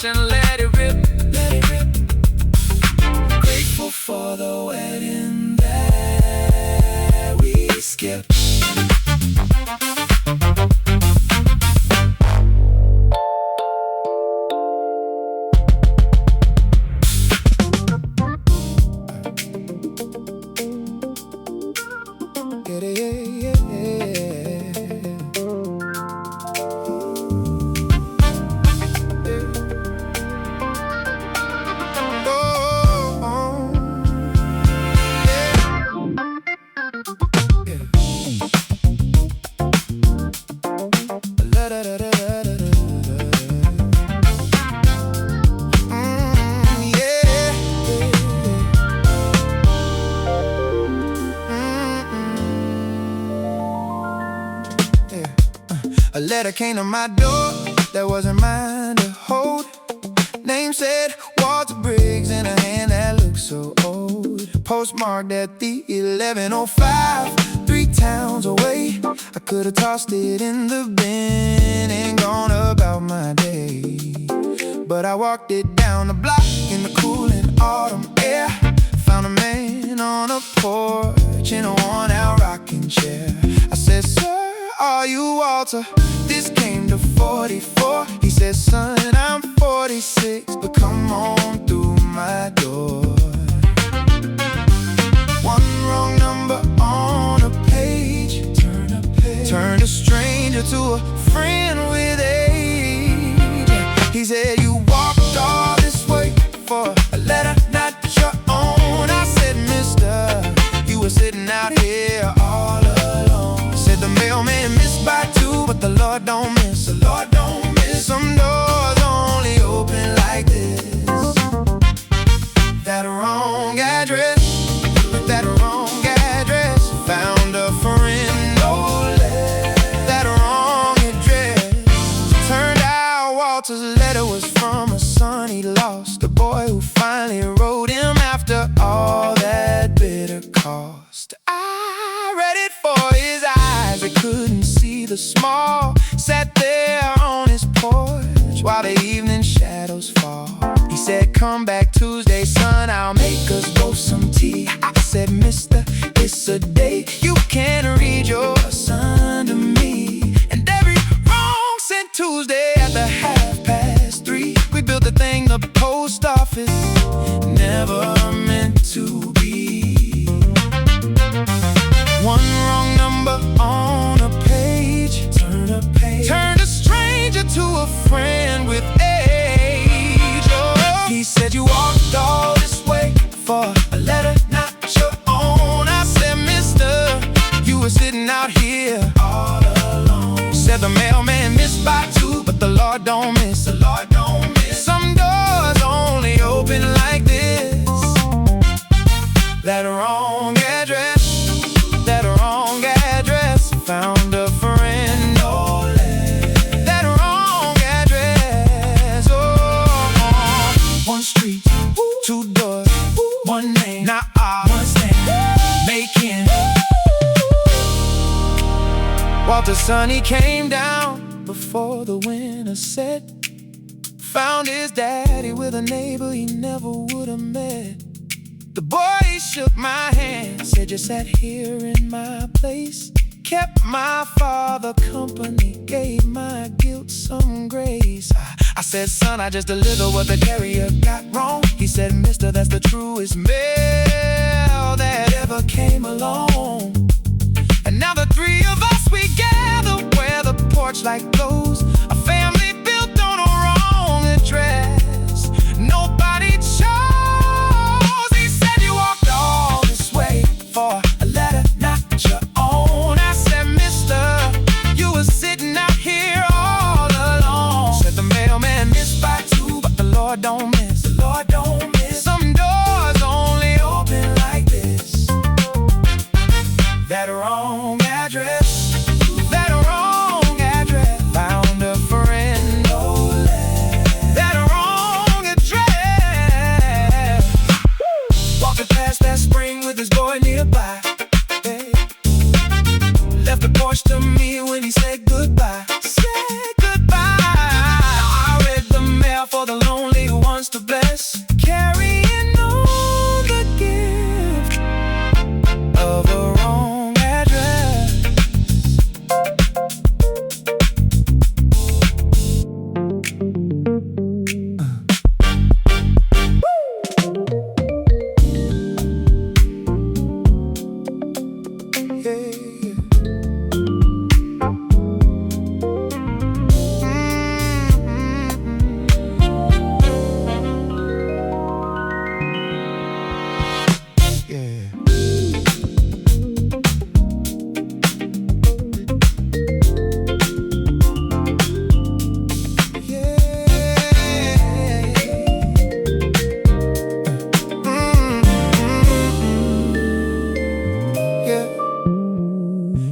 and let it rip. Grateful for the wedding that we skipped. A letter came to my door that wasn't mine to hold. Name said Walter Briggs in a hand that looked so old. Postmarked at the 11:05, 3 towns away. I could have tossed it in the bin and gone about my day, but I walked it down the block in the cooling autumn air. Found a man on a porch in a worn-out rocking chair. I said, sir, are you Walter? This came to 44. He said, son, I'm 46, but come on through my door. One wrong number on a page turned a stranger to a friend with age. He said, you walked all this way for a letter not your own. I said, mister, you were sitting out here all alone. Said the mailman missed by 2, but the Lord don't miss. The Lord don't miss. Some doors only open like this. That wrong address. That wrong address. Found a friend, no less. That wrong address. Turned out Walter's letter was from a son he lost. A boy who finally wrote him after all that bitter cost. I read it for his eyes. They couldn't see the small. Sat there on his porch while the evening shadows fall. He said, come back Tuesday, son, I'll make us both one name, not ours, one stand, making. Walter Sonny came down before the winter set. Found his daddy with a neighbor he never would have met. The boy shook my hand, said you sat here in my place. Kept my father company, gave my guilt some grace. I said, son, I just delivered what the carrier got wrong. He said, mister, that's the truest mail that ever came along. And now the three of us, we gather where the porch light glows. A family built on a wrong address. Nobody chose. He said you walked all this way for a letter not your own. I said, mister, you were sitting out here all alone. Said the mailman missed by two, but the Lord don't miss. The Lord don't miss. Some doors only open like this. That wrong address. That wrong address. Found a friend, no less. That wrong address. Walking past that spring with his boy nearby. Hey. Left the porch to me when he said goodbye. Said goodbye. Now I read the mail for the lonely who wants to bless. Carrying on the gift of a wrong address.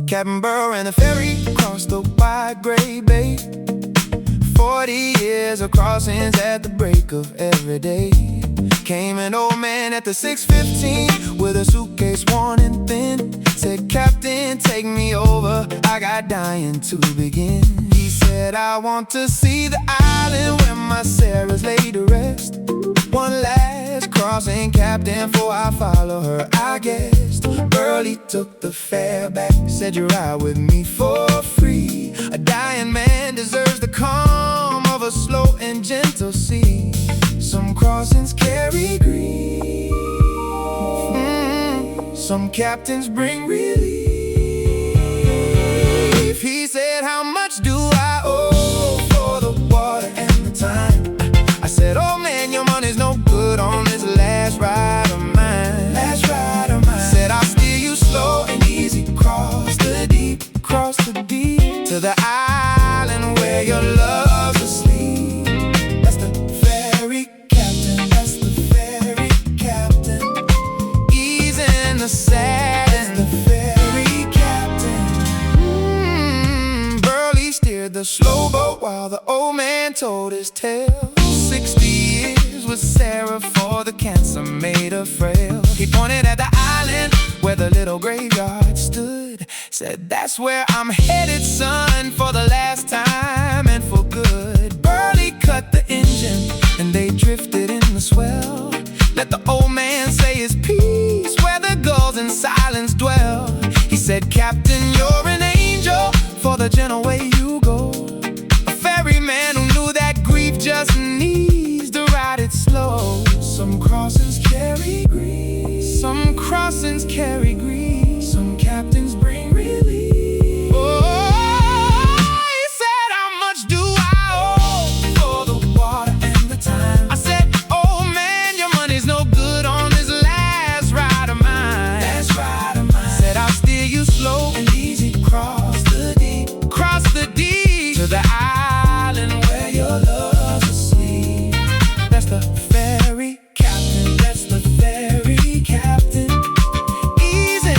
Captain Barber and the ferry across the wide gray bay. 40 years of crossings at the break of every day. Came an old man at the 6:15 with a suitcase worn and thin. Said, Captain, take me over, I got dying to begin. He said, I want to see the island where my Sarah's laid to rest. One last crossing, Captain, before I follow her, I guessed. Burley took the fare back, said you ride with me for free. A dying man deserves the calm of a slow and gentle sea. Some crossings carry grief, some captains bring relief. He said, how much do I owe for the water and the time? I said, oh man, your money's no good on this last ride of mine. Last ride of mine. Said, I'll steer you slow and easy, cross the deep to the island where your love's asleep. That's the ferry captain, that's the ferry captain. Easing the sand, that's the ferry captain. Burley steered the slow boat while the old man told his tale. 60 years with Sarah for the cancer made her frail. He pointed at the island where the little graveyard stood. Said, that's where I'm headed, son, for the last time and for good. Burley cut the engine and they drifted in the swell. Let the old man say his piece where the gulls in silence dwell. He said, Captain, you're an angel for the gentle way you go. A ferryman who knew that grief just needs to ride it slow. Some crossings carry grief, some crossings carry grief, some captains bring relief. Oh, he said, how much do I owe for the water and the time? I said, oh man, your money's no good on this last ride of mine. Last ride of mine. Said, I'll steer you slow and easy, cross the deep to the island where your love's asleep. That's the ferry captain, that's the ferry captain. Easy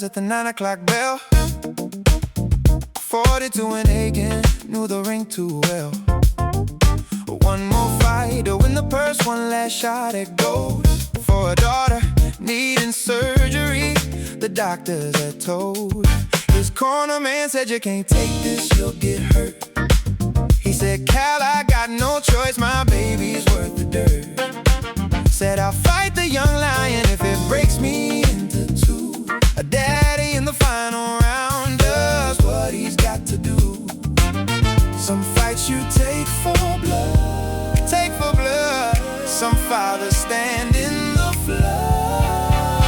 bells at the 9 o'clock bell. 42 and aching, knew the ring too well. One more fight to win the purse, one last shot at gold. For a daughter needing surgery, the doctors had told. His corner man said, you can't take this, you'll get hurt. He said, Cal, I got no choice, my baby's worth the dirt. Said, I'll fight the young lion if it breaks me into two. A daddy in the final round does what he's got to do. Some fights you take for blood, take for blood. Some fathers stand in the flood.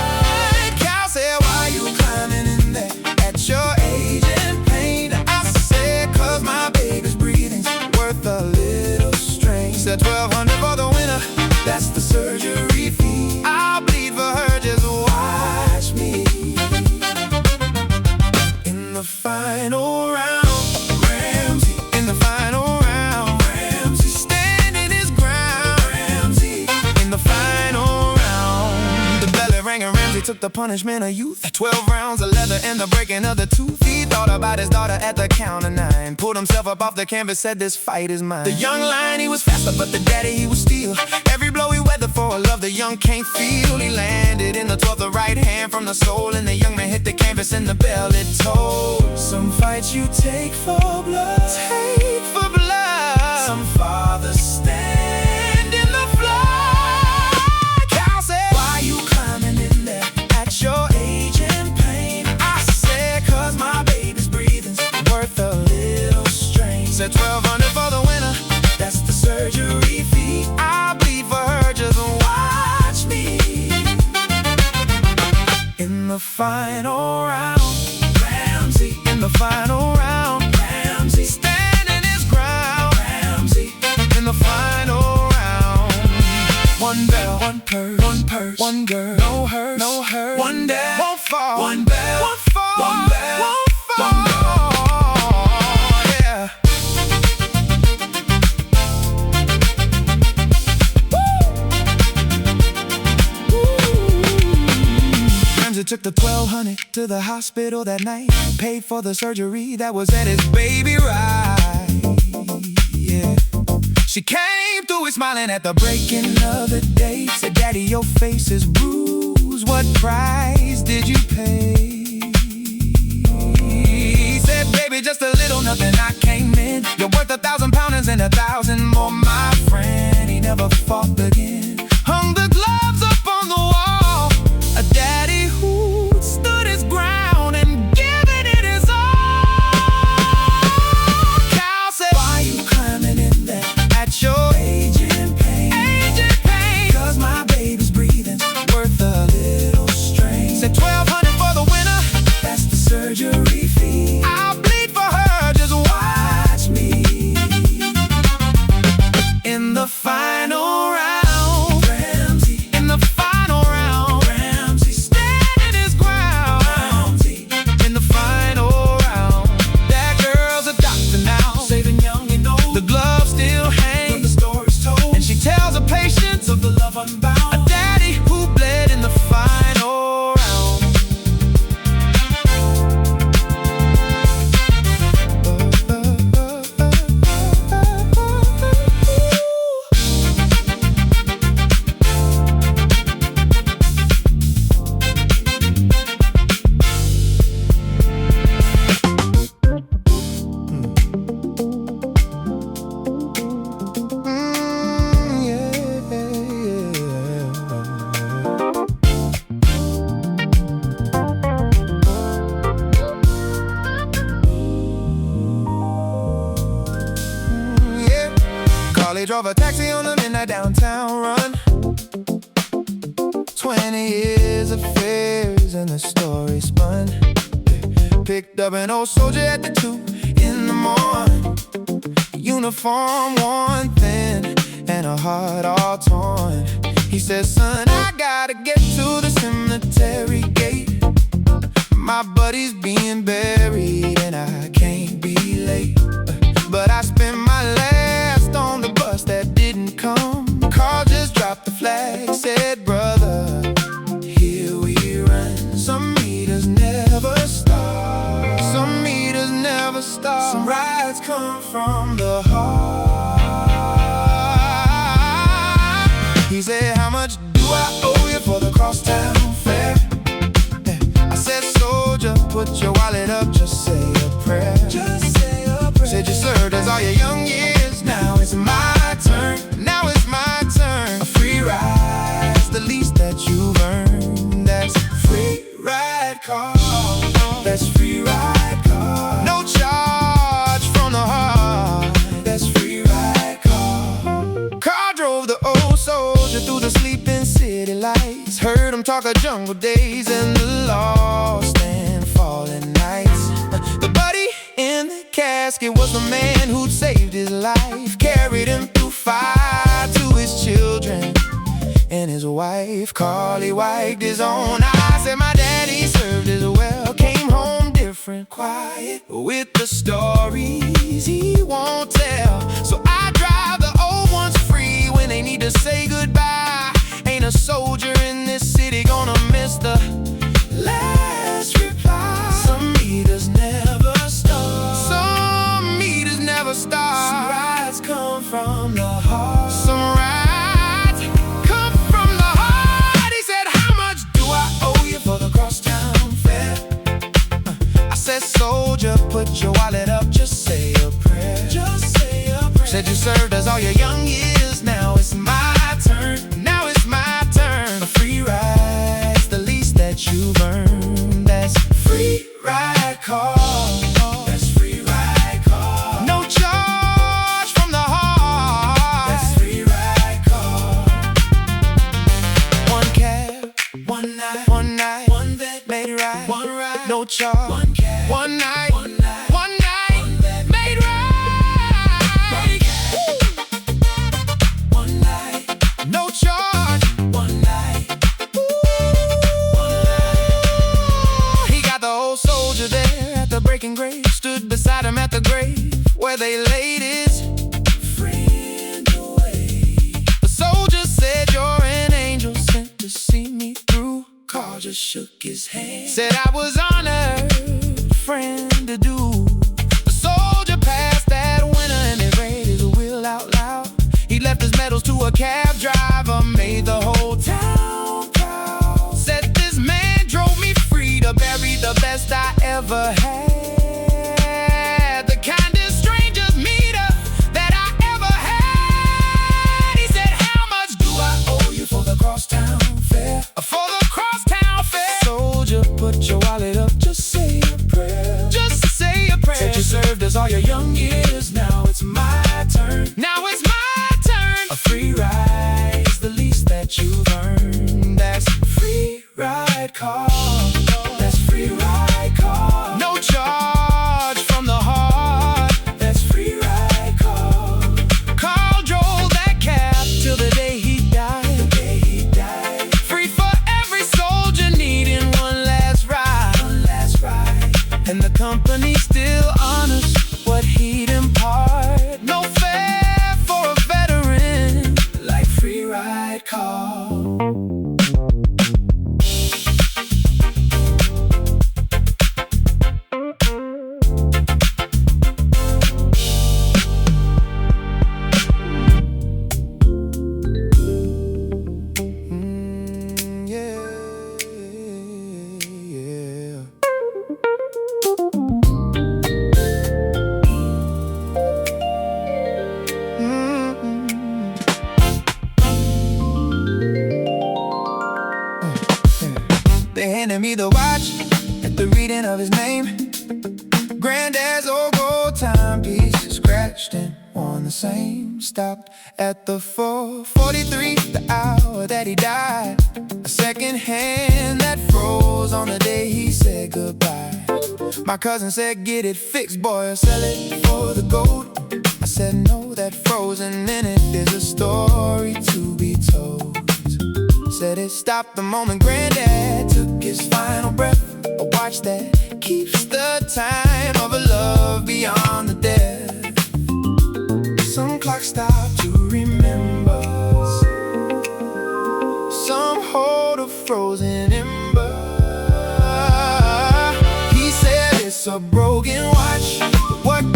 Cal said, why you climbing in there at your age and pain? I said, cause my baby's breathing's worth a little strain. Said 1200 for the winner, that's the surgery fee. I'll bleed for her, just watch me. In the final round, Ramsey. In the final round, Ramsey. Standing his ground, Ramsey. In the final round, the belly rang and Ramsey took the punishment of youth. 12 rounds of leather and the breaking of the tooth. He thought about his daughter at the count of 9. Pulled himself up off the canvas, said this fight is mine. The young lion, he was faster, but the daddy, he was steel. Every blow he weathered for a love the young can't feel. He landed in the 12th, the right hand from the soul. And the young man hit the canvas and the bell, it tolled. Some fights you take for blood, take for blood. Some fathers stand in the flood. Cal said, why you climbing in there at your age and pain? I said, cause my baby's breathing's worth a little strain. Said 1200 for the winner, that's the surgery fee. I'll bleed for her, just watch me. In the final round, Ramsey. In the final round, Ramsey. Standing his ground, Ramsey. In the final round, one bell, one purse, one girl, no hurt, no hurt. One dad, won't fall, one bell, won't fall, one bell, won't fall. One bell. Yeah. Ramsey took the 1200 to the hospital that night. Paid for the surgery that was at his baby right. Yeah. She came through it smiling at the breaking of the day. Said, Daddy, your face is bruised. What price did you pay? He said, baby, just a little, nothing I came in. You're worth 1,000 pounds and 1,000 more, my friend. He never fought again. Hung the gloves up on the wall. A daddy who stood his ground and given it his all. Cal said, why you climbing in there at your age and pain? Age and pain. Cause my baby's breathing's worth a little strain. Said 1200 for the winner, that's the surgery fee. I'll bleed for her, just watch me. In the final round, Ramsey. In the final round, Ramsey. Standing his ground, Ramsey. In the final round, that girl's a doctor now, saving young and old. The glove still hangs when the story's told, and she tells her patients of the love unbound. A daddy who bled in the final round. Carly drove a taxi on the midnight downtown run. 20 years of fears and the story spun. Picked up an old soldier at the 2 in the morning. Uniform worn thin and a heart all torn. He says, son, I gotta get to the cemetery gate. My buddy's being buried and I can't be late. But I spent my last on the bus that didn't come. Carl just dropped the flag, said, brother, here we run. Some meters never star. Some rides come from the heart. He said, how much do I owe you for the crosstown fare? I said, soldier, put your wallet up, just say a prayer. Just say a prayer. Said you served us all your young years, now it's my turn. Now it's my turn. A free ride's the least that you've earned. That's free ride car. That's free ride car. No charge from the heart. That's free ride car. Car drove the old soldier through the sleeping city lights. Heard him talk of jungle days and the lost and fallen nights. The buddy in the casket was the man who'd saved his life. Carried him through fire to his children and his wife. Carly wiped his own eyes, said my daddy served as well. Came home different, quiet, with the stories he won't tell. So I drive the old ones free when they need to say goodbye. Ain't a soldier in this city gonna miss the last reply. Some meters never stop. Some meters never stop. Some rides come from the heart. Some rides come from the heart. He said, how much do I owe you for the crosstown fare? I said, soldier, put your wallet up, just say a prayer. Just say a prayer. Said you served us all your young years, now it's my turn. Now it's my turn. A free ride's the least that you've earned. That's free ride car. That's free ride car. No charge from the heart. That's free ride car. One cab, one night, one night, one vet, made it right, one ride, no charge. One cab, one night, one night, one night, one vet, made it right. One night, no charge. One night, one night. He got the old soldier there at the breaking grave. Stood beside him at the grave where they laid his friend away. The soldier said, you're an angel sent to see me through. Carl just shook his hand, said I was honored, friend to do. The soldier passed that winter and they read his will out loud. He left his medals to a cab driver, made the whole town proud. Said this man drove me free to bury the best I ever had. The kindest stranger's meter that I ever had. He said, how much do I owe you for the crosstown fare? For the crosstown fare. Soldier, put your wallet up, just say a prayer. Just say a prayer. Said you served us all your young years, now it's my turn. Now it's my turn. A free ride's the least that you've earned. That's free ride car. That's free ride car. No charge from the heart. That's free ride car. Carl drove that cab till the day he died. The day he died. Free for every soldier needing one last ride. One last ride. And the company still honors what he'd impart. No fare for a veteran like free ride car. They handed me the watch at the reading of his name. Granddad's old gold timepiece, scratched and worn the same. Stopped at the 4:43, the hour that he died. A second hand that froze on the day he said goodbye. My cousin said, get it fixed, boy, or sell it for the gold. I said, no, that frozen in it is a story to be told. Said it stopped the moment Granddad took his final breath. A watch that keeps the time of a love beyond the death. Some clocks stop to remember. Some hold a frozen ember. He said it's a broken watch. What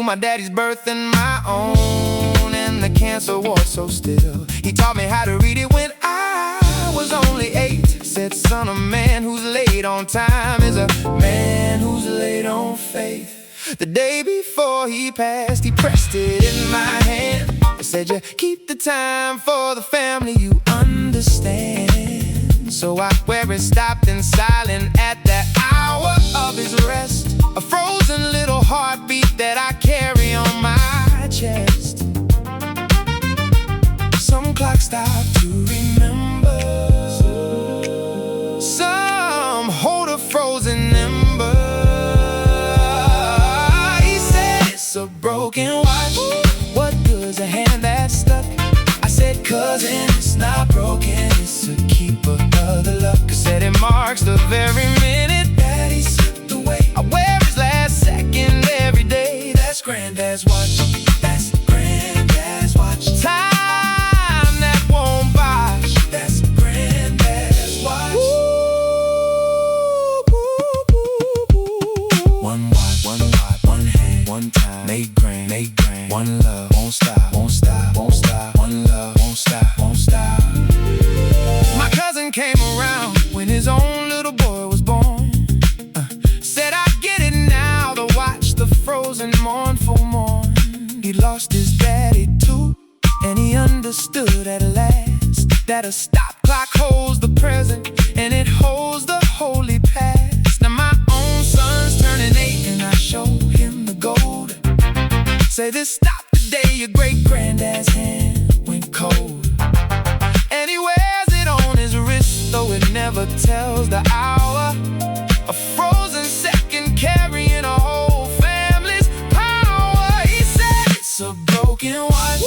my daddy's birth and my own, and the cancer ward so still. He taught me how to read it when I was only 8. Said, son, a man who's late on time is a man who's late on faith. The day before he passed, he pressed it in my hand. He said, you keep the time for the family, you understand. So I where it stopped in silent at that hour of his rest, a frozen little heartbeat that I carry on my chest. Some clocks stop to remember, some hold a frozen ember. He said, it's a broken watch, what good's a hand that's stuck? I said, cousin, it's not broken, it's a keeper of the luck. I said, it marks the very minute that he slipped away. I wear his last second every day. That's Granddad's watch, that's Granddad's watch. Time that won't buy, that's Granddad's watch. One watch, one hand, one time, make grand, one love, won't stop, won't stop, won't stop. One love, won't stop, won't stop. My cousin came around when his own little boy was born. Said, I get it now, the watch, the frozen mournful morn. He lost his daddy too, and he understood at last that a stop clock holds the present and it holds the holy past. Now my own son's turning 8 and I show him the gold. Say, this stop the day your great-granddad's hand went cold. And he wears it on his wrist, though it never tells the hour. A frozen second carrying a whole family's power. He said, it's a broken watch,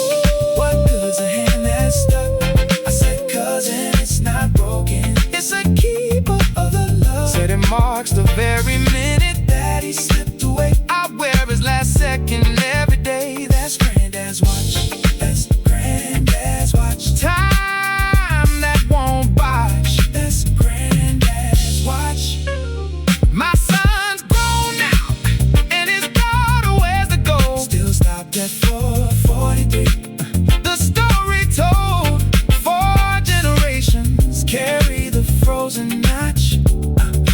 what good's a hand that's stuck? I said, cousin, it's not broken, it's a keeper of the love. Said it marks the very minute that he slipped away. I wear his last second every day. That's Granddad's watch, that's Granddad's watch. Time that won't budge, that's Granddad's watch. My son's grown now, and his daughter wears the gold. Still stopped at 443. The story told, 4 generations carry the frozen notch.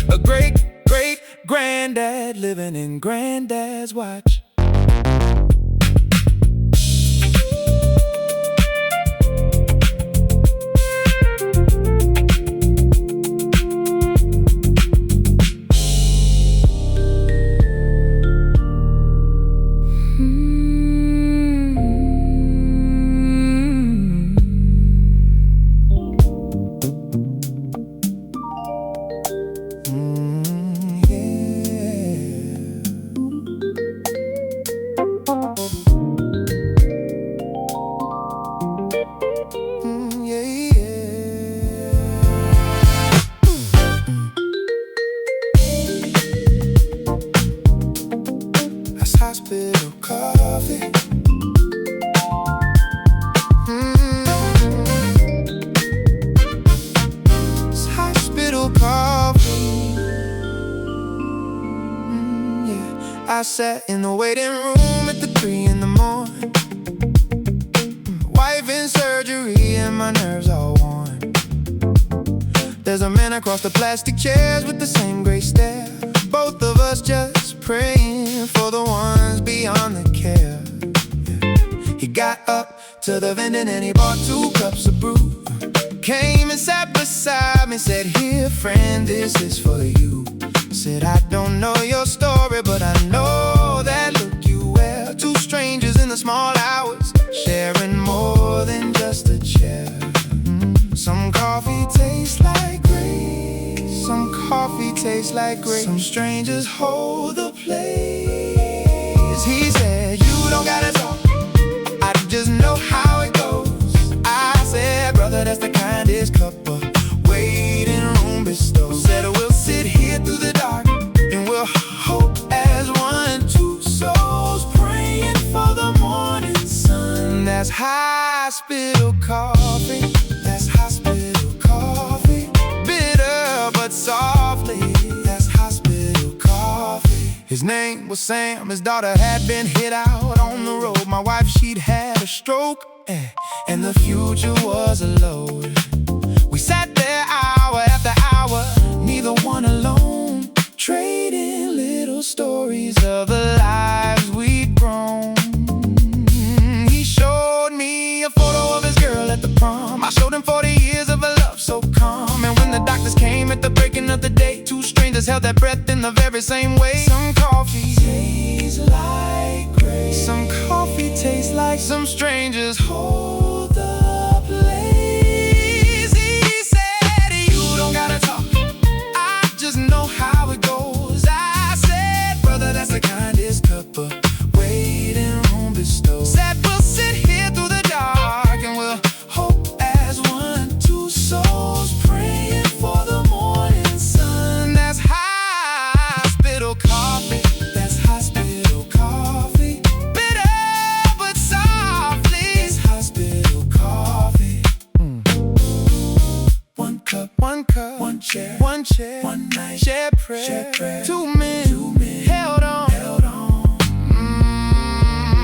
A great-great-granddad living in Granddad's watch. Hospital coffee. It's hospital coffee. Yeah. I sat in the waiting room at the 3 in the morning. Wife in surgery and my nerves all worn. There's a man across the plastic chairs with the same gray stare. Both of us just praying for the ones beyond the care. He got up to the vending and he bought 2 cups of brew. Came and sat beside me, said, here friend, this is for you. Said, I don't know your story, but I know that look you wear. 2 strangers in the small hours, sharing more than just a chair. Some coffee tastes like grace, some coffee tastes like grace. Some strangers hold the place. He said, you don't gotta talk, I just know how it goes. I said, brother, that's the kindest cup of waiting room bestows. Said, we'll sit here through the dark and we'll hope as one, 2 souls praying for the morning sun. That's hospital coffee, that's hospital coffee. Bitter but softly, that's hospital coffee. His name was Sam, his daughter had been hit out on the road. My wife, she'd had a stroke, and the future was a load. We sat there hour after hour, neither one alone, trading little stories of the lives we'd grown. He showed me a photo of his girl at the prom. I showed him 40 years of a love so calm. And when the doctors came at the breaking of the day, two strangers held their breath in the very same way. Some coffee tastes like grace. Some coffee tastes like some strangers hold the place. He said, you don't gotta talk, I just know how it goes. I said, brother, that's the kindest cup of waiting room bestowed. Said, we'll sit here through the dark and we'll hope as one, two souls praying for the morning sun. That's hospital coffee. That's hospital coffee. Bitter but softly. It's hospital coffee. One cup, one chair, one night, shared prayer. Two men held on.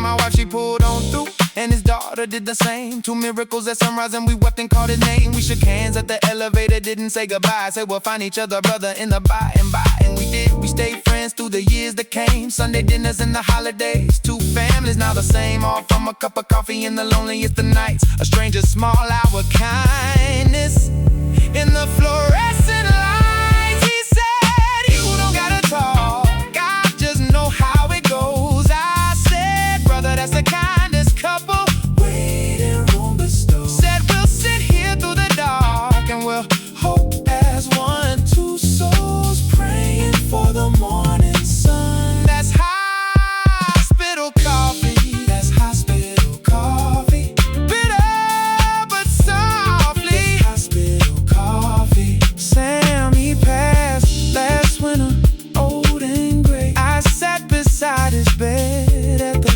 My wife, she pulled on through, and his daughter did the same. Two miracles at sunrise, and we wept and called his name. We shook hands at the elevator, didn't say goodbye. Said we'll find each other, brother, in the by and by. And we did, we stayed friends through the years that came. Sunday dinners and the holidays. Two families now the same, all from a cup of coffee in the loneliest of nights. A stranger's small hour kindness in the fluorescent lights. He said, you don't gotta talk, I just know how it goes. I said, brother, that's the kindest couple waiting room bestowed. Said we'll sit here through the dark and we'll hope as one, two souls praying for the morning sun. That's hospital coffee. That's hospital coffee. Bitter but softly. Hospital coffee. Sam, he passed last winter, old and gray. I sat beside his bed at the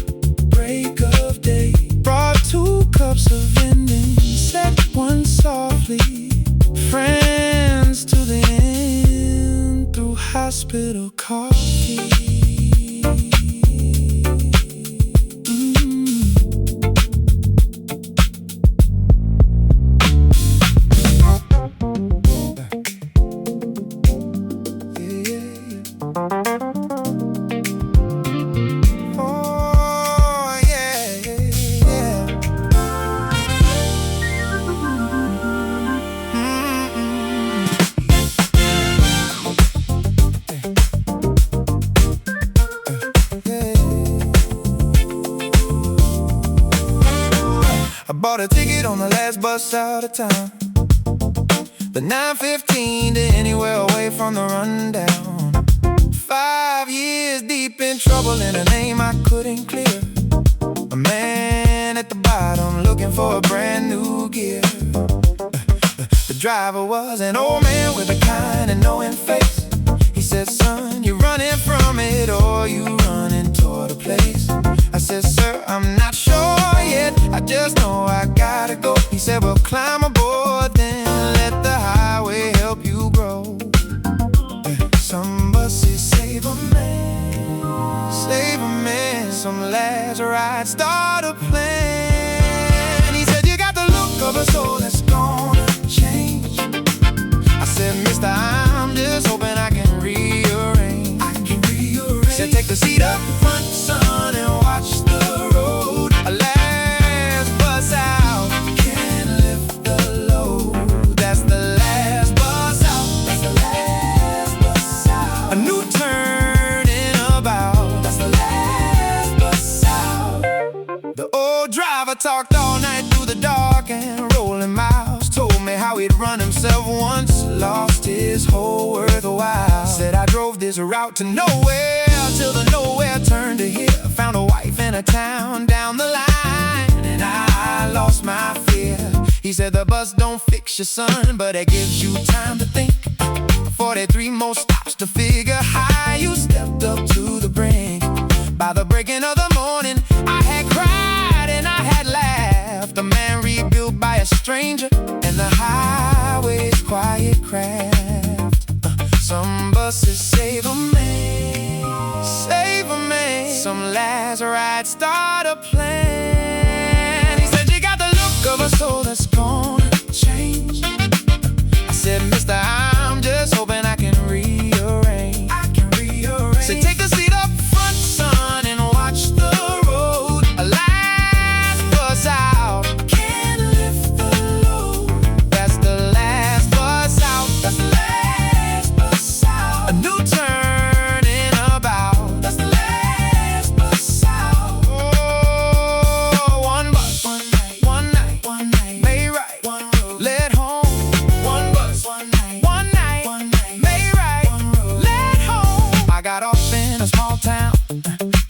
break of day. Brought 2 cups of vending, set one softly. Friends to the end through hospital coffee. Oh, yeah, yeah. I bought a ticket on the last bus out of town, the 9:15 to anywhere away from the rundown. 5 years deep in trouble in a name I couldn't clear. A man at the bottom looking for a brand new gear. The driver was an old man with a kind and knowing face. He said, son, you running from it or you running toward a place? I said, sir, I'm not sure yet, I just know I gotta go. He said, well, climb aboard then, let the highway help you grow. Some buses save a man, save a man. Some lads ride, start a plan. He said, you got the look of a soul that's gonna change. I said, mister, I'm just hoping I can rearrange. He said, take the seat up front, son, and watch the road. A last bus out can't lift the load. That's the last bus out. That's the last bus out. A new turning about. That's the last bus out. The old driver talked all night through the dark and rolling miles. Told me how he'd run himself once, lost his whole worth a while. Said I drove this route to nowhere, till the nowhere turned to here. Found a wife in a town down the line, and I lost my fear. He said the bus don't fix your son, but it gives you time to think. 43 more stops to figure how you stepped up to the brink. By the breaking of the morning, I had cried and I had laughed. A man rebuilt by a stranger, and the highway's quiet craft. Some buses save a man,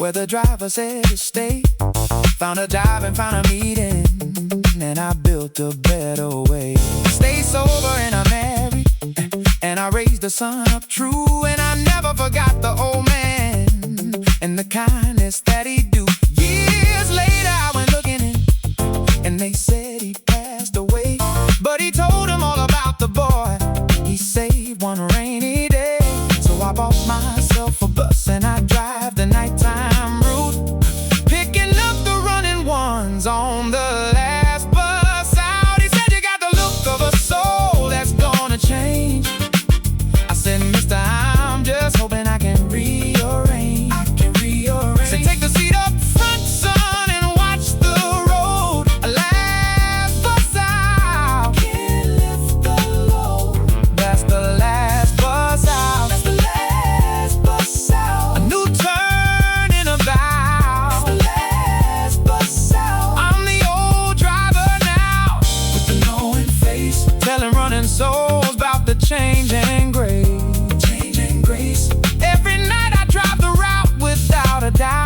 where the driver said to stay. Found a job and found a meeting, and I built a better way. Stay sober and I'm married, and I raised the son up true. And I never forgot the old man and the kindness that he do. Years later I went looking in, and they said he passed away. But he told them all about the boy he saved one rainy day. So I bought myself a bus and I drive the nighttime route, picking up the running ones on the last bus out. He said, you got the look of a soul that's gonna change. I said, mister, I'm just hoping I can rearrange. So take the seat up front, son, and watch the road. Last bus out, can't lift the load. That's the last bus out. That's the last bus out. A new turn in a vow. That's the last bus out. I'm the old driver now, with the knowing face, telling running souls about the changing grace. Changing grace. Every night I drive the route without a doubt.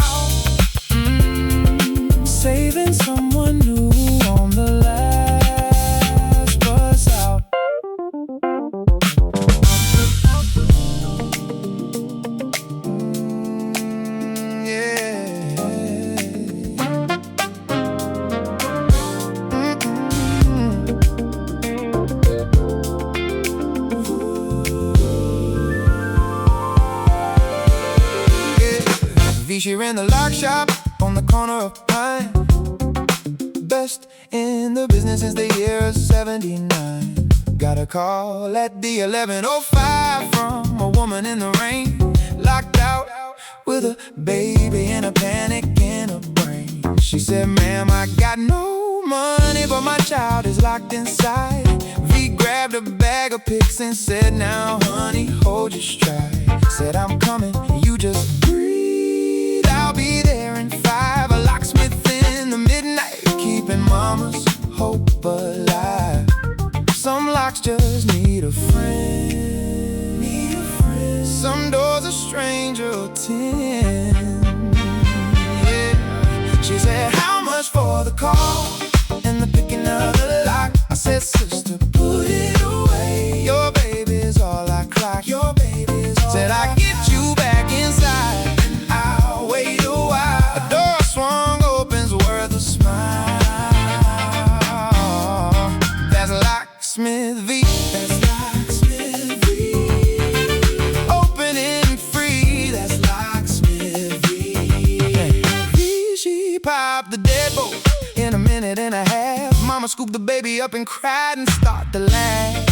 Saving someone new on the last bus out. Yeah. V, she ran the lock shop on the corner of Pine. Best in the business since the year of 79. Got a call at the 11:05 from a woman in the rain, locked out with a baby and a panic in her brain. She said, ma'am, I got no money, but my child is locked inside. V grabbed a bag of pics and said, now honey, hold your stride. Said, I'm coming, you just breathe, I'll be there in 5. A locksmith in the midnight, keeping mama's hope alive. Some locks just need a friend. Some doors a stranger attend. Yeah. She said, how much for the call and the picking of the lock? I said, sister, put it away. Your baby's all I clock. Your baby's all said, I get you back inside, and I'll wait a while. A door swung open's worth a smile. That's Locksmith Vee. That's Locksmith Vee. Open and free. That's Locksmith Vee. Vee, she popped the deadbolt in a minute and a half. Mama scooped the baby up and cried and started to laugh.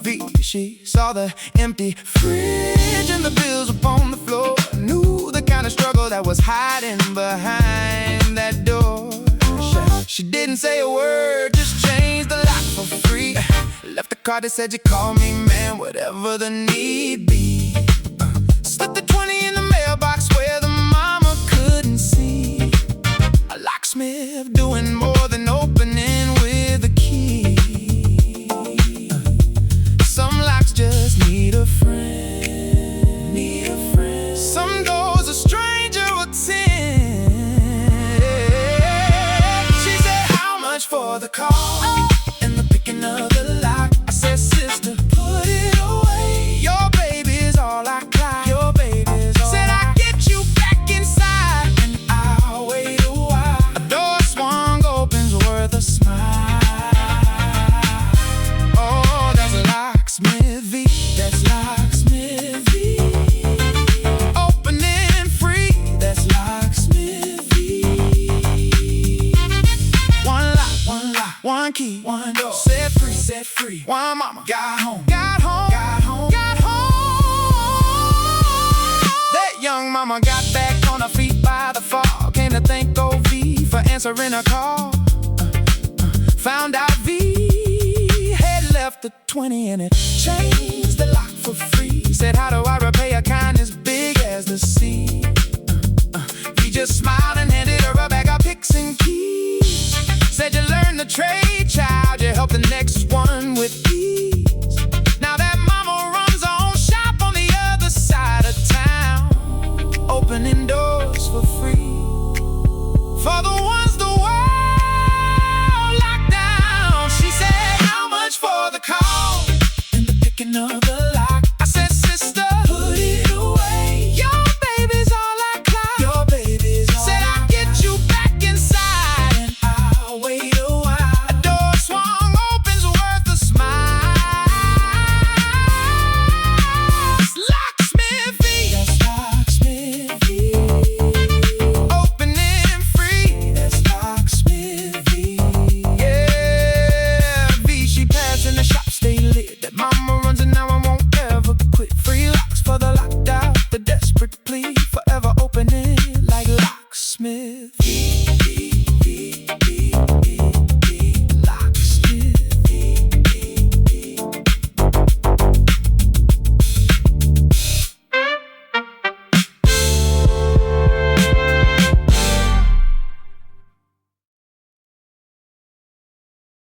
V, she saw the empty fridge and the bills upon the floor. Knew the kind of struggle that was hiding behind that door. She didn't say a word, just changed the lock for free. Left a card that said, you call me, man, whatever the need be. Slipped the 20 in the mailbox where the mama couldn't see. A locksmith doing more than opening with a key. Some locks just need a friend. Need a friend. Some doors a stranger will tend. She said, how much for the call and the picking of the lock? I said, sister, put it away. Your baby's all I clock. Your baby's all said, I get you back inside, and I'll wait a while. A door swung open's worth a smile. Oh, that's a Locksmith Vee. That's Locksmith Vee. Open and free. That's Locksmith Vee. One lock, one key, one door. Set free. One mama got home. That young mama got back on her feet by the fall. Came to thank old V for answering her call. Found out V had left the 20 and it changed the lock for free. Said, how do I repay a kindness big as the sea? V just smiled and handed her a bag of picks and keys. Said, you learned the trade